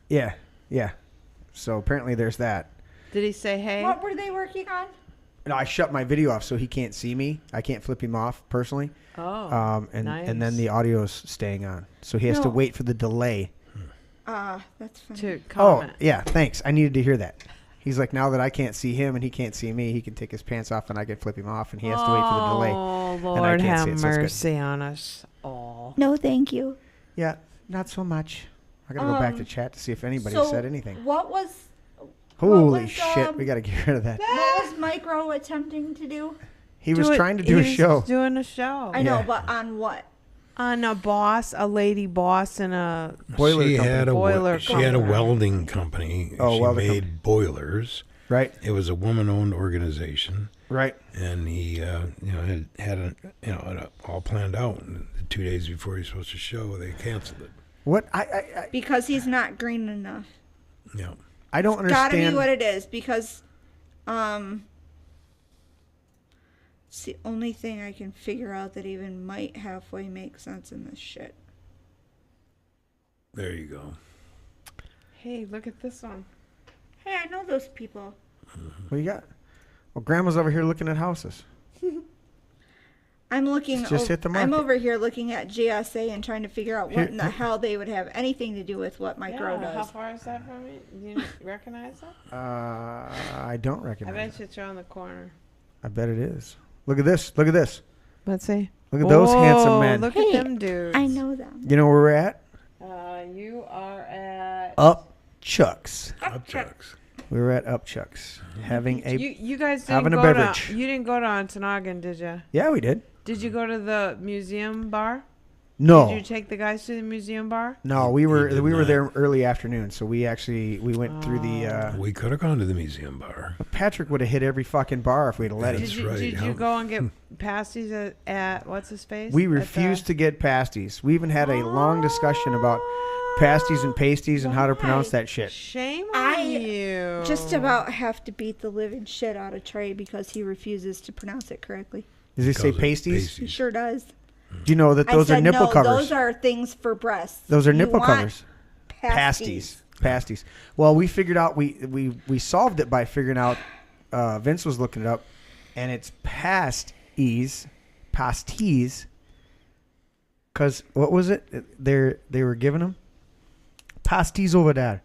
yeah. So apparently there's that. Did he say hey? What were they working on? No, I shut my video off so he can't see me. I can't flip him off personally. Oh, and then the audio's staying on, so he has to wait for the delay. That's funny. to comment. Oh yeah, thanks. I needed to hear that. He's like, now that I can't see him and he can't see me, he can take his pants off and I can flip him off, and he has to wait for the delay. Oh, and I Lord can't have see it, so it's good. mercy on us all. No, thank you. Yeah, not so much. I gotta go back to chat to see if anybody said anything. What was Holy shit, we gotta get rid of that. what was Micro attempting to do? He was trying to do a show. Doing a show. I know, Yeah. but on what? On a lady boss in a Boiler she company. had a Boiler she had a company. welding company. Oh, she welding made company. boilers. Right, It was a woman-owned organization, right. and he, had it all planned out. And 2 days before he was supposed to show, they canceled it. What I Because he's not green enough. Yeah. I don't Gotta understand. be what it is, because it's the only thing I can figure out that even might halfway make sense in this shit. There you go. Hey, look at this one. Hey, I know those people. What you got? Well, Grandma's over here looking at houses. I'm looking. Just hit the I'm market. over here looking at GSA and trying to figure out what Here- in the hell they would have anything to do with what Micro How does. far is that from me? Do you recognize that? I don't I recognize. bet you it's around the corner. I bet it is. Look at this. Look at this. Let's see. Look at those handsome men. Look Hey, at them dudes. I know them. You know where we're at? You are at. Up Chuck's. Upchucks. We were at Up Chuck's having a. You guys didn't having a go beverage. to. You didn't go to Ontonagon, did you? Yeah, we did. Did you go to the museum bar? No, Did you take the guys to the museum bar? no, we He were did we were not. there early afternoon, so we went through the. We could have gone to the museum bar. Patrick would have hit every fucking bar if we'd have let him. That's Did you, right, did yeah. you go and get pasties at what's his face? We At the- refused to get pasties. We even had a long discussion about pasties and pasties and how to pronounce that shit. Shame on I you. Just about have to beat the living shit out of Trey because he refuses to pronounce it correctly. Does he say Calls it pasties? He sure does. Do you know that those I are said, nipple no, covers? those are things for breasts. Those are You nipple want covers. Pasties. Pasties. Well, we figured out we solved it by figuring out. Vince was looking it up, and it's pasties. Because what was it? They were giving them pasties over there.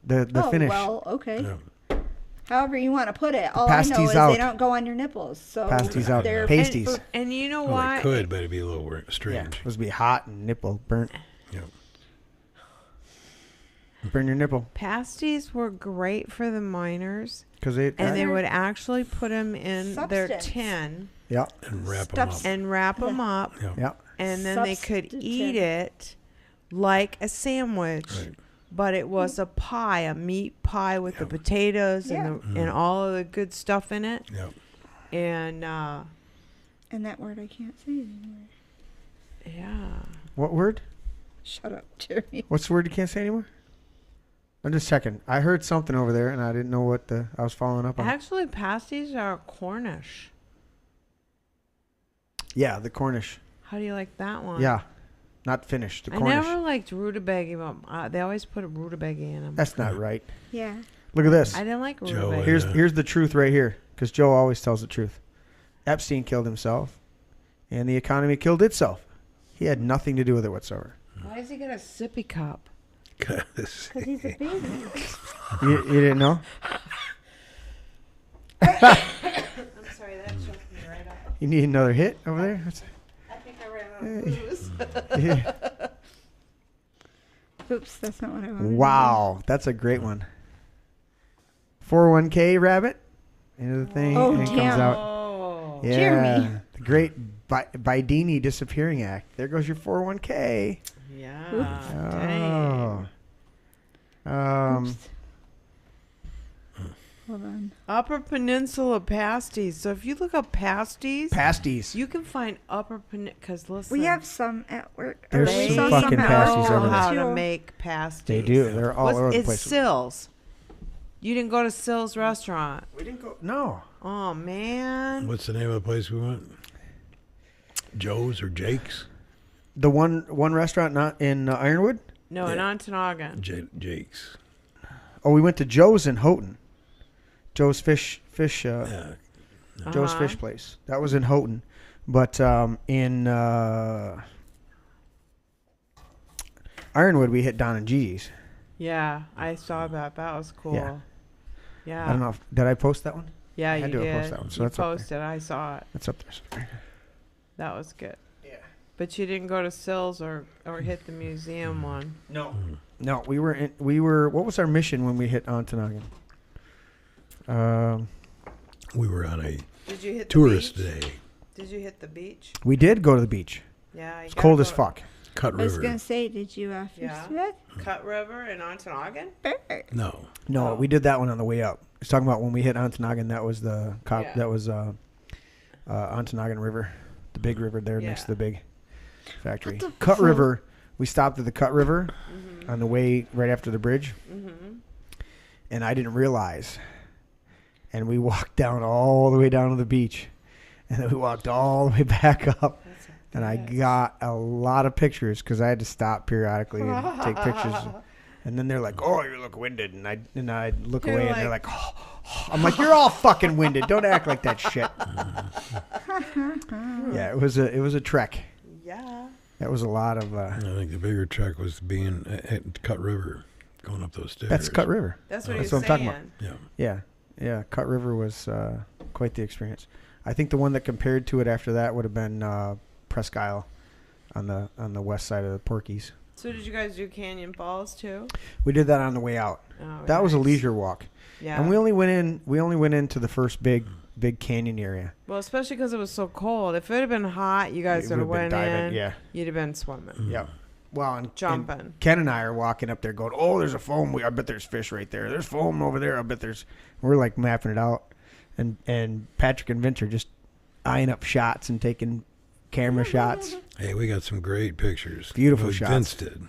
The Oh, finish. well, okay. Yeah. however you want to put it. All I know Pasties is out. they don't go on your nipples. So Pasties out. they're Pasties. And you know Well, why? they could, but it'd be a little Yeah, strange. supposed to be hot and nipple burnt. Yeah. Burn your nipple Pasties were great for the miners, because they. and they would actually put them in their Substance. tin Yeah, And wrap them up. Stuffs. and wrap them up, Yeah. yeah. and then they could Substantive. eat it like a sandwich. Right. But it was a pie, a meat pie with the potatoes and and all of the good stuff in it. Yeah. And and that word I can't say anymore. yeah. What word? Shut up, Jeremy. What's the word you can't say anymore? I'm just checking. I heard something over there, and I didn't know what I was following up on. Actually, pasties are Cornish. Yeah, the Cornish. How do you like that one? Yeah, not finished. The I Cornish. never liked rutabaga, but they always put a rutabaga in them. That's not right. Yeah. Look at this. I didn't like Joe, rutabaga. Here's the truth right here, because Joe always tells the truth. Epstein killed himself, and the economy killed itself. He had nothing to do with it whatsoever. Why does he get a sippy cup? Because Because he's a baby. You didn't know? I'm sorry, that choked me right up. You need another hit over there? I think I ran out of booze. Yeah. Oops, that's not what I wanted. Wow, that's a great one. 401k rabbit into the thing, Oh, and it damn. comes out. Oh. Yeah, Jeremy. the great Bidini disappearing act. There goes your 401k. Yeah. Dang. Oh. Oops. Hold on. Upper Peninsula pasties. So if you look up pasties, Pasties. you can find Upper Peninsula. Because listen, We have some at work. There's we some saw fucking at pasties work over know there. how to too. make pasties. They do. They're all over the It's place. Sills. You didn't go to Sills restaurant. We didn't go. No. Oh man. what's the name of the place we went? Joe's or Jake's? The one restaurant not in Ironwood? No, in Ontonagon. Jake's. Oh, we went to Joe's in Houghton. Joe's fish. Yeah. Joe's Uh-huh. fish place. That was in Houghton, but in Ironwood we hit Don and Gigi's. Yeah, I saw that. That was cool. Yeah. Yeah. I don't know. Did I post that one? Yeah, I you had to did. post that one, so you that's up there. posted. I saw it. That's up there. That was good. Yeah. But you didn't go to Sills or hit the museum one. No. No, we were. What was our mission when we hit Ontonagon? We were on a Did you hit tourist the beach? day. Did you hit the beach? We did go to the beach. Yeah. It's cold as fuck. Cut I was River. going to say, did you fish Yeah. that? Cut River in Ontonagon? No. No, we did that one on the way up. It's talking about when we hit Ontonagon. That was the Yeah. that was Ontonagon River, the big river there next to the big factory. Cut River. We stopped at the Cut River on the way right after the bridge, and I didn't realize. And we walked down all the way down to the beach, and then we walked all the way back up. And I got a lot of pictures because I had to stop periodically and take pictures. And then they're like, "Oh, you look winded," and I look You're away, and they're like, "Oh." I'm like, "You're all fucking winded. Don't act like that shit." Yeah, it was a trek. Yeah. That was a lot of. I think the bigger trek was being at Cut River, going up those stairs. That's Cut River. That's what That's he's what I'm talking saying. about. Yeah. Yeah. Cut River was quite the experience. I think the one that compared to it after that would have been Presque Isle on the west side of the Porkies. So did you guys do Canyon Falls too? We did that on the way out. Oh, That was a nice. leisure walk. Yeah. And we only went into the first big canyon area. Well, especially because it was so cold. If it had been hot, you guys It would have would've went been diving, in. yeah. You'd have been swimming. Yeah. Well, and Jumping. Ken and I are walking up there going, "Oh, there's a foam. I bet there's fish right there. There's foam over there. I bet there's." We're like mapping it out, and Patrick and Vince are just eyeing up shots and taking camera shots. Hey, we got some great pictures. Beautiful Well, shots. Vince did.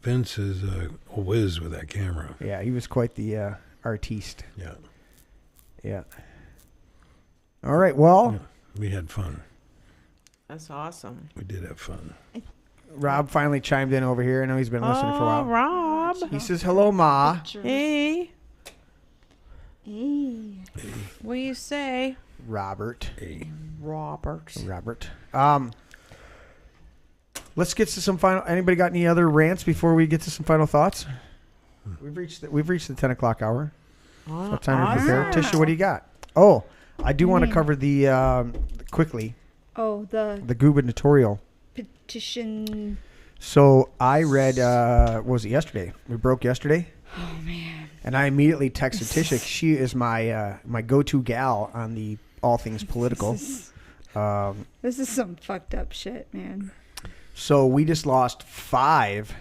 Vince is a whiz with that camera. Yeah, he was quite the artiste. Yeah. Yeah. All right. Well, We had fun. That's awesome. We did have fun. Rob finally chimed in over here. I know he's been listening for a while. Rob. He says, "Hello, Ma." Hey. Hey. What do you say? Robert. Hey. Robert. Let's get to some final. Anybody got any other rants before we get to some final thoughts? We've reached the 10 o'clock hour. What time is it? Tisha, what do you got? Oh, I do want to cover the quickly. Oh, the gubernatorial petition. So I read, what was it, yesterday? We broke yesterday. Oh, man. And I immediately texted Tisha. She is my my go-to gal on the all things political. This is some fucked up shit, man. So we just lost 5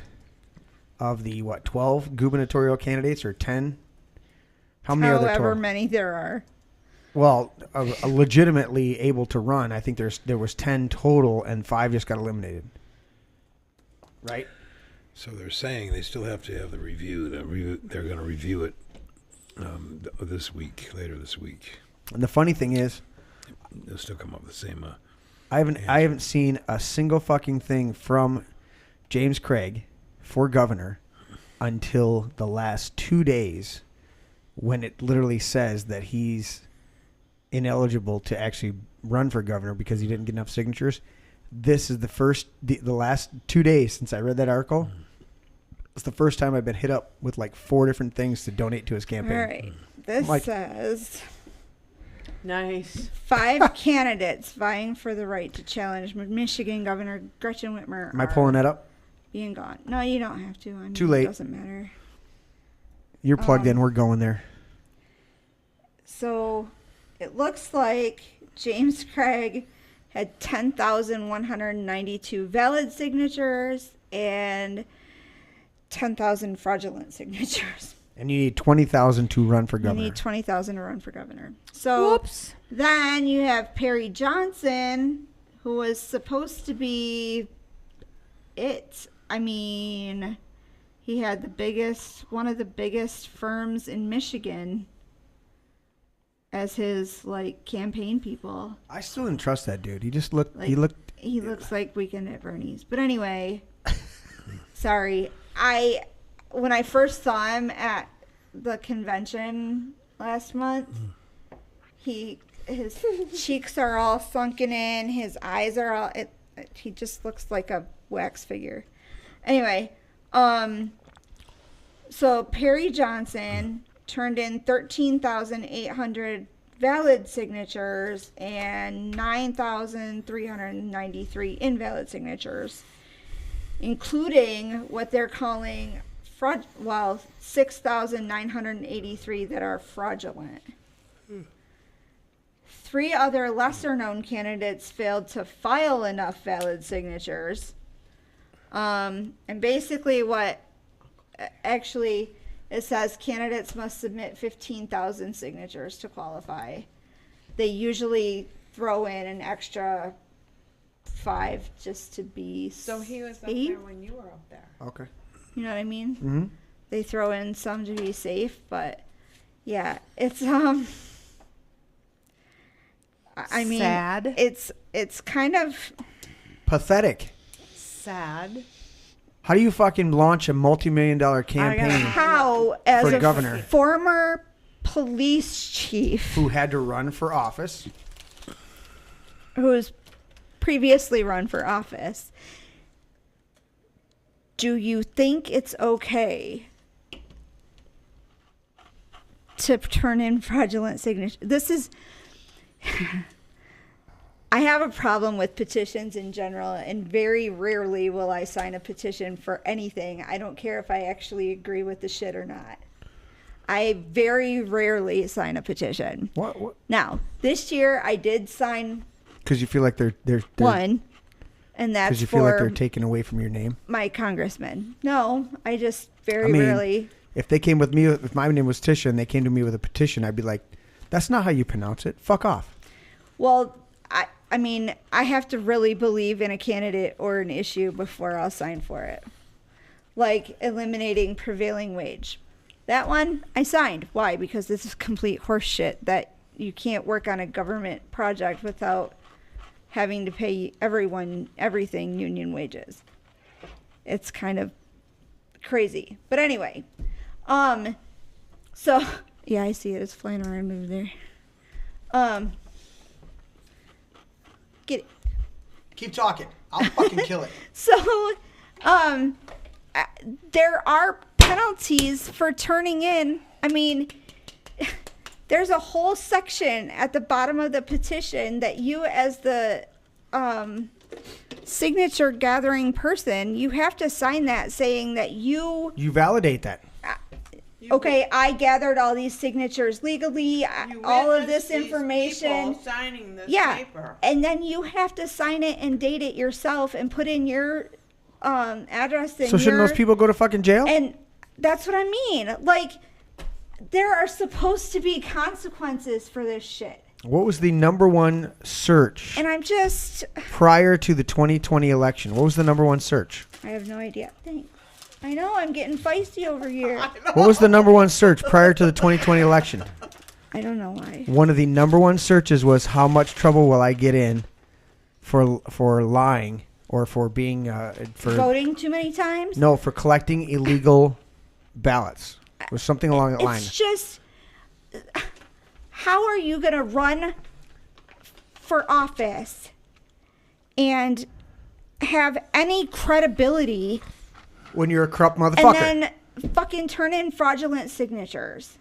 of the, 12 gubernatorial candidates, or 10? How many are there? However many there are. Well, legitimately able to run. I think there was 10 total, and 5 just got eliminated. Right? So they're saying they still have to have the review. They're going to review it later this week. And the funny thing is, they'll still come up with the same. I haven't seen a single fucking thing from James Craig for governor until the last 2 days, when it literally says that he's ineligible to actually run for governor because he didn't get enough signatures. This is the last 2 days since I read that article. It's the first time I've been hit up with like 4 different things to donate to his campaign. All right. This says nice 5 candidates vying for the right to challenge Michigan Governor Gretchen Whitmer. Am I pulling that up? Being gone. No, you don't have to. Too late. It doesn't matter. You're plugged in. We're going there. So it looks like James Craig had 10,192 valid signatures and 10,000 fraudulent signatures. And you need 20,000 to run for governor. You need 20,000 to run for governor. So then you have Perry Johnson, who was supposed to be it. I mean, he had one of the biggest firms in Michigan as his campaign people. I still didn't trust that dude. He just looked. He looks like Weekend at Bernie's. But anyway, sorry. When I first saw him at the convention last month, his cheeks are all sunken in. His eyes are all. He just looks like a wax figure. Anyway, so Perry Johnson turned in 13,800 valid signatures and 9,393 invalid signatures, including what they're calling 6,983 that are fraudulent. 3 other lesser-known candidates failed to file enough valid signatures. And basically it says candidates must submit 15,000 signatures to qualify. They usually throw in an extra 5 just to be So he was up there when you were up there. Okay. You know what I mean? Mm-hmm. They throw in some to be safe, but yeah, it's I mean, sad. It's kind of pathetic. Sad. How do you fucking launch a multi-million-dollar campaign? How, as for a governor, former police chief who had to run for office, who's previously run for office, do you think it's okay to turn in fraudulent signatures? This is... I have a problem with petitions in general, and very rarely will I sign a petition for anything. I don't care if I actually agree with the shit or not. I very rarely sign a petition. What? Now, this year I did sign... Because you feel like they're one, and that's because you feel like they're taking away from your name. My congressman. No, I just rarely. If they came with me, if my name was Tisha and they came to me with a petition, I'd be like, "That's not how you pronounce it. Fuck off." Well, I mean, I have to really believe in a candidate or an issue before I'll sign for it. Like eliminating prevailing wage. That one I signed. Why? Because this is complete horse shit that you can't work on a government project without having to pay everything union wages. It's kind of crazy. But anyway, so yeah, I see it. It's flying around over there. Get it. Keep talking. I'll fucking kill it. So, there are penalties for turning in. I mean, There's a whole section at the bottom of the petition that you, as the signature gathering person, you have to sign that saying that you validate that. Okay, I gathered all these signatures legally, all of this information. Signing this paper. And then you have to sign it and date it yourself and put in your address. And so shouldn't those people go to fucking jail? And that's what I mean. Like, there are supposed to be consequences for this shit. What was the number one search And I'm just... prior to the 2020 election? What was the number one search? I have no idea. Thanks. I know, I'm getting feisty over here. What was the number one search prior to the 2020 election? I don't know why. One of the number one searches was how much trouble will I get in for lying or for being for voting too many times? No, for collecting illegal ballots. It was something along that line. It's just, how are you going to run for office and have any credibility when you're a corrupt motherfucker and then fucking turn in fraudulent signatures?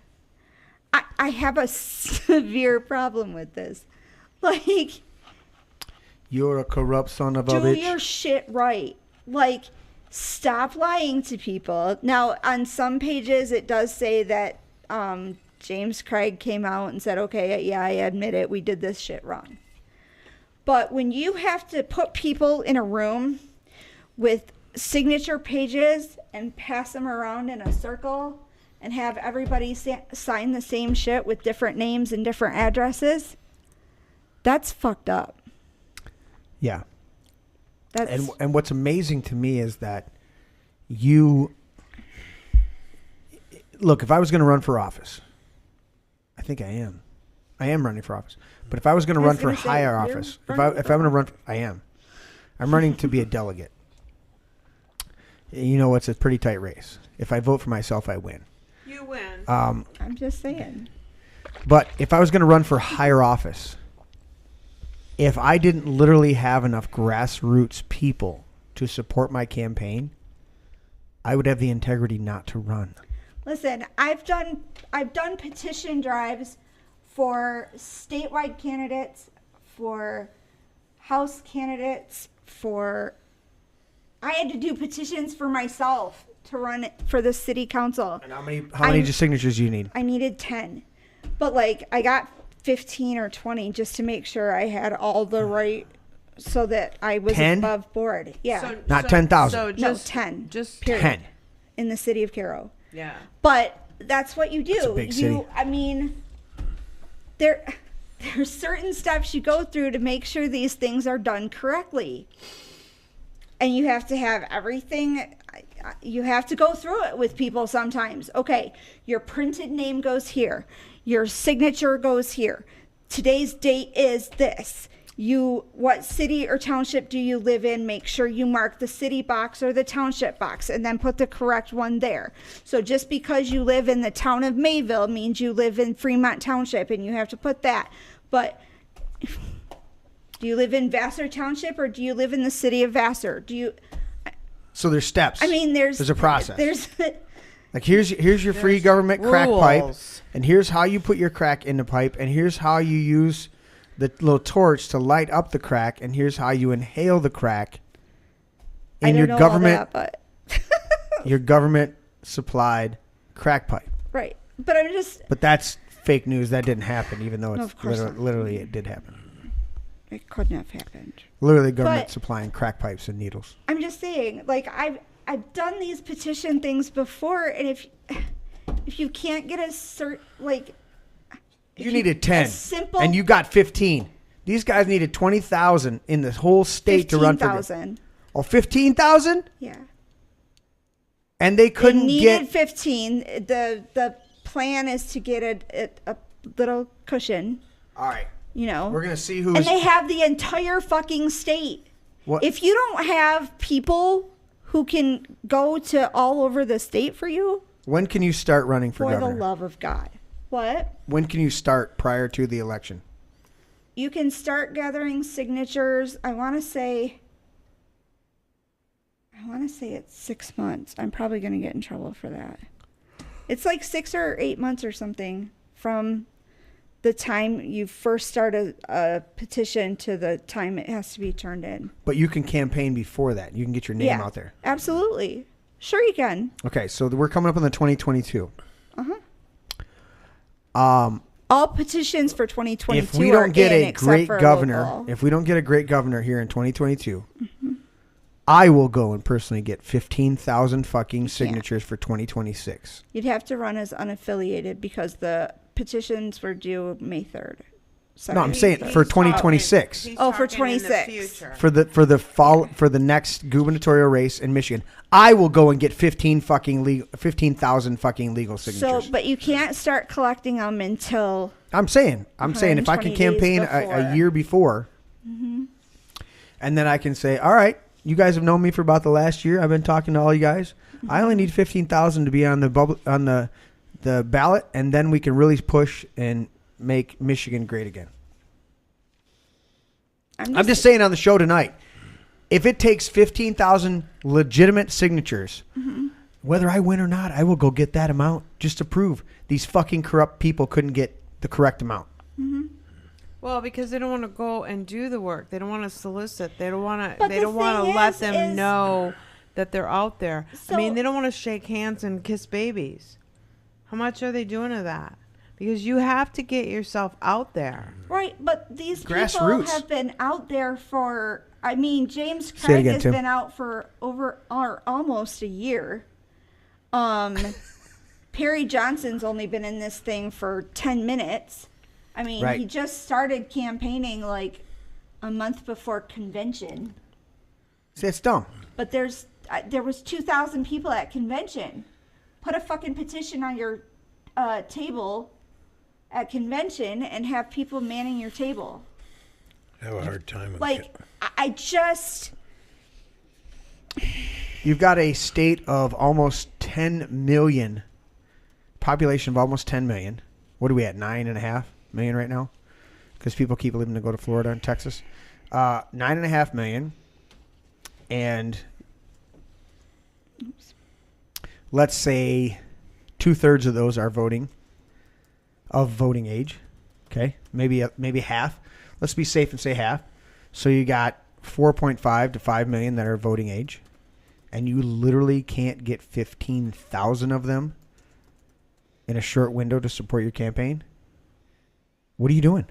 I have a severe problem with this. Like, you're a corrupt son of a bitch. do your shit right. Like, stop lying to people. Now, on some pages, it does say that James Craig came out and said, okay, yeah, I admit it. We did this shit wrong. But when you have to put people in a room with signature pages and pass them around in a circle and have everybody sign the same shit with different names and different addresses, that's fucked up. Yeah. That's, and what's amazing to me is that you look, if I was going to run for office, I think I am running for office. But if I was going to run for higher office, if I'm going to run, I'm running to be a delegate. You know, it's a pretty tight race. If I vote for myself, I win. You win. I'm just saying. But if I was going to run for higher office, if I didn't literally have enough grassroots people to support my campaign, I would have the integrity not to run. Listen, I've done petition drives for statewide candidates, for House candidates, I had to do petitions for myself to run for the city council. And how many signatures do you need? I needed 10. But like, I got 15 or 20 just to make sure I had all the right, so that I was 10? above board. Yeah. Not 10,000. So no, 10. Just period. 10. In the city of Cairo. Yeah. But that's what you do. It's a big city. I mean, there's certain steps you go through to make sure these things are done correctly. And you have to have everything, you have to go through it with people sometimes. Okay, your printed name goes here. Your signature goes here. Today's date is this. What city or township do you live in? Make sure you mark the city box or the township box and then put the correct one there. So just because you live in the town of Mayville means you live in Fremont Township, and you have to put that. But do you live in Vassar Township or do you live in the city of Vassar? So there's steps. I mean, there's a process. There's like here's your free government crack pipe, and here's how you put your crack in the pipe, and here's how you use the little torch to light up the crack, and here's how you inhale the crack in your government all that, but your government supplied crack pipe. Right. But that's fake news. That didn't happen, even though No, it's of course literally it did happen. It couldn't have happened. Literally, government But supplying crack pipes and needles. I'm just saying, like, I've done these petition things before, and if you can't get a you needed 10, simple, and you got 15. These guys needed 20,000 in the whole state to run for. 15,000. Oh, 15,000? Yeah. And they couldn't They get needed 15. The plan is to get a little cushion. All right. You know, we're gonna see who's. And they have the entire fucking state. What? If you don't have people who can go to all over the state for you? When can you start running for governor? For the love of God. What? When can you start prior to the election? You can start gathering signatures. I want to say it's 6 months. I'm probably going to get in trouble for that. It's like 6 or 8 months or something from the time you first start a petition to the time it has to be turned in. But you can campaign before that. You can get your name out there. Absolutely. Sure you can. Okay, so we're coming up on the 2022. All petitions for 2022 if we don't get are in a except great for governor, local. if we don't get a great governor here in 2022, I will go and personally get 15,000 fucking signatures for 2026. You'd have to run as unaffiliated because the petitions were due May 3rd. Sorry. No, I'm saying for 2026. For 26. For the next gubernatorial race in Michigan, I will go and get 15,000 fucking legal signatures. So, but you can't start collecting them until. I'm saying if I can campaign a year before, and then I can say, all right, you guys have known me for about the last year. I've been talking to all you guys. I only need 15,000 to be on the ballot, and then we can really push and make Michigan great again. I'm just saying on the show tonight, if it takes 15,000 legitimate signatures, whether I win or not, I will go get that amount just to prove these fucking corrupt people couldn't get the correct amount. Well, because they don't want to go and do the work. They don't want to solicit. They don't want to. They don't want to let them know that they're out there. I mean, they don't want to shake hands and kiss babies. How much are they doing of that? Because you have to get yourself out there. Right, but these people have been out there for, I mean, James Craig has been out for almost a year. Perry Johnson's only been in this thing for 10 minutes. I mean, he just started campaigning like a month before convention. See, it's dumb. But there was 2,000 people at convention. Put a fucking petition on your table at convention and have people manning your table. I have a hard time with it. I just... You've got a state of almost 10 million, population of almost 10 million. What are we at, 9.5 million right now? Because people keep leaving to go to Florida and Texas. 9.5 million. And let's say 2/3 of those are voting age. Okay, maybe half. Let's be safe and say half. So you got 4.5 to 5 million that are voting age, and you literally can't get 15,000 of them in a short window to support your campaign. What are you doing?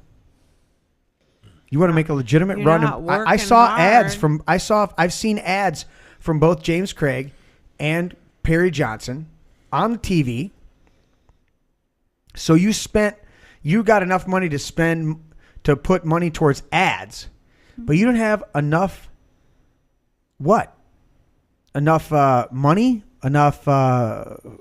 You want to make a legitimate run? I saw ads from. I've seen ads from both James Craig and Perry Johnson on the TV. So you got enough money to spend to put money towards ads, but you don't have enough. What? Enough money? Enough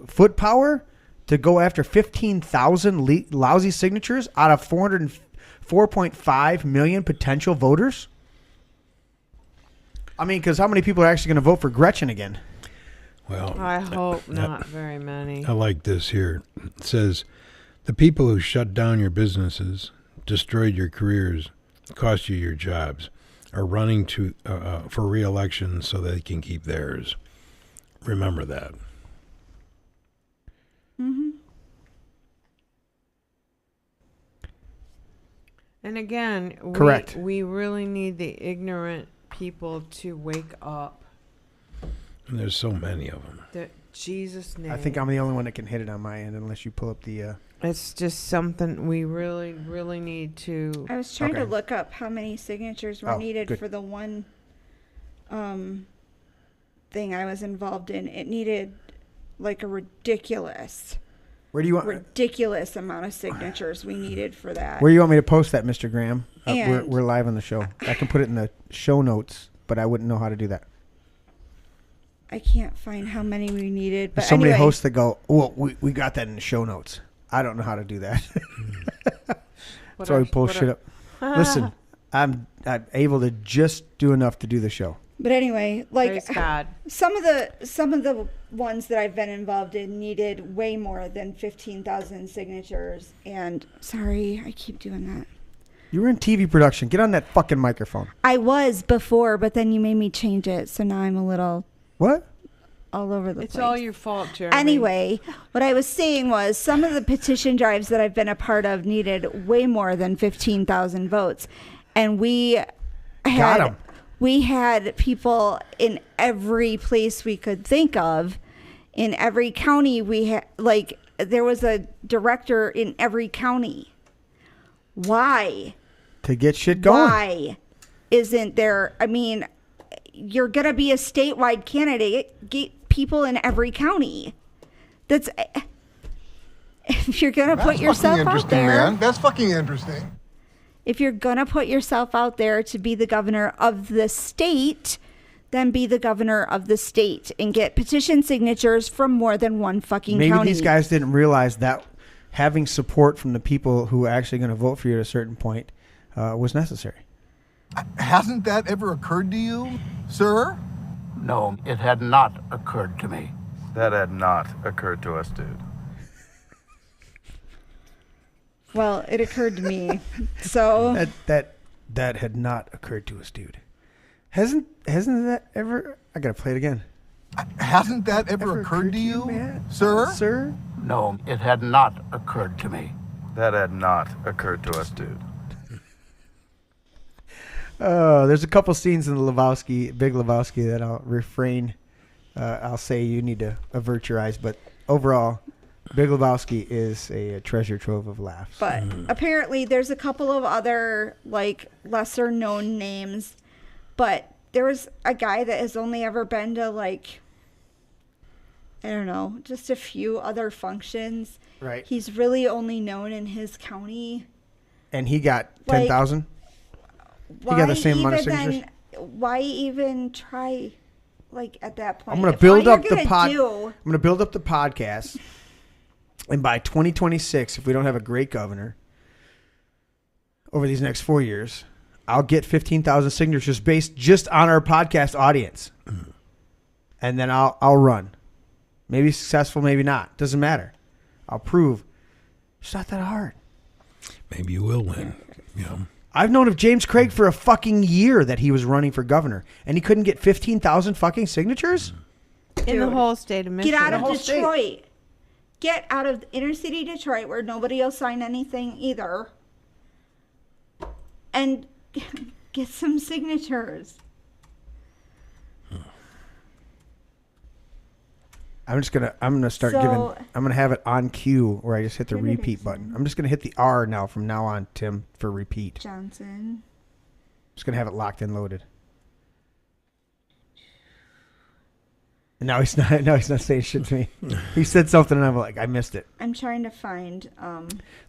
foot power to go after 15,000 lousy signatures out of 4.5 million potential voters? I mean, because how many people are actually going to vote for Gretchen again? Well, I hope not very many. I like this here. It says, the people who shut down your businesses, destroyed your careers, cost you your jobs, are running for re-election so they can keep theirs. Remember that. And again, correct. We really need the ignorant people to wake up. And there's so many of them. Jesus' name. I think I'm the only one that can hit it on my end unless you pull up the... It's just something we really, really need to... I was trying to look up how many signatures were needed for the one thing I was involved in. It needed like a ridiculous amount of signatures we needed for that. Where do you want me to post that, Mr. Graham? And we're live on the show. I can put it in the show notes, but I wouldn't know how to do that. I can't find how many we needed. But somebody anyway. hosts that go, well, we got that in the show notes. I don't know how to do that. So we pull shit up. Listen, I'm able to just do enough to do the show. But anyway, like Praise God. some of the ones that I've been involved in needed way more than 15,000 signatures. And sorry, I keep doing that. You were in TV production. Get on that fucking microphone. I was before, but then you made me change it, so now I'm a little. What? all over the It's place. all your fault, Jeremy. Anyway, what I was saying was some of the petition drives that I've been a part of needed way more than 15,000 votes. And we had people in every place we could think of. In every county we had, like, there was a director in every county. Why? To get shit going. Why isn't there? I mean, you're going to be a statewide candidate. Get people in every county. That's if you're going to put yourself out there. Man. That's fucking interesting. If you're going to put yourself out there to be the governor of the state, then be the governor of the state and get petition signatures from more than one fucking county. Maybe these guys didn't realize that having support from the people who are actually going to vote for you at a certain point was necessary. Hasn't that ever occurred to you, sir? No, it had not occurred to me. That had not occurred to us, dude. Well, it occurred to me. So that had not occurred to us, dude. Hasn't that ever? I gotta play it again. Hasn't that ever occurred to you, sir? Sir? No, it had not occurred to me. That had not occurred to us, dude. There's a couple scenes in the Big Lebowski that I'll refrain. I'll say you need to avert your eyes, but overall, Big Lebowski is a treasure trove of laughs. But apparently there's a couple of other, like, lesser known names. But there was a guy that has only ever been to, like, I don't know, just a few other functions. Right. He's really only known in his county. And he got 10,000? He got the same amount of signatures? Why even try, like, at that point? I'm going to build up the podcast. And by 2026, if we don't have a great governor over these next 4 years, I'll get 15,000 signatures based just on our podcast audience. And then I'll run. Maybe successful, maybe not. Doesn't matter. I'll prove it's not that hard. Maybe you will win. You know. I've known of James Craig for a fucking year that he was running for governor, and he couldn't get 15,000 fucking signatures? In the whole state of Michigan. Get out of Detroit. Get out of inner city Detroit where nobody will sign anything either. And get some signatures. I'm gonna start giving. I'm gonna have it on cue where I just hit the repeat button. I'm just gonna hit the R now from now on, Tim, for repeat. Johnson. Just gonna have it locked and loaded. And now he's not saying shit to me. He said something and I'm like, I missed it. I'm trying to find.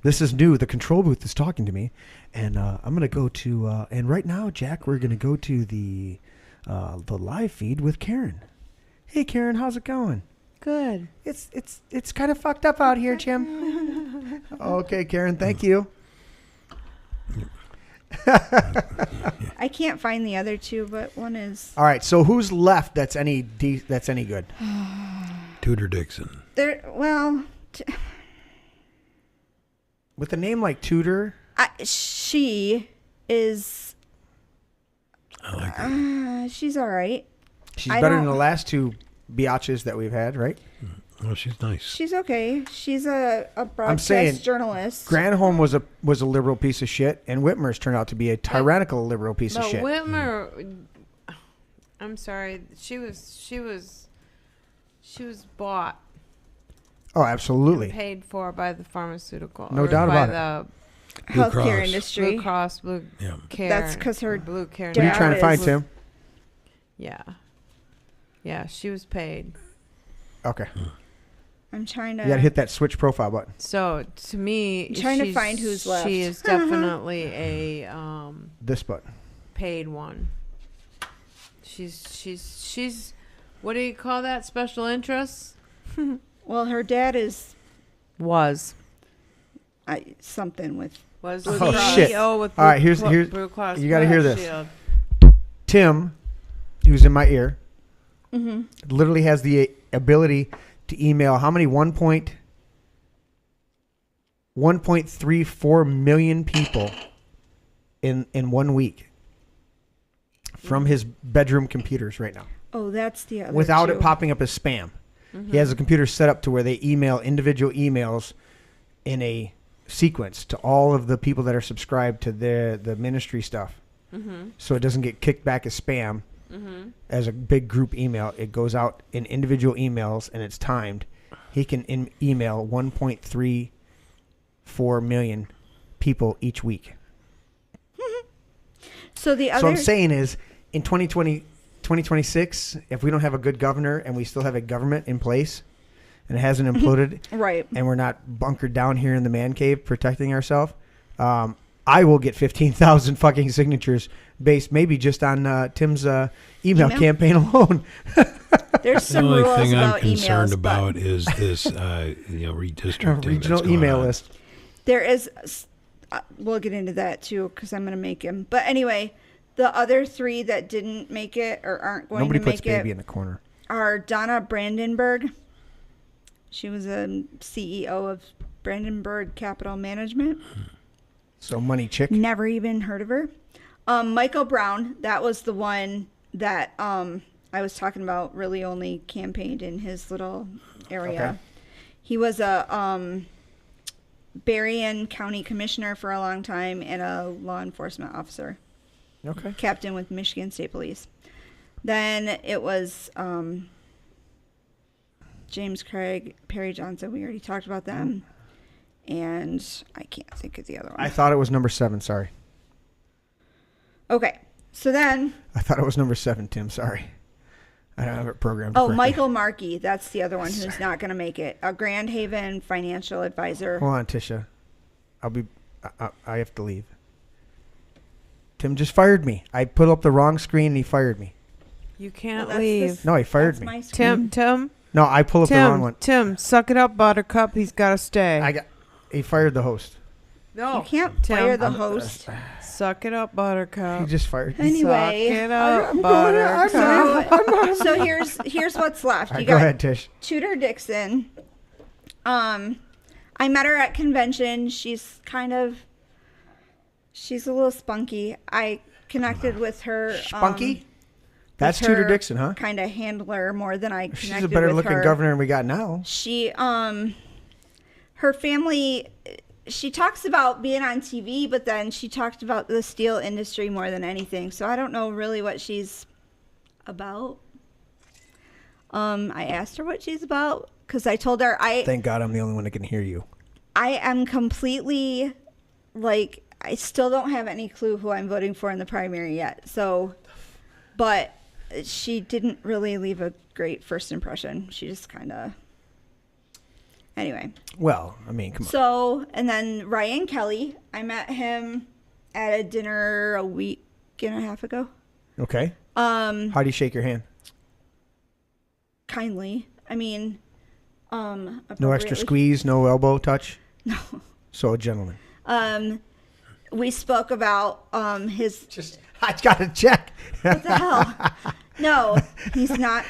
This is new. The control booth is talking to me, and I'm gonna go to. And right now, Jack, we're gonna go to the live feed with Karen. Hey, Karen, how's it going? Good. It's kind of fucked up out here, Jim. Okay, Karen, thank you. I can't find the other two, but one is. All right, so who's left that's any good? Tudor Dixon. With a name like Tudor? She is. I like her. She's all right. She's better than the last two biatches that we've had, right? Oh, she's nice. She's okay. She's a broadcast journalist. Granholm was a liberal piece of shit, and Whitmer's turned out to be a tyrannical liberal piece of shit. Whitmer, I'm sorry, she was bought. Oh, absolutely. And paid for by the pharmaceutical. No doubt about it. The healthcare industry. Blue Cross, Blue Care. That's because her Blue Care. What are you trying to find, Tim? Yeah. Yeah, she was paid. Okay. I'm trying to. You got to hit that switch profile button. So to me, I'm trying to find who's left. She is definitely a this button. Paid one. She's what do you call that? Special interests? Well, her dad was something with was oh shit! With all right, here's Blue Cross you got to hear this. Shield. Tim, who's in my ear, literally has the ability to email how many 1.34 million people in 1 week from his bedroom computers right now. Oh, that's the other without two. it popping up as spam. He has a computer set up to where they email individual emails in a sequence to all of the people that are subscribed to the ministry stuff. So it doesn't get kicked back as spam as a big group email. It goes out in individual emails and it's timed. He can email 1.34 million people each week. So the other. So I'm saying is in 2026, if we don't have a good governor and we still have a government in place and it hasn't imploded, right, and we're not bunkered down here in the man cave protecting ourselves, I will get 15,000 fucking signatures based maybe just on Tim's email campaign alone. There's some the only rules thing about I'm concerned emails, about is this redistricting. Regional email list. There is, we'll get into that too because I'm going to make him. But anyway, the other three that didn't make it or aren't going Nobody to make puts baby it in the corner. are Donna Brandenburg. She was a CEO of Brandenburg Capital Management. So money chick. Never even heard of her. Michael Brown, that was the one that I was talking about, really only campaigned in his little area. Okay. He was a Berrien County Commissioner for a long time and a law enforcement officer. Okay. Captain with Michigan State Police. Then it was James Craig, Perry Johnson. We already talked about them. And I can't think of the other one. I thought it was number 7. Sorry. Okay. So then. I thought it was number 7, Tim. Sorry. I don't have it programmed. Oh, correctly. Michael Markey. That's the other one who's not going to make it. A Grand Haven financial advisor. Hold on, Tisha. I have to leave. Tim just fired me. I put up the wrong screen and he fired me. You can't Well, leave. No, he fired me. My screen. Tim. No, I pulled up the wrong one. Tim, suck it up, Buttercup. He's got to stay. He fired the host. No. You can't fire the host. Suck it up, Buttercup. He just fired me. Anyway. Suck it up, Buttercup. So here's what's left. All right, You go got ahead, Tish. Tudor Dixon. I met her at convention. She's a little spunky. I connected with her. Spunky? That's Tudor Dixon, huh? Kind of handler more than I connected with her. She's a better looking governor than we got now. She, her family, she talks about being on TV, but then she talked about the steel industry more than anything. So I don't know really what she's about. I asked her what she's about because I told her Thank God I'm the only one that can hear you. I am completely, I still don't have any clue who I'm voting for in the primary yet. So, but she didn't really leave a great first impression. She just kind of, anyway. Well, I mean, come on. So, and then Ryan Kelly, I met him at a dinner a week and a half ago. Okay. How do you shake your hand? Kindly. I mean, No extra appropriately. squeeze, no elbow touch? No. So a gentleman. We spoke about his. I got to check. What the hell? No, he's not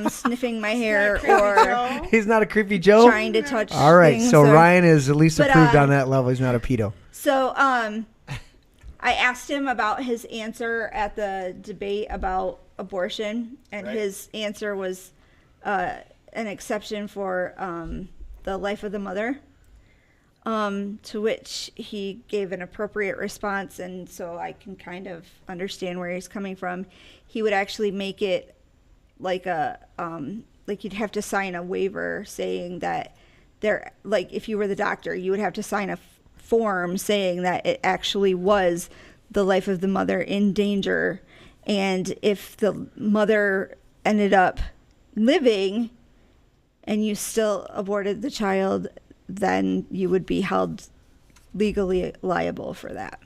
sniffing my hair or He's not a creepy Joe? trying to touch. All right, things so or- Ryan is at least But, approved on that level. He's not a pedo. So I asked him about his answer at the debate about abortion, and his answer was an exception for the life of the mother. To which he gave an appropriate response, and so I can kind of understand where he's coming from. He would actually make it like you'd have to sign a waiver saying that if you were the doctor, you would have to sign a form saying that it actually was the life of the mother in danger, and if the mother ended up living and you still aborted the child, then you would be held legally liable for that.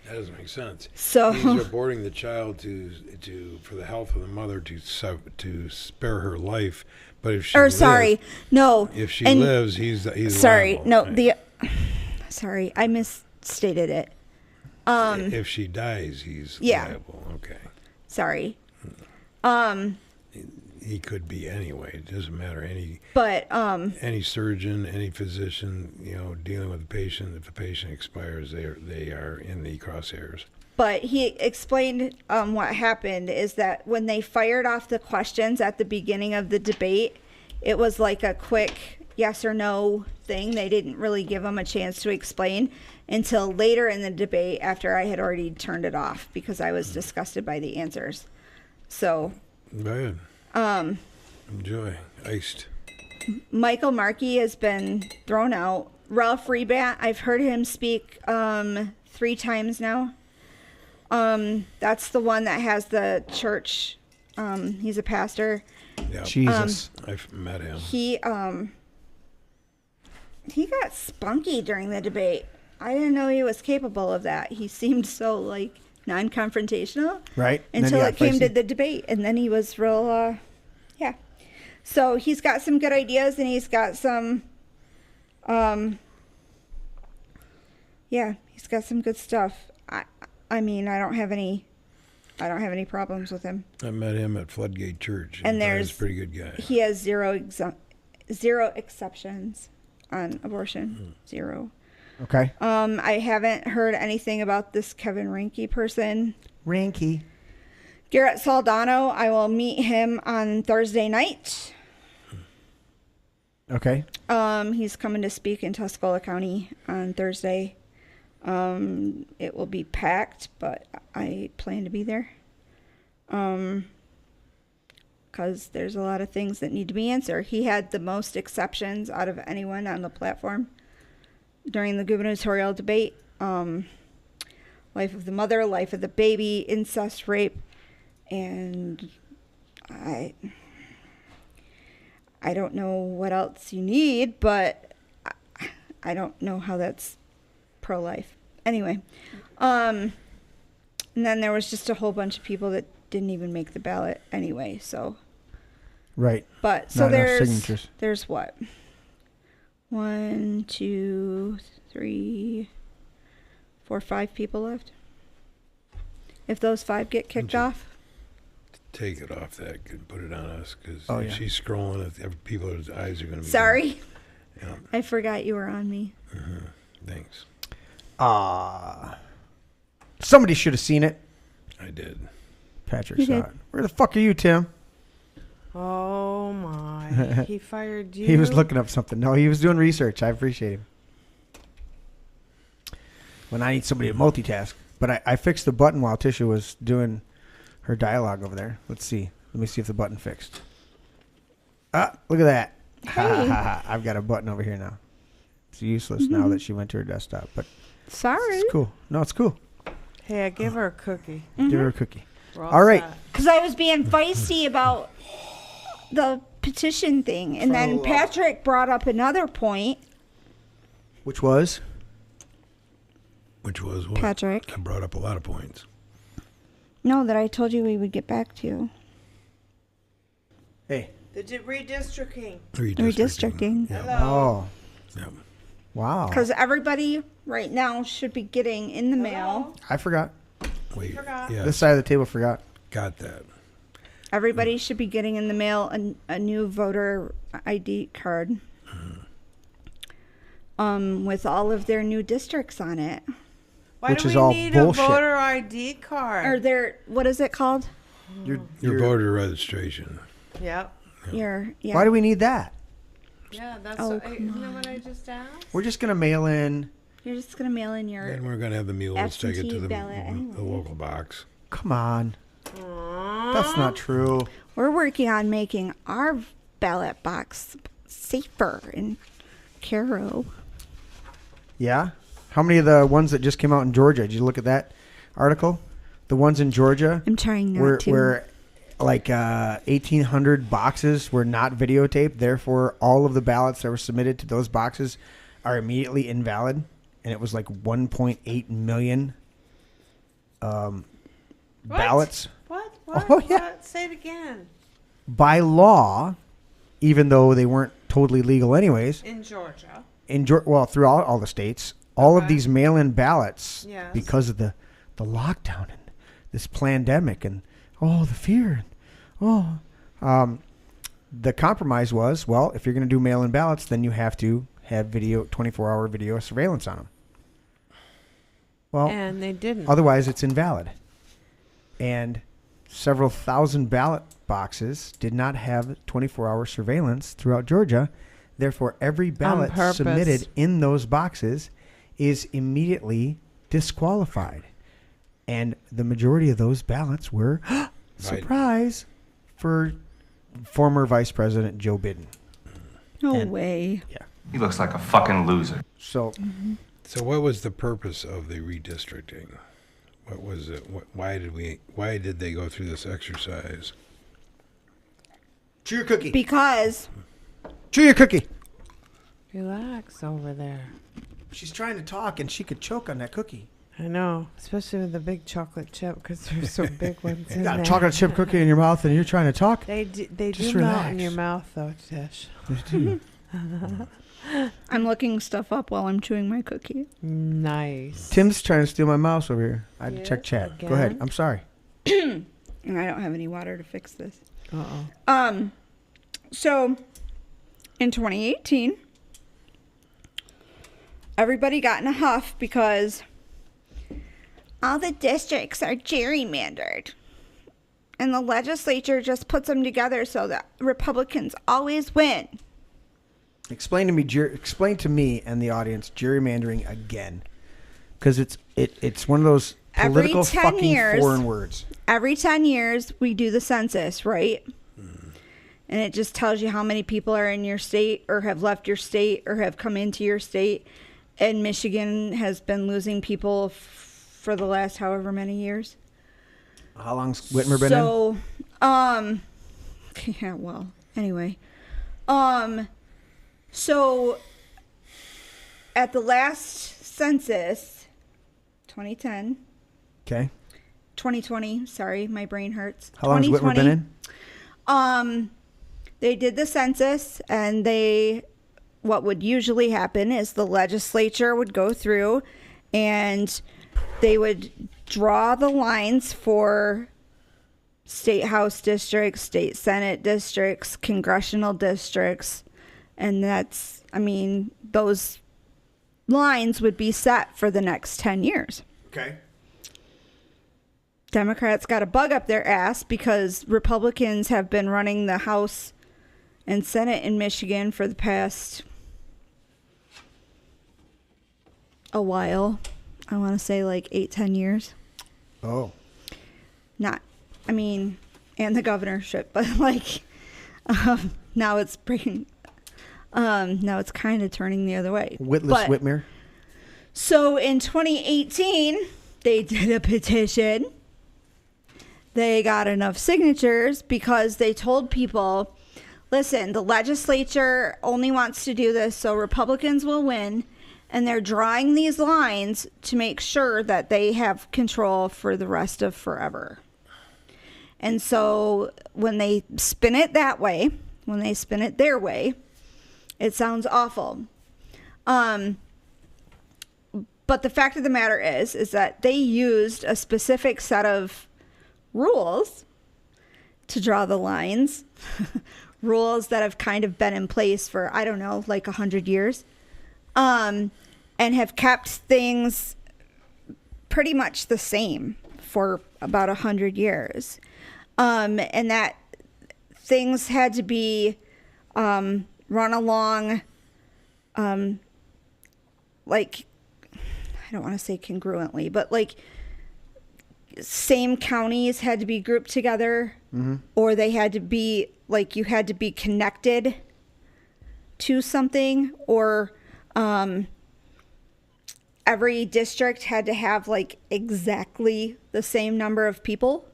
That doesn't make sense. So he's aborting the child for the health of the mother to spare her life, but if she if she lives, he's liable. Sorry, I misstated it. If she dies, he's liable. Okay. Sorry. He could be anyway. It doesn't matter. Any surgeon, any physician, dealing with the patient. If the patient expires, they are in the crosshairs. But he explained what happened is that when they fired off the questions at the beginning of the debate, it was like a quick yes or no thing. They didn't really give him a chance to explain until later in the debate after I had already turned it off because I was disgusted by the answers. So, Bad. Enjoy. Iced. Michael Markey has been thrown out. Ralph Rebat, I've heard him speak 3 times now. That's the one that has the church. He's a pastor. Yeah. Jesus. I've met him. He got spunky during the debate. I didn't know he was capable of that. He seemed so like non-confrontational, Right. Until it came to the debate, and then he was real. Yeah. So he's got some good ideas, and he's got some. Yeah, he's got some good stuff. I mean, I don't have any problems with him. I met him at Floodgate Church. And he's there's a pretty good guy. He has zero exceptions on abortion. Zero. Okay. I haven't heard anything about this Kevin Ranke person. Ranky. Garrett Soldano, I will meet him on Thursday night. Okay. He's coming to speak in Tuscola County on Thursday. It will be packed, but I plan to be there. Because there's a lot of things that need to be answered. He had the most exceptions out of anyone on the platform during the gubernatorial debate. Life of the mother, life of the baby, incest, rape, and I don't know what else you need, but I don't know how that's pro-life. Anyway, and then there was just a whole bunch of people that didn't even make the ballot anyway, so. Right. But, so Not enough signatures. there's what? 1, 2, 3, 4, 5 people left. If those 5 get kicked off. Take it off that and put it on us because yeah. she's scrolling. People's eyes are going to be. Sorry. Yeah. I forgot you were on me. Thanks. Somebody should have seen it. I did. Patrick You saw did. it. Where the fuck are you, Tim? Oh my! He fired you. He was looking up something. No, he was doing research. I appreciate him. When I need somebody to multitask. But I fixed the button while Tisha was doing her dialogue over there. Let's see. Let me see if the button fixed. Ah, look at that. Hey. I've got a button over here now. It's useless now that she went to her desktop. But Sorry. it's cool. No, it's cool. Hey, I give her a cookie. Give her a cookie. We're All right. set. Because I was being feisty about the petition thing. And then Patrick brought up another point. Which was? Which was what? Patrick. I brought up a lot of points. No, that I told you we would get back to. Hey. The redistricting. Redistricting. Yeah. Oh. Yeah. Wow. Because everybody right now should be getting in the mail. I forgot. Wait. Forgot. Yes. This side of the table forgot. Got that. Everybody should be getting in the mail a new voter ID card. With all of their new districts on it. Why Which do is we all need bullshit. a voter ID card? Or their, what is it called? Your voter registration. Yep. Yeah. Why do we need that? Yeah, that's Oh, isn't that what I just asked? We're just going to mail in. You're just going to mail in your... And we're going to have the mules take it to Absentee the ballot anyway. local box. Come on. That's not true. We're working on making our ballot box safer in Caro. Yeah? How many of the ones that just came out in Georgia? Did you look at that article? The ones in Georgia I'm trying not to. were like 1,800 boxes were not videotaped. Therefore, all of the ballots that were submitted to those boxes are immediately invalid. And it was like 1.8 million ballots. What? Oh, yeah. What? Say it again. By law, even though they weren't totally legal anyways, In Georgia. well, throughout all the states, all of Okay. these mail-in ballots, Yes. because of the lockdown and this pandemic and the fear, the compromise was, well, if you're going to do mail-in ballots, then you have to have 24-hour video surveillance on them. Well, And they didn't. otherwise it's invalid. And several thousand ballot boxes did not have 24-hour surveillance throughout Georgia. Therefore, every ballot purpose. submitted in those boxes is immediately disqualified. And the majority of those ballots were, surprise, for former Vice President Joe Biden. No And- way. Yeah. He looks like a fucking loser. So, So what was the purpose of the redistricting? What was it? Why did they go through this exercise? chew your cookie. Because Chew your cookie. Relax over there. She's trying to talk and she could choke on that cookie. I know, especially with the big chocolate chip, because there's some big ones in You got there. a chocolate chip cookie in your mouth and you're trying to talk? They Just do melt in relax. your mouth, though, Tish. I'm looking stuff up while I'm chewing my cookie. Nice. Tim's trying to steal my mouse over here. I had to check Yes, chat. Go ahead. again? I'm sorry. And I don't have any water to fix this. Uh-oh. So in 2018, everybody got in a huff because all the districts are gerrymandered. And the legislature just puts them together so that Republicans always win. Explain to me and the audience gerrymandering again, because it's one of those Every political 10 fucking years- foreign words. Every 10 years, we do the census, right? And it just tells you how many people are in your state or have left your state or have come into your state. And Michigan has been losing people for the last however many years. How long's Whitmer been in? So, yeah, well, anyway. So at the last census, 2010, Okay. 2020, sorry, my brain hurts. How long has Whitmer been in? They did the census, and what would usually happen is the legislature would go through and they would draw the lines for state house districts, state senate districts, congressional districts, and those lines would be set for the next 10 years. Okay. Democrats got a bug up their ass because Republicans have been running the House and Senate in Michigan for the past a while. I want to say like 8-10 years. Oh. And the governorship, but now it's now it's kind of turning the other way. Witless But- Whitmer. So in 2018, they did a petition. They got enough signatures because they told people, listen, the legislature only wants to do this so Republicans will win. And they're drawing these lines to make sure that they have control for the rest of forever. And so when they spin it that way, when they spin it their way, it sounds awful. But the fact of the matter is that they used a specific set of rules to draw the lines, rules that have kind of been in place for, I don't know, like 100 years, and have kept things pretty much the same for about 100 years. And that things had to be run along, like, I don't want to say congruently, but like same counties had to be grouped together, or they had to be like, you had to be connected to something, or every district had to have like exactly the same number of people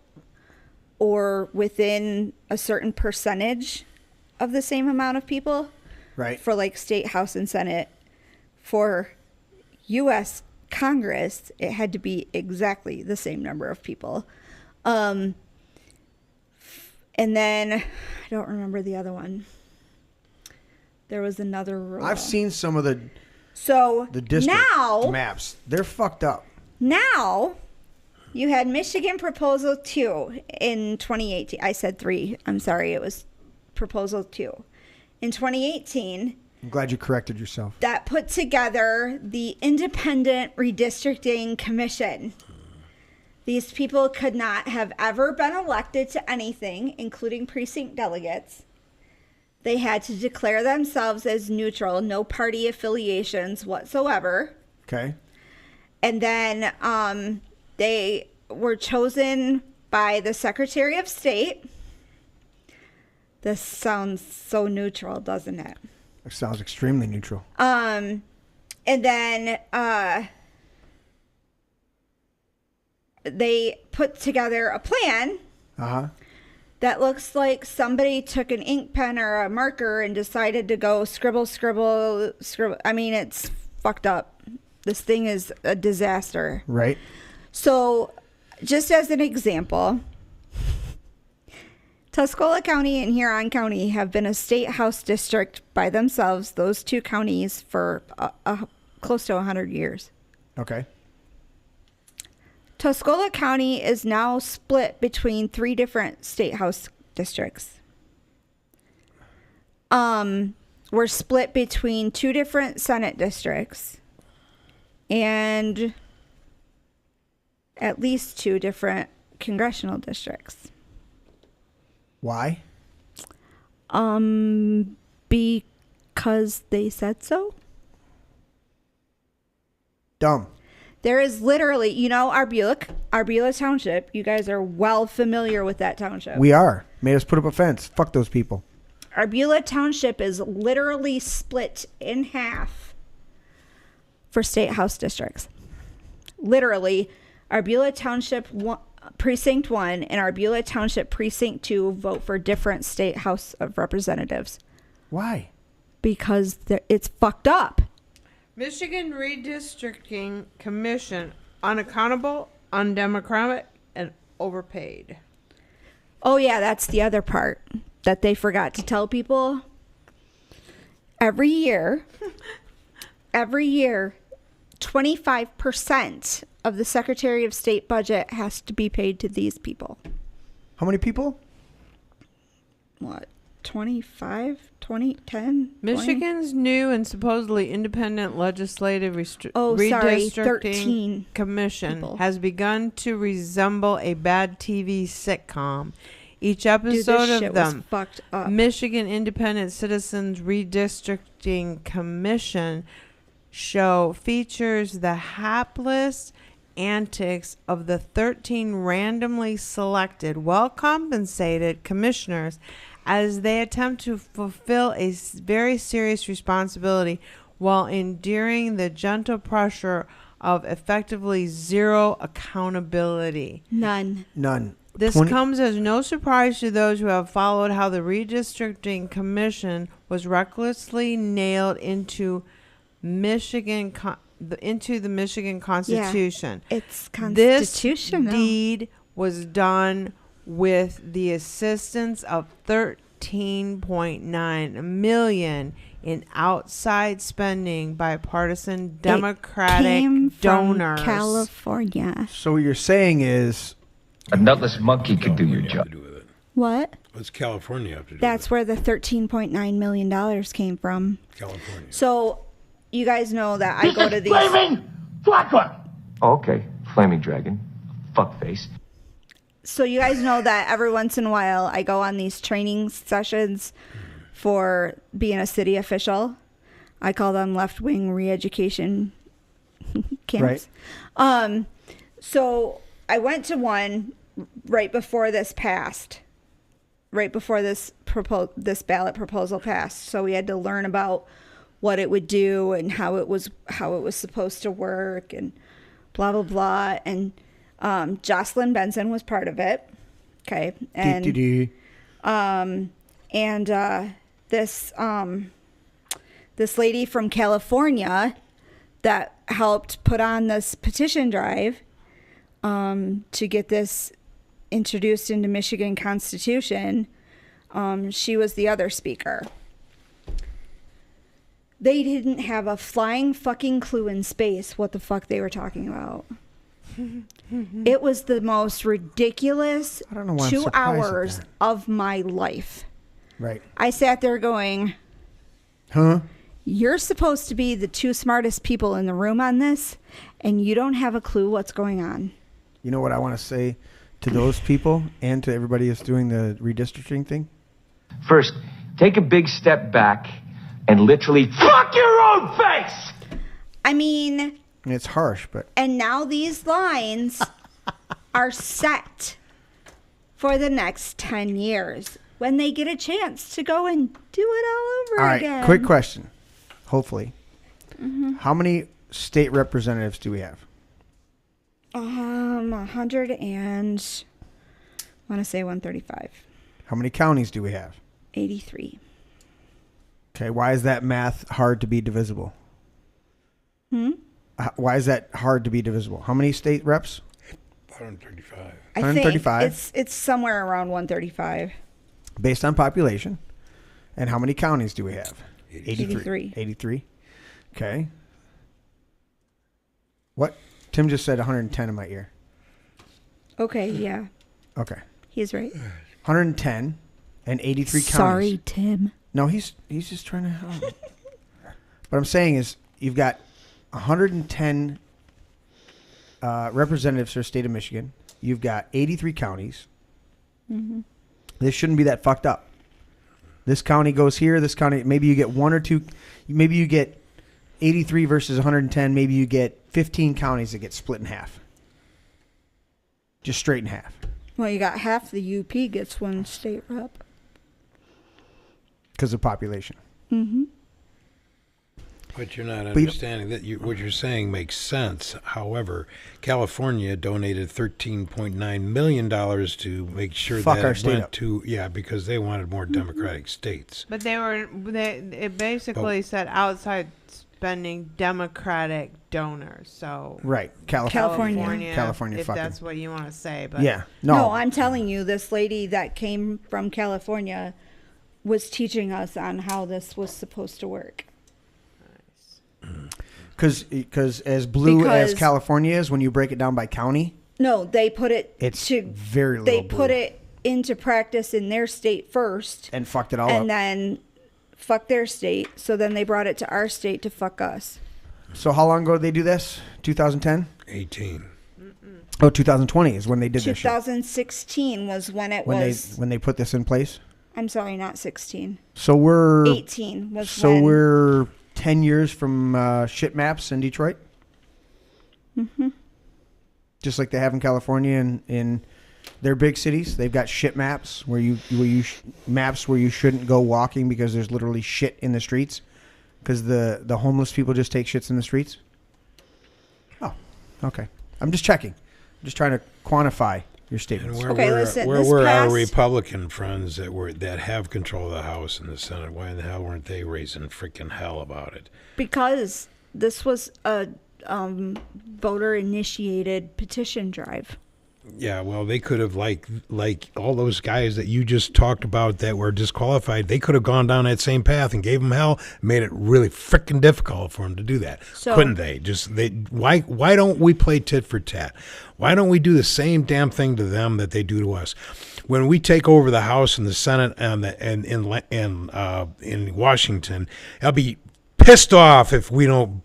or within a certain percentage of the same amount of people. Right. For like state house and senate. For U.S. Congress, it had to be exactly the same number of people. And then I don't remember the other one. There was another rule. I've seen some of the district now maps. They're fucked up. Now you had Michigan Proposal 2 in 2018. I said 3. I'm sorry. It was Proposal 2. In 2018, I'm glad you corrected yourself. that put together the Independent Redistricting Commission. These people could not have ever been elected to anything, including precinct delegates. They had to declare themselves as neutral, no party affiliations whatsoever. Okay. And then they were chosen by the Secretary of State. This sounds so neutral, doesn't it? It sounds extremely neutral. And then they put together a plan that looks like somebody took an ink pen or a marker and decided to go scribble. I mean, it's fucked up. This thing is a disaster. Right. So, just as an example, Tuscola County and Huron County have been a state house district by themselves, those two counties, for close to 100 years. Okay. Tuscola County is now split between 3 different state house districts. We're split between 2 different Senate districts and at least 2 different congressional districts. Why? Because they said so. Dumb. There is literally, Arbula Township. You guys are well familiar with that township. We are. Made us put up a fence. Fuck those people. Arbula Township is literally split in half for state house districts. Literally, Arbula Township Precinct 1 and Arbula Township Precinct 2 vote for different state house of representatives. Why? Because it's fucked up. Michigan Redistricting Commission, unaccountable, undemocratic, and overpaid. Oh yeah, that's the other part that they forgot to tell people. Every year, 25% of the Secretary of State budget has to be paid to these people. How many people? What? 25? 20? 10? Michigan's new and supposedly independent legislative Redistricting 13 commission people. has begun to resemble a bad TV sitcom. Each episode of them, fucked up. Michigan Independent Citizens Redistricting Commission show features the hapless antics of the 13 randomly selected, well-compensated commissioners as they attempt to fulfill a very serious responsibility while enduring the gentle pressure of effectively zero accountability. None. This comes as no surprise to those who have followed how the Redistricting Commission was recklessly nailed into the Michigan Constitution. Yeah, it's constitutional. This deed was done with the assistance of $13.9 million in outside spending by partisan Democratic donors. From California. So what you're saying is A nutless monkey could do your job. What? What's California have to do That's with where the $13.9 million came from. California? So, you guys know that I go to these. Flaming fucker! Okay, flaming dragon. Fuckface. So, you guys know that every once in a while I go on these training sessions for being a city official. I call them left-wing re-education camps. Right. So, I went to one right before this passed. Right before this ballot proposal passed. So we had to learn about what it would do and how it was supposed to work and blah blah blah. And Jocelyn Benson was part of it. Okay. And this lady from California that helped put on this petition drive to get this introduced into Michigan Constitution, she was the other speaker. They didn't have a flying fucking clue in space what the fuck they were talking about. It was the most ridiculous I don't know why 2 I'm surprised at hours that. of my life. Right. I sat there going, Huh? You're supposed to be the two smartest people in the room on this, and you don't have a clue what's going on. You know what I want to say to those people and to everybody that's doing the redistricting thing? First, take a big step back and literally fuck your own face! I mean... It's harsh, but... And now these lines are set for the next 10 years when they get a chance to go and do it all over again. All right, quick question. Hopefully. How many state representatives do we have? 100 and... I want to say 135. How many counties do we have? 83. Okay, why is that math hard to be divisible? Why is that hard to be divisible? How many state reps? 135. I 135. think it's somewhere around 135. Based on population. And how many counties do we have? 83. 83. Okay. What? Tim just said 110 in my ear. Okay, yeah. Okay. He's right. 110 and 83 counties. Sorry, Tim. No, he's just trying to help. What I'm saying is you've got 110 representatives for the state of Michigan. You've got 83 counties. This shouldn't be that fucked up. This county goes here. This county, maybe you get one or two. Maybe you get 83 versus 110. Maybe you get 15 counties that get split in half. Just straight in half. Well, you got half the UP gets one state rep. Because of population. But you're not understanding that what you're saying makes sense. However, California donated $13.9 million to make sure Fuck that our it state went up. to, because they wanted more democratic states. But it basically said outside spending Democratic donors. So Right. California. California if fucking. that's what you want to say. But Yeah. No, No. I'm telling you, this lady that came from California was teaching us on how this was supposed to work. Because as blue as Because- California is, when you break it down by county, No, they put it it's to very little they blue. put it into practice in their state first, and fucked it all and up. then fuck their state. So then they brought it to our state to fuck us. So how long ago did they do this? 2010? 18. Oh, 2020 is when they did this shit. 2016 was when it was. When they put this in place. I'm sorry, not 16. So we're 18 was so when. we're 10 years from shit maps in Detroit. Just like they have in California and in their big cities, they've got shit maps where you shouldn't go walking because there's literally shit in the streets because the homeless people just take shits in the streets. Oh, okay. I'm just checking. I'm just trying to quantify your statements. And Okay, listen, where this were our past- Republican friends that have control of the House and the Senate? Why in the hell weren't they raising freaking hell about it? Because this was a voter-initiated petition drive. Yeah, well, they could have like all those guys that you just talked about that were disqualified. They could have gone down that same path and gave them hell. Made it really freaking difficult for them to do that, So- couldn't they? Why don't we play tit for tat? Why don't we do the same damn thing to them that they do to us? When we take over the House and the Senate and in Washington, I'll be pissed off if we don't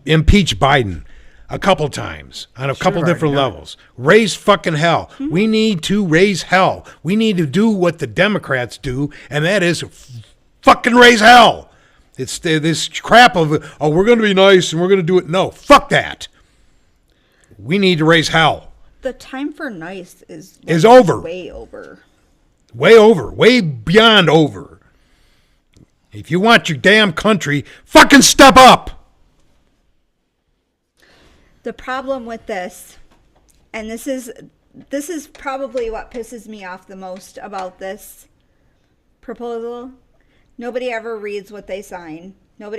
impeach Biden a couple times on a couple different levels. Raise fucking hell. We need to raise hell. We need to do what the Democrats do, and that is fucking raise hell. It's this crap of, we're going to be nice and we're going to do it. No, fuck that. We need to raise hell. The time for nice is over. Way over. Way over. Way beyond over. If you want your damn country, fucking step up. The problem with this, and this is probably what pisses me off the most about this proposal. Nobody ever reads what they sign. They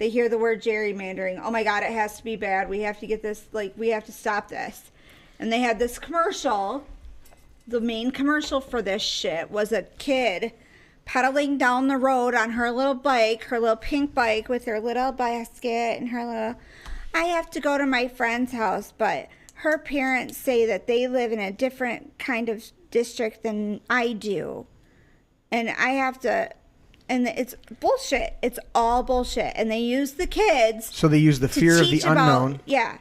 hear the word gerrymandering. Oh my God, it has to be bad. We have to get this, we have to stop this. And they had this commercial. The main commercial for this shit was a kid pedaling down the road on her little bike, her little pink bike with her little basket and her little, I have to go to my friend's house, but her parents say that they live in a different kind of district than I do. And I have to, and it's bullshit. It's all bullshit. And they use the kids. So they use the fear of the unknown. Yeah.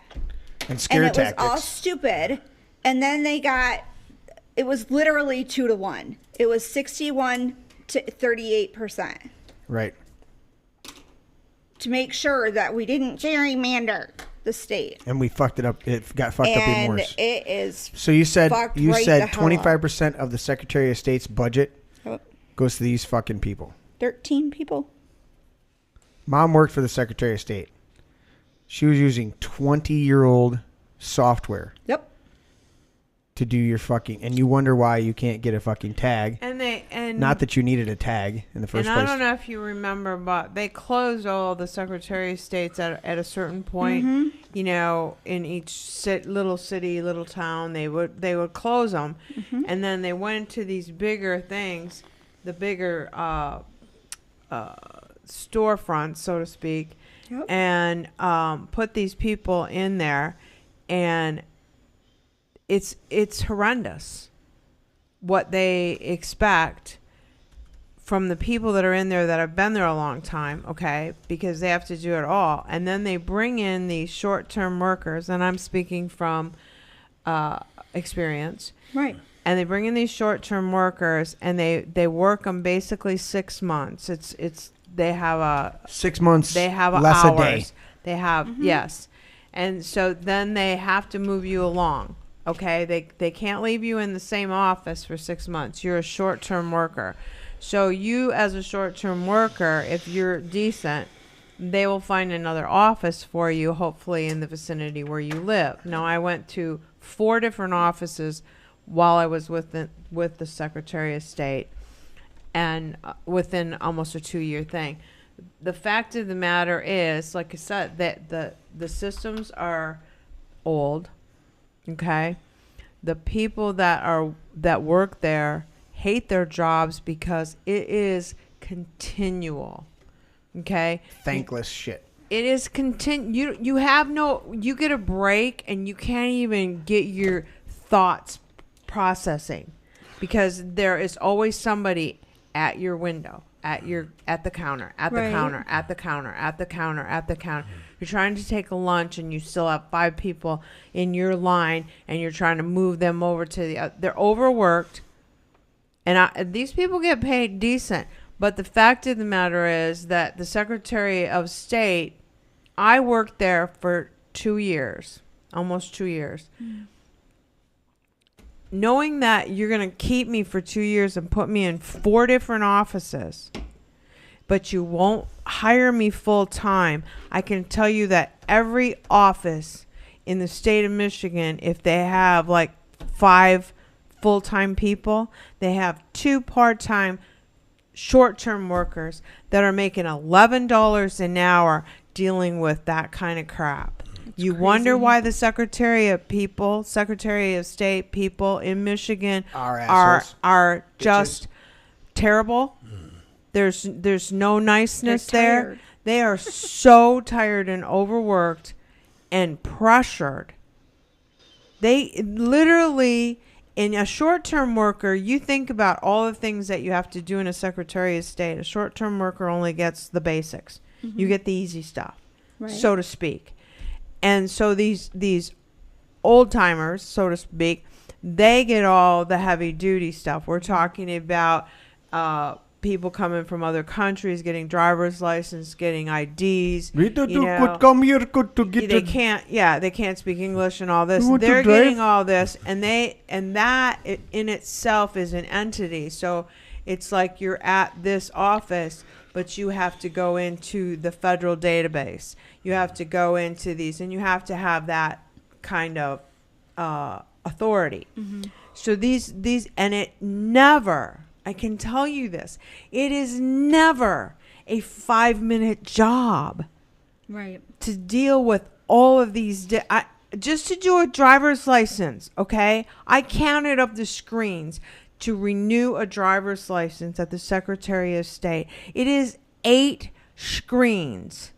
And scare and it tactics. was all stupid. And then it was literally 2-1. It was 61 to 38%. Right. To make sure that we didn't gerrymander the state. And we fucked it up. It got fucked up even worse. And it is. So you said right 25% of the Secretary of State's budget goes to these fucking people. 13 people. Mom worked for the Secretary of State. She was using 20-year-old software. Yep. To do your fucking, and you wonder why you can't get a fucking tag. And not that you needed a tag in the first place. And I don't know if you remember, but they closed all the Secretary of States at a certain point. Mm-hmm. You know, in each little city, little town, they would close them, Mm-hmm. and then they went to these bigger things, the bigger storefronts, so to speak, Yep. and put these people in there, and it's horrendous what they expect from the people that are in there that have been there a long time, okay, because they have to do it all. And then they bring in these short-term workers, and I'm speaking from experience. Right. And they bring in these short-term workers, and they work them basically 6 months. They have 6 months. They have less hours. a day. They have yes, and so then they have to move you along. Okay, they can't leave you in the same office for 6 months. You're a short-term worker. So you, as a short-term worker, if you're decent, they will find another office for you, hopefully in the vicinity where you live. Now, I went to 4 different offices while I was with the Secretary of State, and within almost a 2-year thing. The fact of the matter is, like I said, that the systems are old. Okay, the people that work there hate their jobs because it is continual. Okay, Thankless shit. it is you get a break and you can't even get your thoughts processing because there is always somebody at your window, at the counter, at the Right. counter, at the counter, at the counter, at the counter. You're trying to take a lunch and you still have 5 people in your line and you're trying to move them over to the they're overworked. And these people get paid decent. But the fact of the matter is that the Secretary of State, I worked there for 2 years, almost 2 years. Knowing that you're going to keep me for 2 years and put me in 4 different offices, but you won't hire me full time, I can tell you that every office in the state of Michigan, if they have like 5 full-time people, they have 2 part-time short-term workers that are making $11 an hour dealing with that kind of crap. You crazy. wonder why the Secretary of State people in Michigan are just terrible. There's no niceness there. They are so tired and overworked and pressured. They literally, in a short-term worker, you think about all the things that you have to do in a Secretary of State. A short-term worker only gets the basics. You get the easy stuff, so to speak. And so these old timers, so to speak, they get all the heavy duty stuff. We're talking about people coming from other countries, getting driver's license, getting IDs. They can't speak English and all this. You want to They're drive? getting all this, and that in itself is an entity. So it's like you're at this office, but you have to go into the federal database. You have to go into these, and you have to have that kind of authority. So these, and it never, I can tell you this, it is never a 5-minute job. Right. To deal with all of these, just to do a driver's license, okay? I counted up the screens to renew a driver's license at the Secretary of State. It is 8 screens.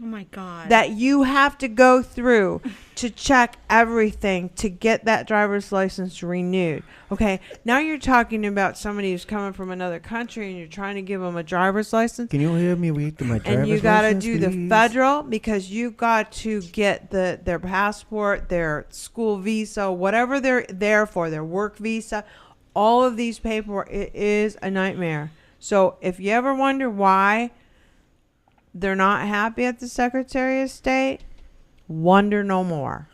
Oh my God. that you have to go through to check everything to get that driver's license renewed. Okay, now you're talking about somebody who's coming from another country and you're trying to give them a driver's license. Can you help me with my driver's And you got to license, do please? the federal, because you got to get their passport, their school visa, whatever they're there for, their work visa, all of these paperwork. It is a nightmare. So if you ever wonder why they're not happy at the Secretary of State, wonder no more.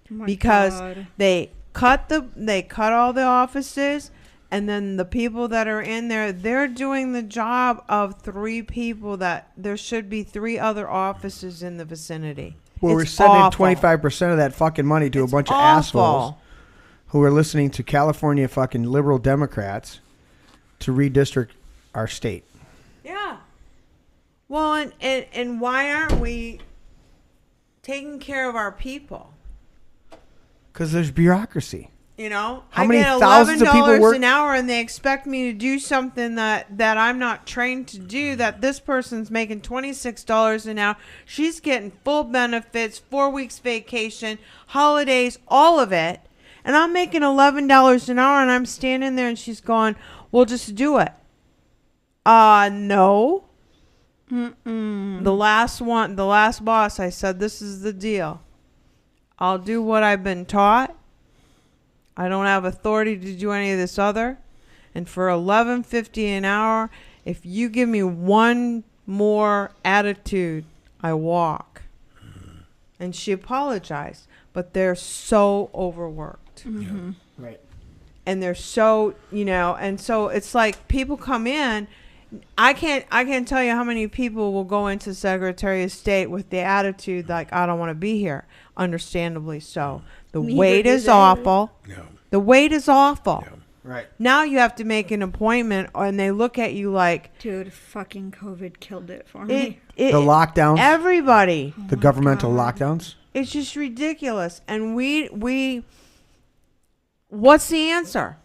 Oh my Because God. they cut all the offices, and then the people that are in there, they're doing the job of 3 people that there should be 3 other offices in the vicinity. Well, we're It's sending awful. 25% of that fucking money to It's a bunch of awful. assholes who are listening to California fucking liberal Democrats to redistrict our state. Yeah. Well, and why aren't we taking care of our people? Because there's bureaucracy. You know, How I many get thousands of people $11 work- an hour, and they expect me to do something that I'm not trained to do. That this person's making $26 an hour. She's getting full benefits, 4 weeks vacation, holidays, all of it, and I'm making $11 an hour, and I'm standing there, and she's going, "Well, just do it." No. The last boss, I said, "This is the deal. I'll do what I've been taught. I don't have authority to do any of this other. And for $11.50 an hour, if you give me one more attitude, I walk." And she apologized, but they're so overworked. Mm-hmm. Right. And they're so, and so it's like people come in. I can't tell you how many people will go into Secretary of State with the attitude like, "I don't want to be here." Understandably so. The Neither wait do is they. awful. Yeah. The wait is awful. Yeah. Right. Now you have to make an appointment, and they look at you like Dude, fucking COVID killed it for me. it. The lockdowns, Everybody. the governmental lockdowns. It's just ridiculous. And we. What's the answer?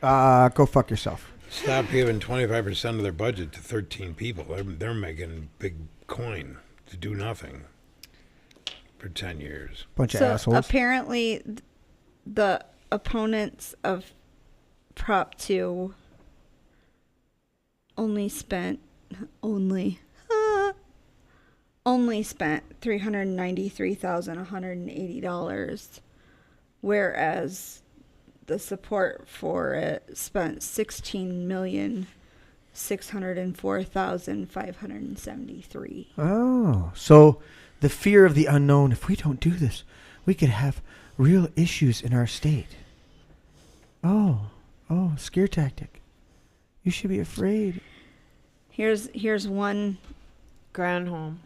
Go fuck yourself. Stop giving 25% of their budget to 13 people. They're making big coin to do nothing for 10 years. Bunch of So assholes. apparently, the opponents of Prop 2 only spent $393,180, whereas the support for it spent $16,604,573. Oh, so the fear of the unknown. If we don't do this, we could have real issues in our state. Oh, scare tactic. You should be afraid. Here's one Granholm.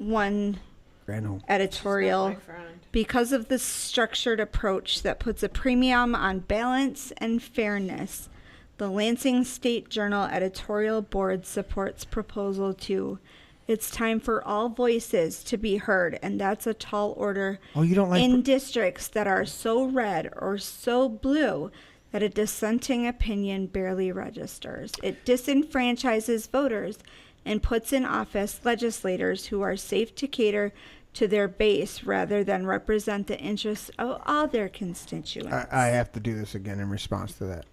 Granholm. editorial. My friend. Because of this structured approach that puts a premium on balance and fairness, the Lansing State Journal editorial board supports Proposal 2. It's time for all voices to be heard, and that's a tall order Oh, you don't like in districts that are so red or so blue that a dissenting opinion barely registers. It disenfranchises voters and puts in office legislators who are safe to cater to their base rather than represent the interests of all their constituents. I have to do this again in response to that.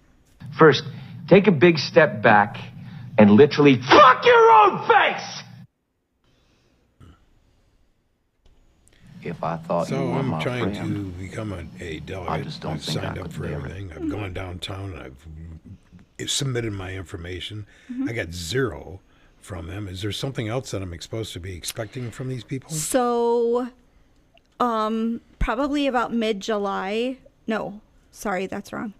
First, take a big step back and literally fuck your own face! If I thought you So were I'm my trying friend, to become a delegate. I just don't I've think I signed up could for bear it. everything. I've gone downtown and I've submitted my information. I got 0 from them. Is there something else that I'm supposed to be expecting from these people? So, probably about mid-July. No, sorry, that's wrong.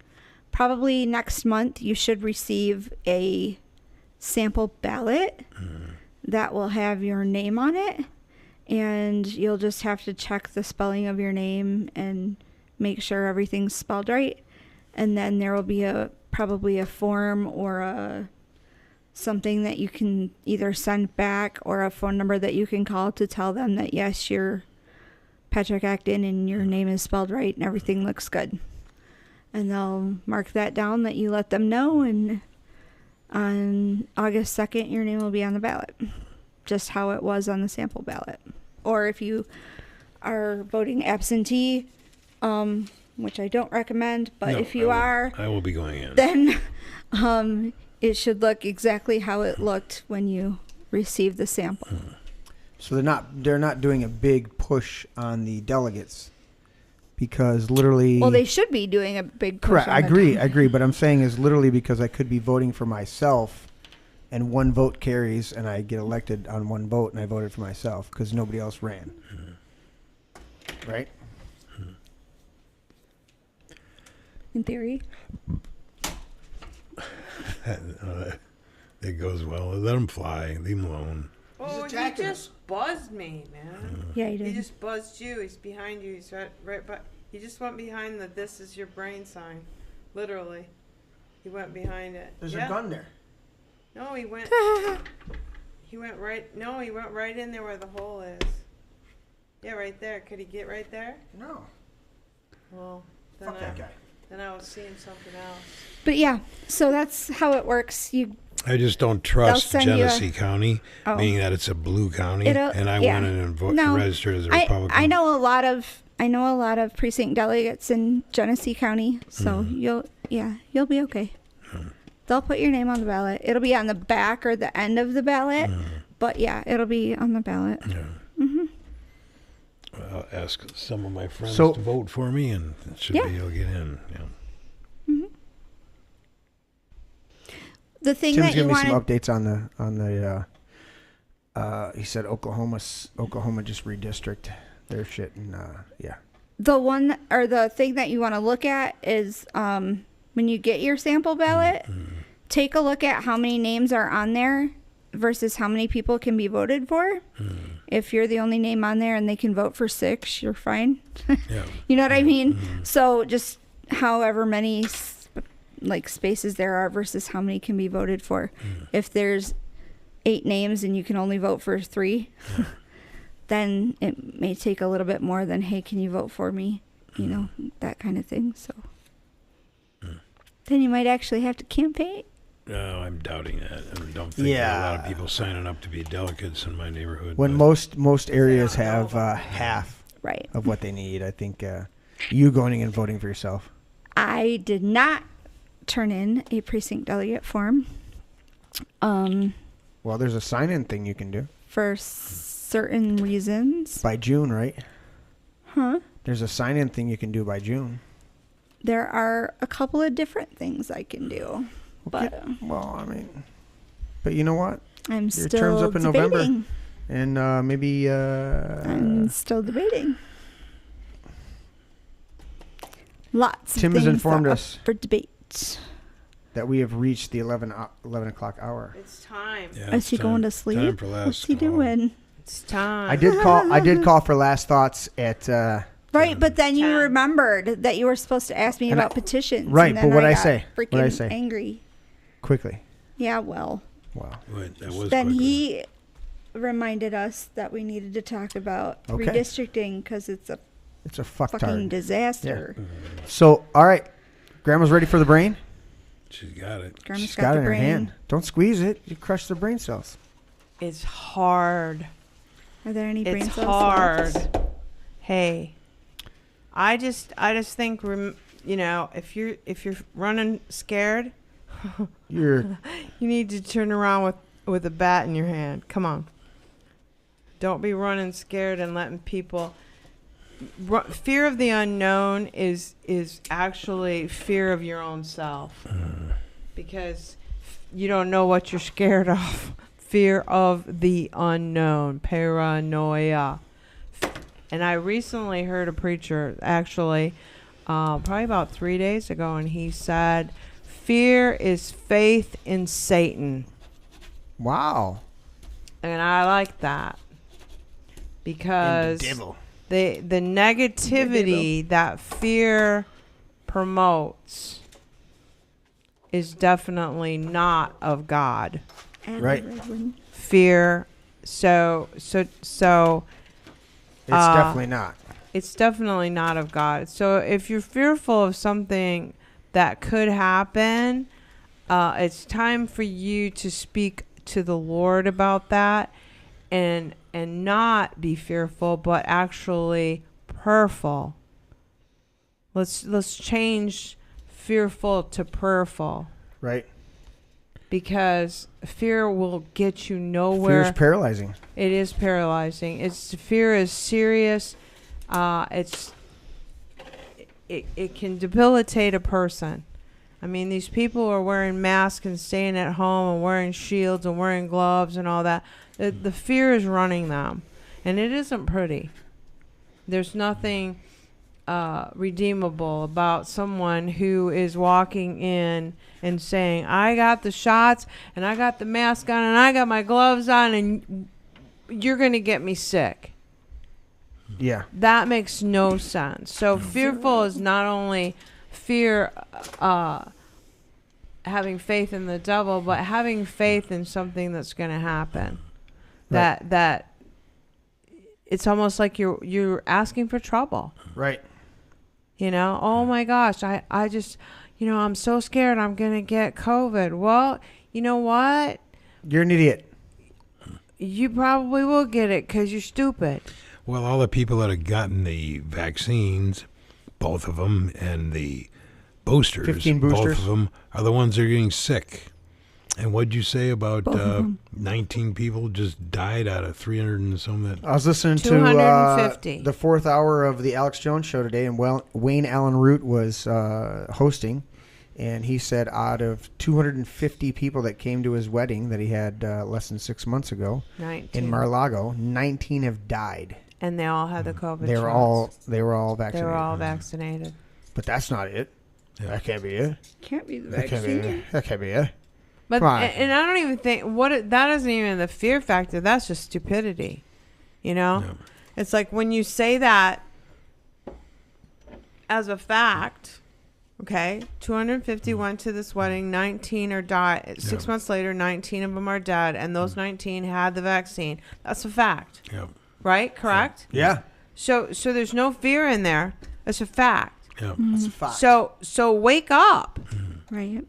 Probably next month, you should receive a sample ballot that will have your name on it. And you'll just have to check the spelling of your name and make sure everything's spelled right. And then there will be probably a form or something that you can either send back or a phone number that you can call to tell them that, yes, you're Patrick Acton and your name is spelled right and everything looks good. And they'll mark that down that you let them know, and on August 2nd, your name will be on the ballot. just how it was on the sample ballot. Or if you are voting absentee, which I don't recommend, but No, if you are, I will be going in. then it should look exactly how it looked when you received the sample. So they're not doing a big push on the delegates because literally. Well, they should be doing a big push. Correct. On I agree. the I agree. But I'm saying is literally because I could be voting for myself, and one vote carries, and I get elected on one vote, and I voted for myself because nobody else ran. Right. In theory. It goes well. Let them fly. Leave them alone. Oh, he just buzzed me, man. Yeah, he did. He just buzzed you. He's behind you. He's right but he just went behind the "this is your brain" sign. Literally. He went behind it. There's a gun there. No, he went he went right in there where the hole is. Yeah, right there. Could he get right there? No. Well, Fuck that guy. Then I was seeing something else. But yeah, so that's how it works. I just don't trust send you Genesee County, meaning that it's a blue county, and I went in and registered as a Republican. I know a lot of precinct delegates in Genesee County, so you'll be okay. They'll put your name on the ballot. It'll be on the back or the end of the ballot, but yeah, it'll be on the ballot. Yeah. I'll ask some of my friends So- to vote for me, and it should be able to get in. Yeah. The thing Tim's that you giving me wanted, some updates on the. He said Oklahoma just redistrict their shit, and the thing that you want to look at is when you get your sample ballot, take a look at how many names are on there versus how many people can be voted for. If you're the only name on there and they can vote for 6, you're fine. Yeah. You know what I mean? So just however many spaces there are versus how many can be voted for. If there's 8 names and you can only vote for 3, then it may take a little bit more than, hey, can you vote for me? You know, that kind of thing. So then you might actually have to campaign. No, I'm doubting that. I don't think there are a lot of people signing up to be delegates in my neighborhood. when most areas have half Right. of what they need, I think you going and voting for yourself. I did not turn in a precinct delegate form. Well, there's a sign-in thing you can do For certain reasons. by June, right? Huh? There's a sign-in thing you can do by June. There are a couple of different things I can do. But Well, I mean, but you know what? I'm Your still term's up in debating. November, and maybe. I'm still debating. Lots of Tim has things informed are up us for debate. that we have reached the 11 o'clock hour. It's time. Yeah, Is it's he going to sleep? Time for last What's he call. doing? It's time. I did call for last thoughts at. Right, but then you 10. remembered that you were supposed to ask me And about petitions. right, and but then what'd I got say? Freaking What'd I say? angry. Quickly. Yeah, well. Wow. Wait, that was Then quickly. he reminded us that we needed to talk about Okay. redistricting because it's a It's a fucking fucktard. disaster. So, all right. Grandma's ready for the brain? She's got it. Grandma's She's got it the in her brain. hand. Don't squeeze it. You crush the brain cells. It's hard. Are there any brain It's cells hard. left? Hey, I just think if you're running scared, You're you need to turn around with a bat in your hand. Come on. Don't be running scared and letting people. Fear of the unknown is actually fear of your own self, because you don't know what you're scared of. Fear of the unknown, paranoia. And I recently heard a preacher, actually, probably about 3 days ago, and he said, fear is faith in Satan. wow. And I like that, because the negativity that fear promotes is definitely not of God. And Right. the red one. Fear, so It's definitely not. it's definitely not of God. So if you're fearful of something that could happen, it's time for you to speak to the Lord about that and not be fearful, but actually prayerful. Let's change fearful to prayerful. Right. Because fear will get you nowhere. Fear is paralyzing. It is paralyzing. Fear is serious. It can debilitate a person. I mean, these people are wearing masks and staying at home and wearing shields and wearing gloves and all that. The fear is running them, and it isn't pretty. There's nothing redeemable about someone who is walking in and saying, I got the shots and I got the mask on and I got my gloves on and you're going to get me sick. Yeah. That makes no sense. So fearful is not only fear, having faith in the devil, but having faith in something that's going to happen. Right. That it's almost like you're asking for trouble. Right. You know, oh my gosh, I just, I'm so scared I'm going to get COVID. Well, you know what? You're an idiot. You probably will get it because you're stupid. Well, all the people that have gotten the vaccines, both of them, and the boosters, 15 boosters, both of them are the ones that are getting sick. And what'd you say about 19 people just died out of 300 and something? I was listening to the 4th hour of the Alex Jones show today, and Wayne Allen Root was hosting, and he said out of 250 people that came to his wedding that he had less than 6 months ago 19. In Mar-a-Lago, 19 have died. And they all had the COVID. They were all vaccinated. They were all vaccinated. But that's not it. Yeah. That can't be it. Can't be the vaccine. That can't be it. But and I don't even think that isn't even the fear factor. That's just stupidity. You know, It's like when you say that as a fact. Okay, 250 went to this wedding. 19 are died. 6 months later, 19 of them are dead, and those 19 had the vaccine. That's a fact. Yeah. Right? Correct? Yeah. So there's no fear in there. It's a fact. Yeah. That's a fact. So wake up. Right.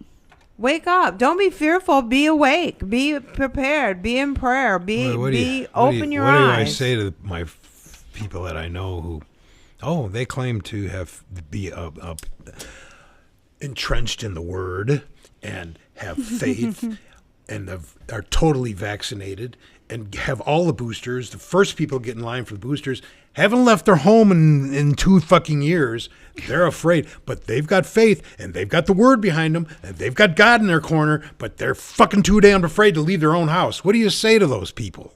Wake up. Don't be fearful. Be awake. Be prepared. Be in prayer. Open your eyes. What do I say to my people that I know who, they claim to be entrenched in the Word and have faith and are totally vaccinated and have all the boosters. The first people get in line for the boosters haven't left their home in 2 fucking years. They're afraid, but they've got faith and they've got the Word behind them and they've got God in their corner, but they're fucking too damn afraid to leave their own house. What do you say to those people?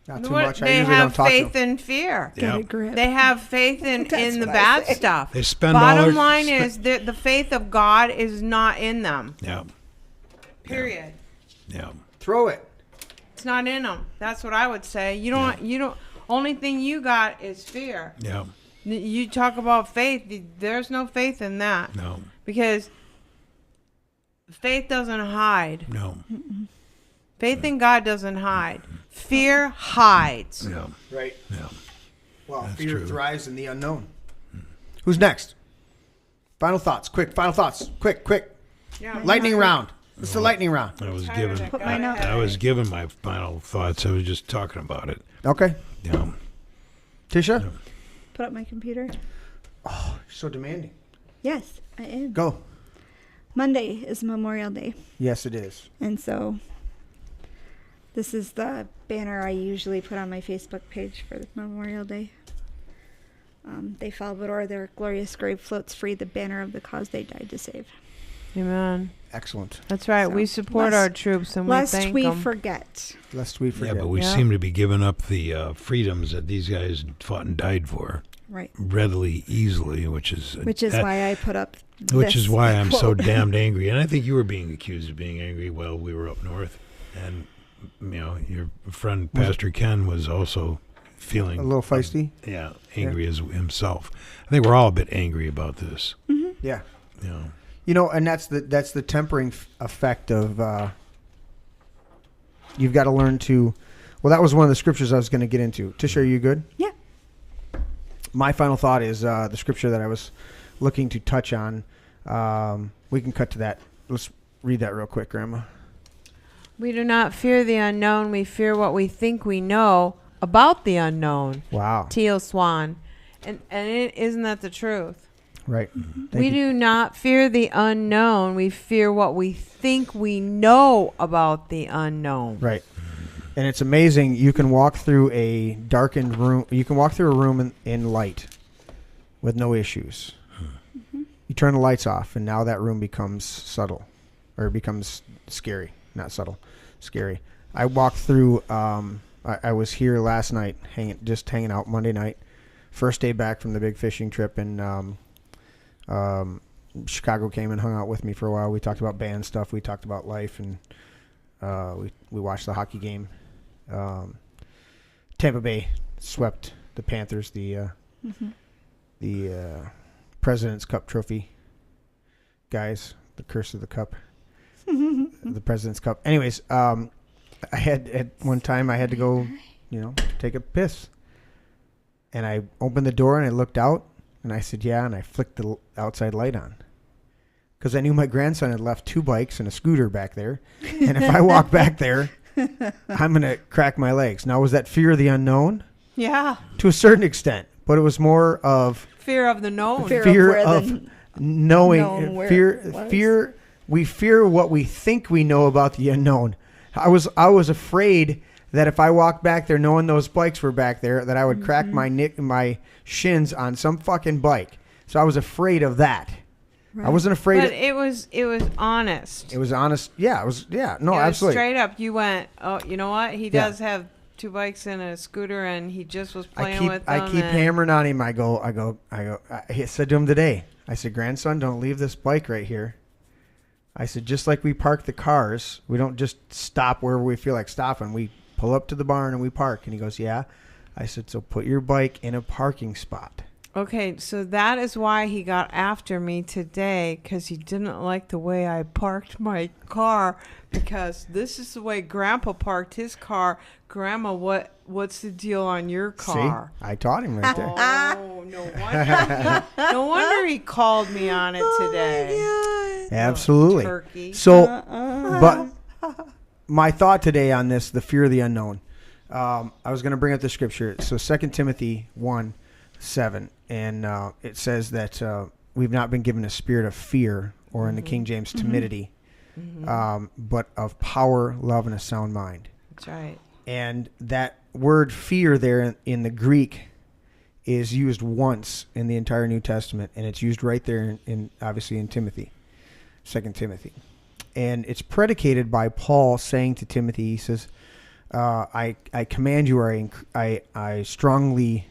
Not too much. They have faith in fear. Get a grip. They have faith in the bad stuff. They spend Bottom line is the faith of God is not in them. Yeah. Period. Yeah. Throw it. It's not in them. That's what I would say. You don't. Only thing you got is fear. Yeah. You talk about faith. There's no faith in that. No. Because faith doesn't hide. No. Faith in God doesn't hide. Fear hides. Yeah. Right. Yeah. Well, That's fear true. thrives in the unknown. Who's next? Final thoughts. Quick. Final thoughts. Quick. Yeah, lightning round. It's the lightning round. I was given my final thoughts. I was just talking about it. Okay. Yeah. Tisha? Yeah. Put up my computer. Oh, you're so demanding. Yes, I am. Go. Monday is Memorial Day. Yes, it is. And so this is the banner I usually put on my Facebook page for Memorial Day. They fell, but o'er their glorious grave floats free the banner of the cause they died to save. Amen. Excellent. That's right. So, we support our troops and we thank them. Lest we forget. Lest we forget. Yeah, but we seem to be giving up the freedoms that these guys fought and died for. Right. Readily, easily, which is why I put up Which is why I'm so quote. damned angry. And I think you were being accused of being angry while we were up north. And, your friend Pastor Ken was also feeling a little feisty. Angry as himself. I think we're all a bit angry about this. Mm-hmm. Yeah. Yeah. And that's the tempering effect of you've got to learn to. Well, that was one of the scriptures I was going to get into. Tisha, are you good? Yeah. My final thought is the scripture that I was looking to touch on. We can cut to that. Let's read that real quick, Grandma. We do not fear the unknown. We fear what we think we know about the unknown. Wow. Teal Swan. Isn't that the truth? Right. We do not fear the unknown. We fear what we think we know about the unknown. Right. And it's amazing. You can walk through a darkened room. You can walk through a room in light with no issues. You turn the lights off, and now that room becomes subtle, or becomes scary. Not subtle, scary. I walked through. I was here last night, hanging out Monday night, first day back from the big fishing trip, and Chicago came and hung out with me for a while. We talked about band stuff. We talked about life, and we watched the hockey game. Tampa Bay swept the Panthers, the President's Cup trophy. Guys, the curse of the cup. The President's Cup. Anyways, I had at one time I had to go, take a piss. And I opened the door and I looked out and I said, yeah, and I flicked the outside light on. Because I knew my grandson had left 2 bikes and a scooter back there. And if I walk back there, I'm going to crack my legs. Now, was that fear of the unknown? Yeah. To a certain extent. But it was more of... Fear of the known. Fear of knowing. Fear. We fear what we think we know about the unknown. I was afraid that if I walked back there knowing those bikes were back there, that I would crack my shins on some fucking bike. So I was afraid of that. Right. I wasn't afraid. But it was honest. It was honest. Yeah, it was. Yeah, no, it was absolutely. Straight up, you went. Oh, you know what? He does have 2 bikes and a scooter, and he just was playing with them. I keep hammering on him. I said to him today. I said, grandson, don't leave this bike right here. I said, just like we park the cars, we don't just stop wherever we feel like stopping. We pull up to the barn and we park. And he goes, yeah. I said, so put your bike in a parking spot. Okay, so that is why he got after me today, because he didn't like the way I parked my car, because this is the way Grandpa parked his car. Grandma, what's the deal on your car? See, I taught him right there. Oh, no wonder he called me on it today. Oh, absolutely. Turkey. So, but my thought today on this, the fear of the unknown, I was going to bring up the scripture. So 2 Timothy 1:7, and it says that we've not been given a spirit of fear, or in the King James, timidity, but of power, love, and a sound mind. That's right. And that word fear there in the Greek is used once in the entire New Testament, and it's used right there in obviously in Timothy, 2 Timothy. And it's predicated by Paul saying to Timothy, he says, I command you, or I strongly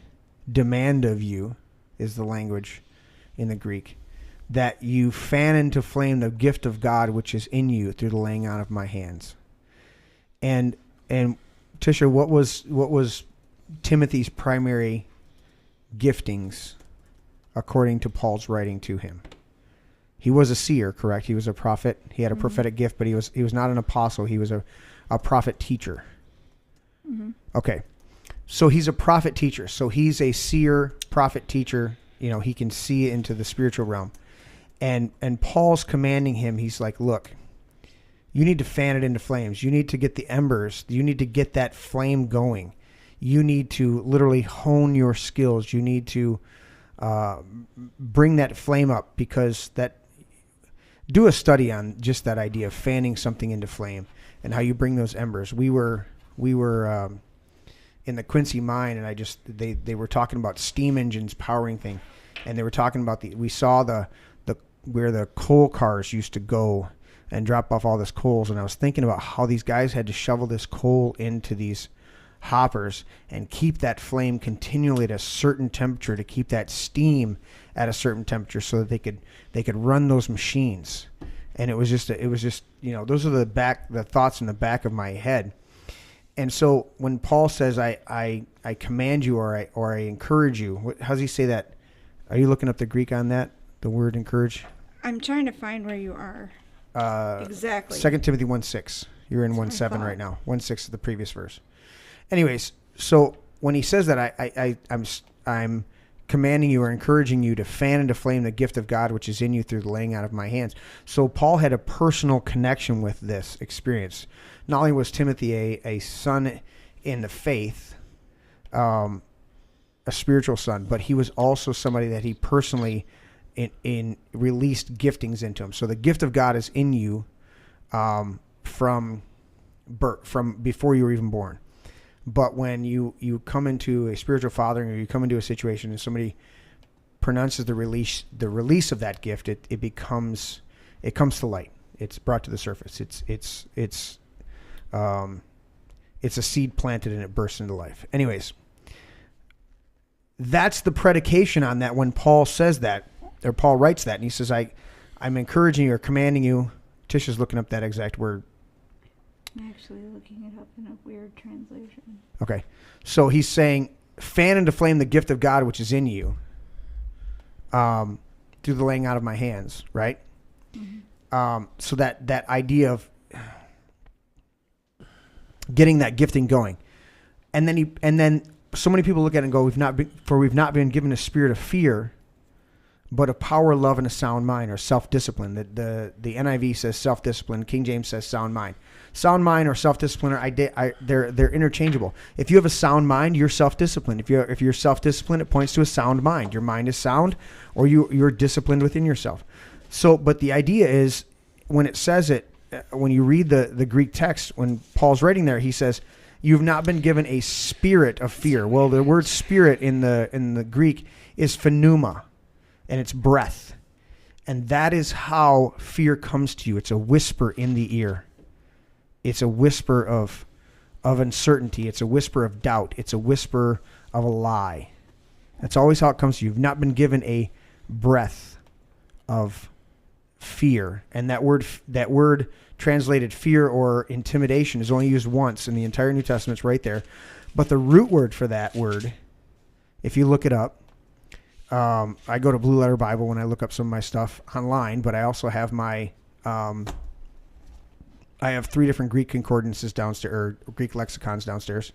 demand of you, is the language in the Greek, that you fan into flame the gift of God which is in you through the laying on of my hands. And Tisha, what was Timothy's primary giftings according to Paul's writing to him? He was a seer, correct? He was a prophet. He had a prophetic gift, but he was not an apostle. He was a prophet teacher. Okay. So he's a prophet teacher. So he's a seer, prophet teacher. He can see into the spiritual realm. And Paul's commanding him, he's like, look, you need to fan it into flames. You need to get the embers. You need to get that flame going. You need to literally hone your skills. You need to bring that flame up, because do a study on just that idea of fanning something into flame and how you bring those embers. We were in the Quincy mine, and they were talking about steam engines powering thing, and they were talking about we saw the where the coal cars used to go and drop off all this coals, and I was thinking about how these guys had to shovel this coal into these hoppers and keep that flame continually at a certain temperature, to keep that steam at a certain temperature, so that they could run those machines. And it was just those are the thoughts in the back of my head. And so when Paul says I command you, or I encourage you, how does he say that? Are you looking up the Greek on that? The word encourage? I'm trying to find where you are. Exactly. 2 Timothy 1:6. You're in 1:7 right now. 1:6 is the previous verse. Anyways, so when he says that, I'm commanding you or encouraging you to fan into flame the gift of God which is in you through the laying out of my hands. So Paul had a personal connection with this experience. Not only was Timothy a son in the faith, a spiritual son, but he was also somebody that he personally in released giftings into him. So the gift of God is in you from birth, from before you were even born. But when you come into a spiritual fathering, or you come into a situation and somebody pronounces the release of that gift, it comes to light. It's brought to the surface. It's a seed planted and it bursts into life. Anyways, that's the predication on that when Paul says that, or Paul writes that, and he says, I'm encouraging you or commanding you. Tisha's looking up that exact word. I'm actually looking it up in a weird translation. Okay. So he's saying, fan into flame the gift of God which is in you through the laying out of my hands, right? Mm-hmm. So that idea of getting that gifting going. And then so many people look at it and go, we've not been given a spirit of fear, but a power, love, and a sound mind, or self-discipline. The NIV says self-discipline. King James says sound mind. Sound mind or self-discipline they're interchangeable. If you have a sound mind, you're self-disciplined. If you're self-disciplined, it points to a sound mind. Your mind is sound, or you're disciplined within yourself. So, but the idea is, when it says it, when you read the Greek text, when Paul's writing there, he says, you've not been given a spirit of fear. Well, the word spirit in the Greek is pneuma, and it's breath. And that is how fear comes to you. It's a whisper in the ear. It's a whisper of uncertainty. It's a whisper of doubt. It's a whisper of a lie. That's always how it comes to you. You've not been given a breath of fear. And that word translated fear or intimidation is only used once in the entire New Testament. It's right there. But the root word for that word, if you look it up, I go to Blue Letter Bible when I look up some of my stuff online, but I also have my I have 3 different Greek concordances downstairs, or Greek lexicons downstairs.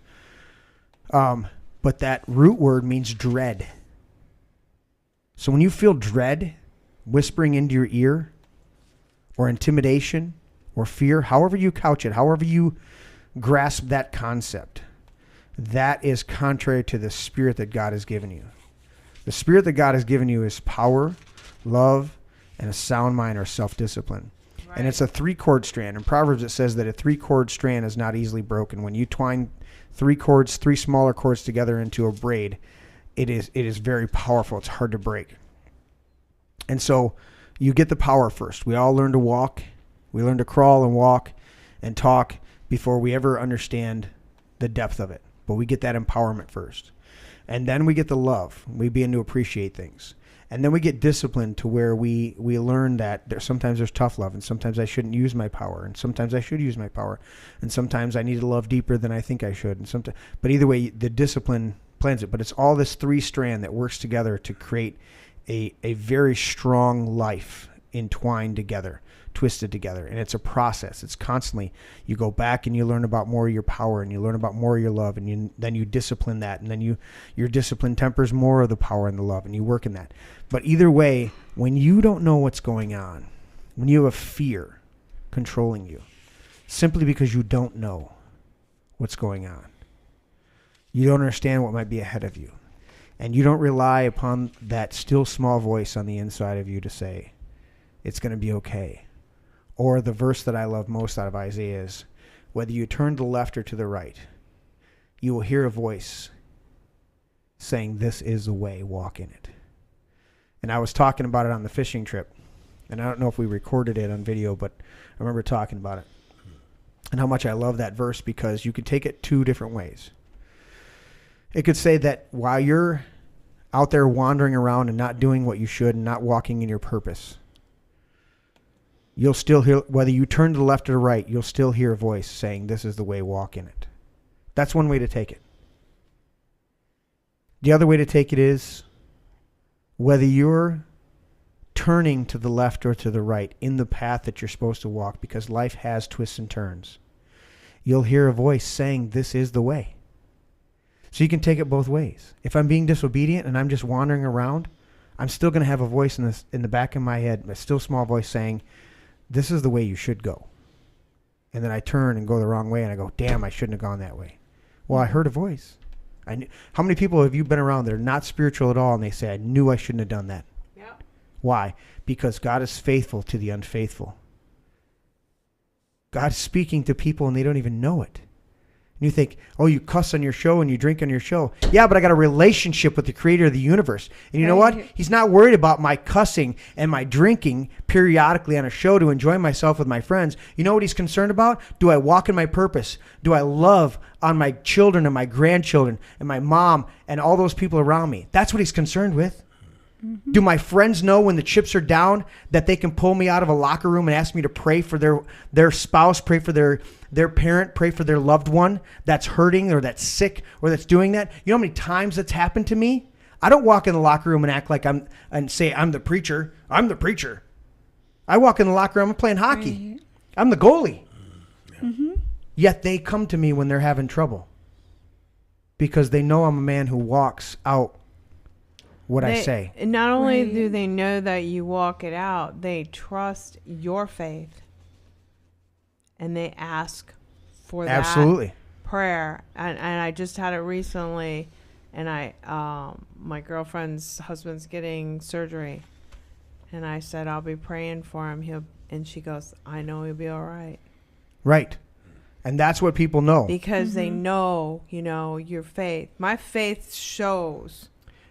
But that root word means dread. So when you feel dread whispering into your ear, or intimidation, or fear, however you couch it, however you grasp that concept, that is contrary to the spirit that God has given you. The spirit that God has given you is power, love, and a sound mind or self-discipline. Right. And it's a 3-chord strand. In Proverbs, it says that a 3-chord strand is not easily broken. When you twine 3 smaller chords together into a braid, it is very powerful. It's hard to break. And so you get the power first. We all learn to walk. We learn to crawl and walk and talk before we ever understand the depth of it. But we get that empowerment first. And then we get the love. We begin to appreciate things. And then we get disciplined to where we learn that sometimes there's tough love, and sometimes I shouldn't use my power, and sometimes I should use my power, and sometimes I need to love deeper than I think I should. But either way, the discipline plans it. But it's all this 3-strand that works together to create a very strong life entwined together, twisted together. And it's a process. It's constantly, you go back and you learn about more of your power, and you learn about more of your love, and then you discipline that, and then your discipline tempers more of the power and the love, and you work in that. But either way, when you don't know what's going on, when you have a fear controlling you, simply because you don't know what's going on, you don't understand what might be ahead of you, and you don't rely upon that still small voice on the inside of you to say, it's going to be okay. Or the verse that I love most out of Isaiah is, whether you turn to the left or to the right, you will hear a voice saying, this is the way, walk in it. And I was talking about it on the fishing trip, and I don't know if we recorded it on video, but I remember talking about it and how much I love that verse, because you could take it 2 different ways. It could say that while you're out there wandering around and not doing what you should and not walking in your purpose, you'll still hear, whether you turn to the left or the right, you'll still hear a voice saying, this is the way, walk in it. That's one way to take it. The other way to take it is, whether you're turning to the left or to the right in the path that you're supposed to walk, because life has twists and turns, you'll hear a voice saying, this is the way. So you can take it both ways. If I'm being disobedient and I'm just wandering around, I'm still going to have a voice in the back of my head, a still small voice saying, this is the way you should go. And then I turn and go the wrong way and I go, damn, I shouldn't have gone that way. Well, I heard a voice. I knew. How many people have you been around that are not spiritual at all and they say, I knew I shouldn't have done that? Yep. Why? Because God is faithful to the unfaithful. God's speaking to people and they don't even know it. And you think, oh, you cuss on your show and you drink on your show. Yeah, but I got a relationship with the creator of the universe. And you know what? He's not worried about my cussing and my drinking periodically on a show to enjoy myself with my friends. You know what he's concerned about? Do I walk in my purpose? Do I love on my children and my grandchildren and my mom and all those people around me? That's what he's concerned with. Do my friends know when the chips are down that they can pull me out of a locker room and ask me to pray for their spouse, pray for their parent, pray for their loved one that's hurting or that's sick or that's doing that? You know how many times that's happened to me? I don't walk in the locker room and act like and say I'm the preacher. I'm the preacher. I walk in the locker room, I'm playing hockey. Right. I'm the goalie. Mm-hmm. Yet they come to me when they're having trouble because they know I'm a man who walks out what I say. Not only do they know that you walk it out, they trust your faith. And they ask for that prayer. And I just had it recently, and my girlfriend's husband's getting surgery. And I said, I'll be praying for him. And she goes, I know he'll be all right. Right. And that's what people know. Because they know, your faith. My faith shows.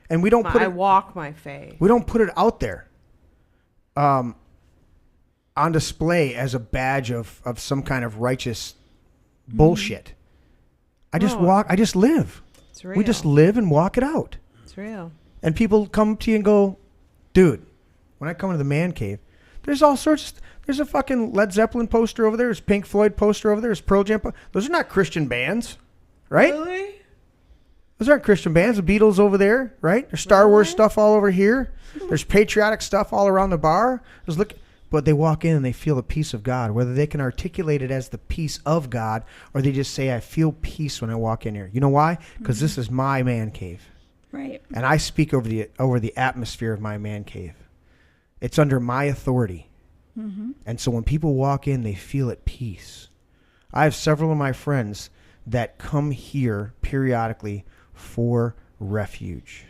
And we don't I walk my faith. We don't put it out there on display as a badge of some kind of righteous bullshit. I just walk. I just live. It's real. We just live and walk it out. It's real. And people come to you and go, dude, when I come to the man cave, there's all sorts. There's a fucking Led Zeppelin poster over there. There's Pink Floyd poster over there. There's Pearl Jam. Those are not Christian bands, right? Really? Those aren't Christian bands. The Beatles over there, right? There's Star Wars stuff all over here. There's patriotic stuff all around the bar. But they walk in and they feel the peace of God, whether they can articulate it as the peace of God or they just say, I feel peace when I walk in here. You know why? Because this is my man cave. Right. And I speak over the atmosphere of my man cave. It's under my authority. Mm-hmm. And so when people walk in, they feel at peace. I have several of my friends that come here periodically for refuge.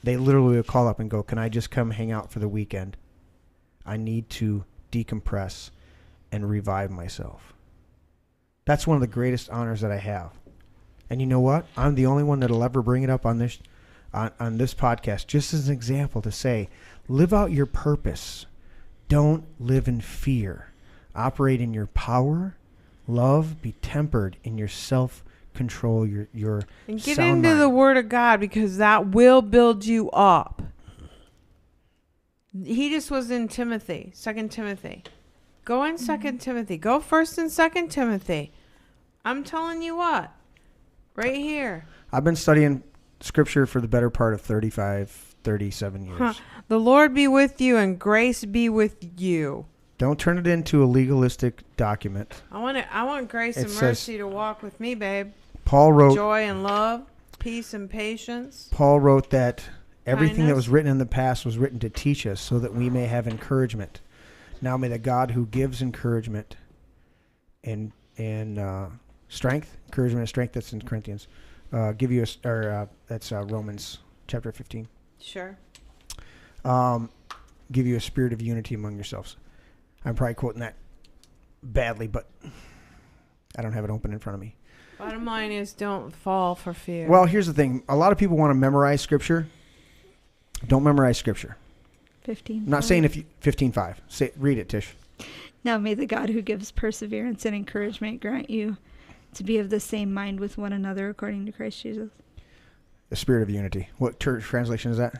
They literally will call up and go, can I just come hang out for the weekend? I need to decompress and revive myself. That's one of the greatest honors that I have. And you know what? I'm the only one that'll ever bring it up on this podcast, just as an example to say, live out your purpose. Don't live in fear. Operate in your power. Love. Be tempered in your self-control, your and get sound into mind. the Word of God, because that will build you up. He just was in Timothy, 2 Timothy. Go in 2 Timothy. Go 1st and 2 Timothy. I'm telling you what. Right here. I've been studying Scripture for the better part of 37 years. The Lord be with you and grace be with you. Don't turn it into a legalistic document. I want grace and mercy to walk with me, babe. Paul wrote joy and love, peace and patience. Paul wrote that everything kindness. that was written in the past was written to teach us so that we may have encouragement. Now may the God who gives encouragement and strength, encouragement and strength, that's in Corinthians, give you that's Romans chapter 15. Sure. Give you a spirit of unity among yourselves. I'm probably quoting that badly, but I don't have it open in front of me. Bottom line is, don't fall for fear. Well, here's the thing. A lot of people want to memorize Scripture. Don't memorize Scripture. 15. I'm not saying 15:5. Read it, Tish. Now may the God who gives perseverance and encouragement grant you to be of the same mind with one another according to Christ Jesus. The spirit of unity. What translation is that?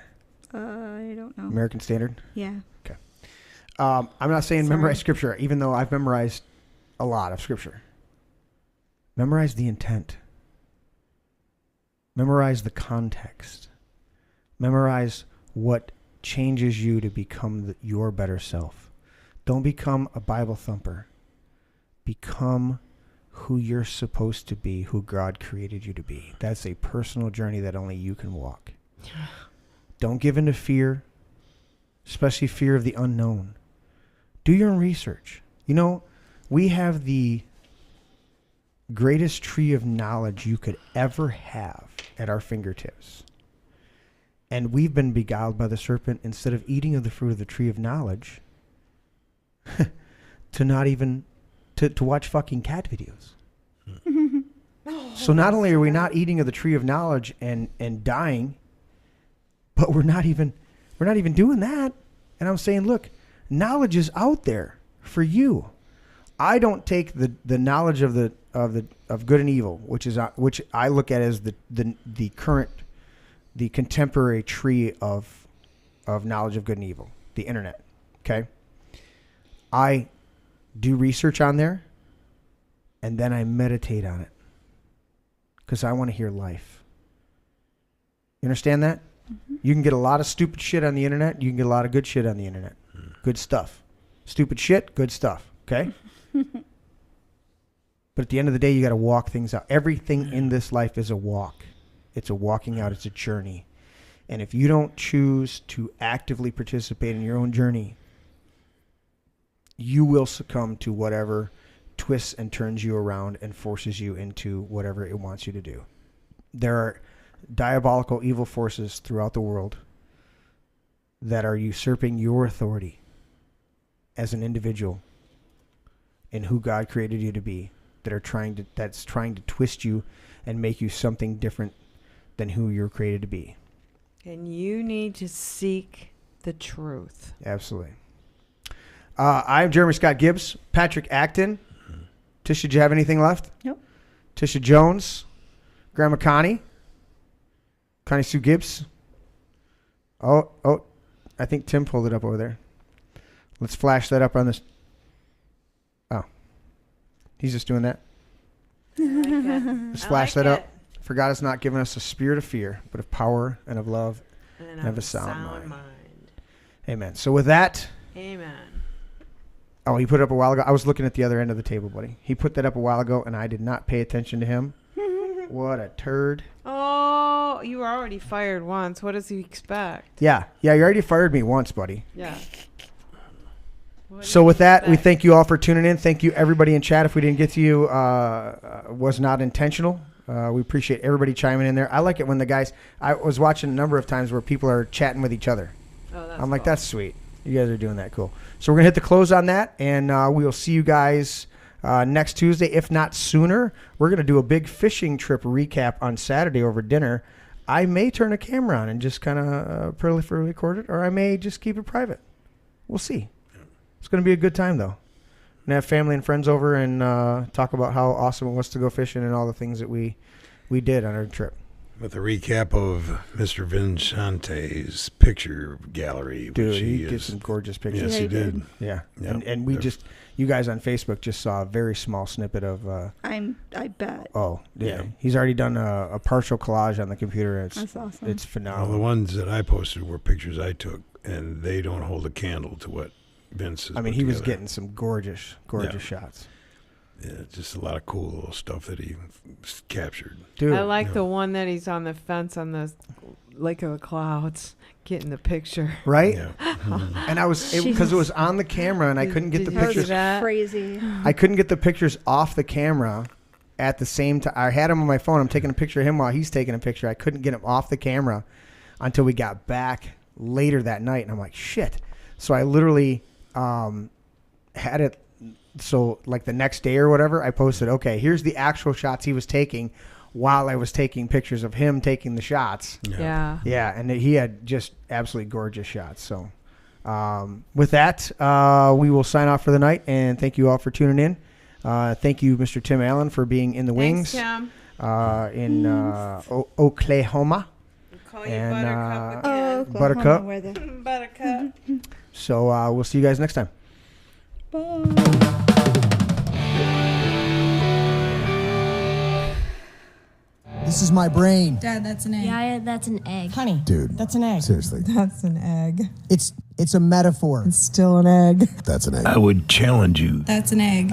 I don't know. American Standard? Yeah. Okay. I'm not saying memorize Scripture, even though I've memorized a lot of Scripture. Memorize the intent. Memorize the context. Memorize what changes you to become your better self. Don't become a Bible thumper. Become who you're supposed to be, who God created you to be. That's a personal journey that only you can walk. Don't give in to fear, especially fear of the unknown. Do your own research. You know, we have the greatest tree of knowledge you could ever have at our fingertips. And we've been beguiled by the serpent, instead of eating of the fruit of the tree of knowledge, to not even to watch fucking cat videos. So not only are we not eating of the tree of knowledge and dying, but we're not even doing that. And I'm saying, look, knowledge is out there for you. I don't take the knowledge of good and evil, which I look at as the contemporary tree of knowledge of good and evil, the internet. Okay, I do research on there, and then I meditate on it because I want to hear life. You understand that? Mm-hmm. You can get a lot of stupid shit on the internet. You can get a lot of good shit on the internet. Good stuff. Stupid shit, good stuff. Okay? But at the end of the day, you got to walk things out. Everything in this life is a walk. It's a walking out. It's a journey. And if you don't choose to actively participate in your own journey, you will succumb to whatever twists and turns you around and forces you into whatever it wants you to do. There are diabolical evil forces throughout the world that are usurping your authority as an individual in who God created you to be, that's trying to twist you and make you something different than who you're created to be. And you need to seek the truth. Absolutely. I'm Jeremy Scott Gibbs. Patrick Acton. Tisha, do you have anything left? Nope. Tisha Jones. Grandma Connie. Connie Sue Gibbs. Oh, I think Tim pulled it up over there. Let's flash that up on this. Oh. He's just doing that. Let's flash that up. For God has not given us a spirit of fear, but of power and of love and of a sound mind. Amen. So with that. Amen. Oh, he put it up a while ago. I was looking at the other end of the table, buddy. He put that up a while ago, and I did not pay attention to him. What a turd. Oh, you were already fired once. What does he expect? Yeah, you already fired me once, buddy. Yeah. So with that, we thank you all for tuning in. Thank you, everybody in chat. If we didn't get to you, was not intentional. We appreciate everybody chiming in there. I like it when the guys, I was watching a number of times where people are chatting with each other. Oh, that's I'm like, cool. that's sweet. You guys are doing that. Cool. So we're going to hit the close on that, and we will see you guys next Tuesday, if not sooner. We're going to do a big fishing trip recap on Saturday over dinner. I may turn a camera on and just kind of proliferate record it, or I may just keep it private. We'll see. It's going to be a good time, though. We're going to have family and friends over and talk about how awesome it was to go fishing and all the things that we did on our trip. With a recap of Mr. Vincente's picture gallery. Dude, he did some gorgeous pictures. Yes, he did. Yeah. Yep. And we just, you guys on Facebook just saw a very small snippet of. I bet. Oh, yeah. He's already done a partial collage on the computer. That's awesome. It's phenomenal. Well, the ones that I posted were pictures I took, and they don't hold a candle to what Vince has he put was together. getting some gorgeous shots. Yeah, just a lot of cool little stuff that he captured. Dude, I like the one that he's on the fence on the Lake of the Clouds, getting the picture. Right? Yeah. And I was, because it was on the camera and I couldn't get the pictures. Crazy. I couldn't get the pictures off the camera at the same time. I had him on my phone. I'm taking a picture of him while he's taking a picture. I couldn't get him off the camera until we got back later that night. And I'm like, shit. So I literally had it. So like the next day or whatever, I posted, okay, here's the actual shots he was taking while I was taking pictures of him taking the shots. Yeah. Yeah, and he had just absolutely gorgeous shots. So with that, we will sign off for the night, and thank you all for tuning in. Thank you, Mr. Tim Allen, for being in the wings. Thanks, Tim. In Oklahoma. We'll call you Buttercup again. Buttercup. Buttercup. So we'll see you guys next time. Bye. This is my brain. Dad, that's an egg. Yeah, that's an egg. Honey, Dude, that's an egg. seriously. That's an egg. It's a metaphor. It's still an egg. That's an egg. I would challenge you. That's an egg.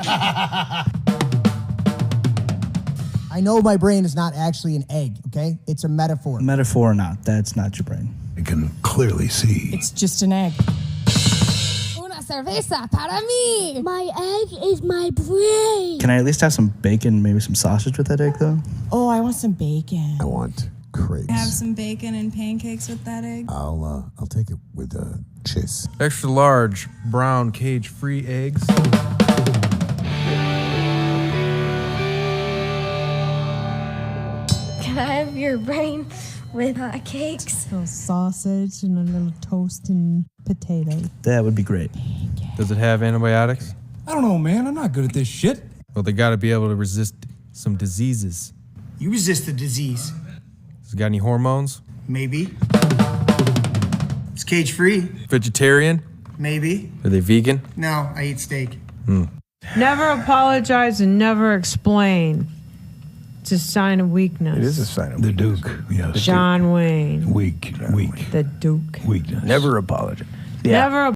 I know my brain is not actually an egg, okay? It's a metaphor. Metaphor or not, that's not your brain. I can clearly see. It's just an egg. Una cerveza para mí. My egg is my brain. Can I at least have some bacon, maybe some sausage with that egg, though? Oh, I want some bacon. I want crepes. Have some bacon and pancakes with that egg. I'll take it with cheese. Extra large brown cage-free eggs. Can I have your brain with cakes? A little sausage and a little toast and potato. That would be great. Does it have antibiotics? I don't know, man. I'm not good at this shit. Well, they got to be able to resist some diseases. You resist the disease. Has it got any hormones? Maybe. It's cage free. Vegetarian? Maybe. Are they vegan? No, I eat steak. Never apologize and never explain. It's a sign of weakness. It is a sign of the Duke. Yes. John Wayne. Weak. The Duke. Weakness. Never apologize. Never